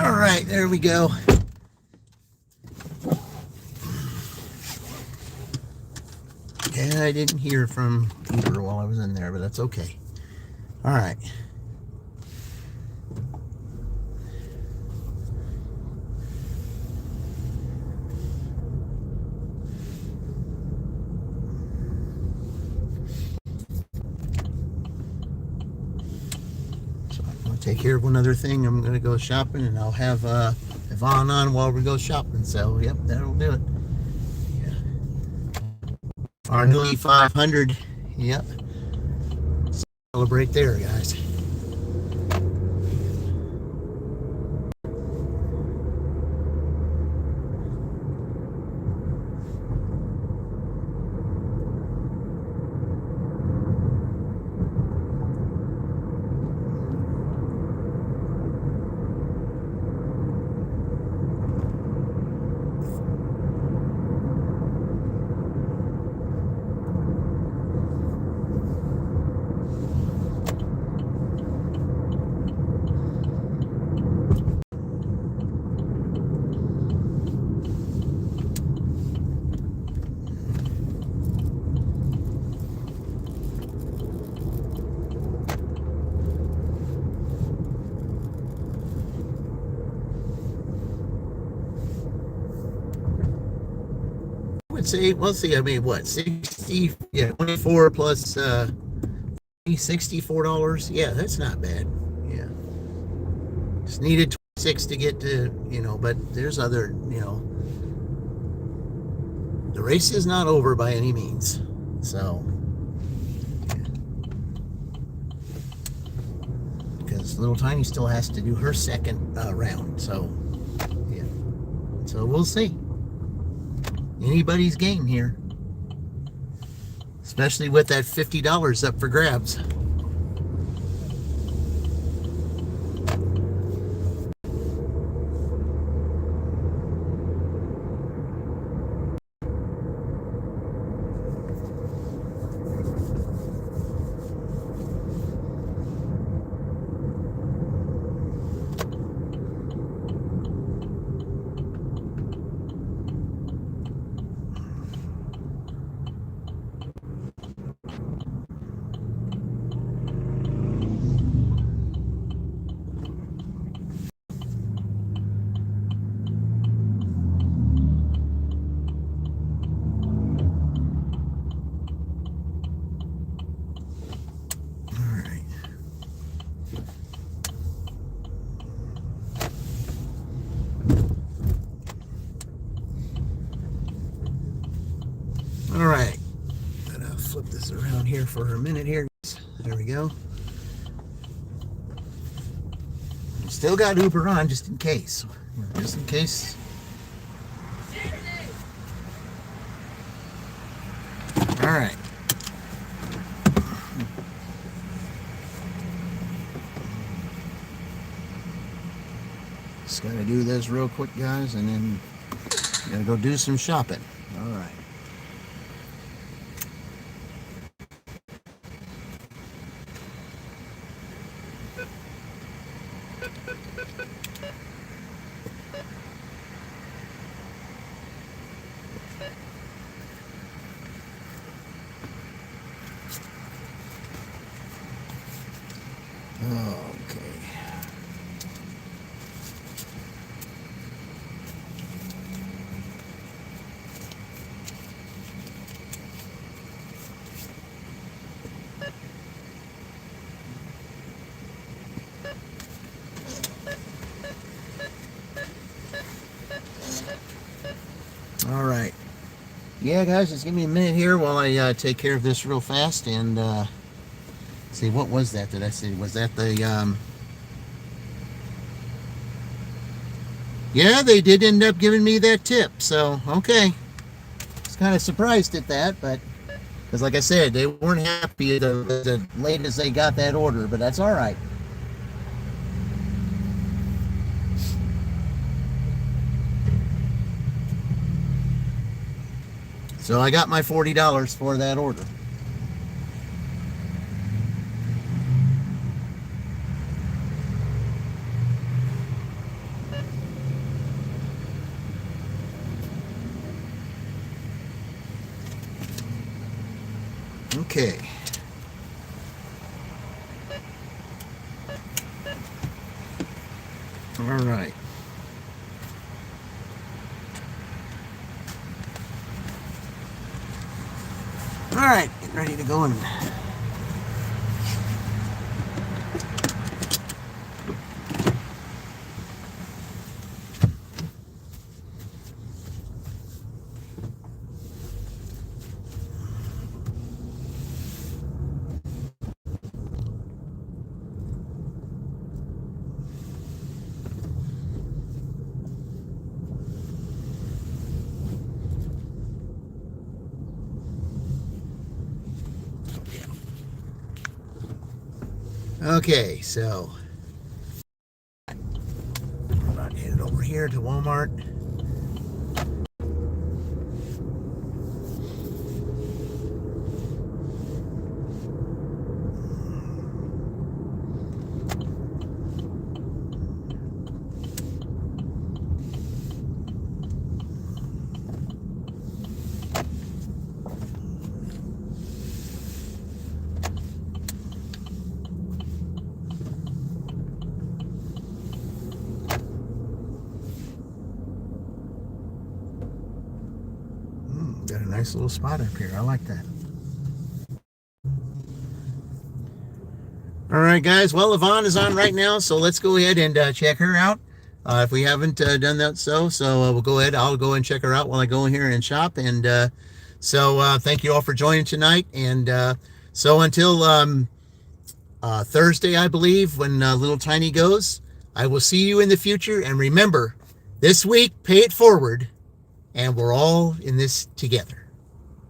All right, there we go. Yeah, I didn't hear from Uber while I was in there, but that's okay. All right. So I'm going to take care of one other thing. I'm going to go shopping, and I'll have Yvonne on while we go shopping. So, yep, that'll do it. Yeah. Our new E500. Yep. Celebrate there, guys. Would say, we'll see, I mean, what, 60, yeah, 24 plus $64. Yeah, that's not bad. Yeah. Just needed 26 to get to, but there's other, the race is not over by any means. So, yeah. Because Little Tiny still has to do her second round. So, yeah. So we'll see. Anybody's game here, especially with that $50 up for grabs. flip this around here for a minute here. There we go. Still got Uber on just in case. Just in case. All right. Just gotta do this real quick, guys, and then gotta go do some shopping. All right. Okay. All right. Yeah, guys, just give me a minute here while I take care of this real fast and see, what was that I say? Was that the yeah, they did end up giving me that tip, so okay. I was kind of surprised at that, but because like I said, they weren't happy as late as they got that order, but that's all right. So I got my $40 for that order. Okay. All right. All right, getting ready to go in. Okay, so we're about headed over here to Walmart. Got a nice little spot up here. I like that. All right, guys. Well, Yvonne is on right now, so let's go ahead and check her out. If we haven't done that, so we'll go ahead. I'll go and check her out while I go in here and shop. And so thank you all for joining tonight. And so until Thursday, I believe, when Little Tiny goes, I will see you in the future. And remember, this week, pay it forward. And we're all in this together.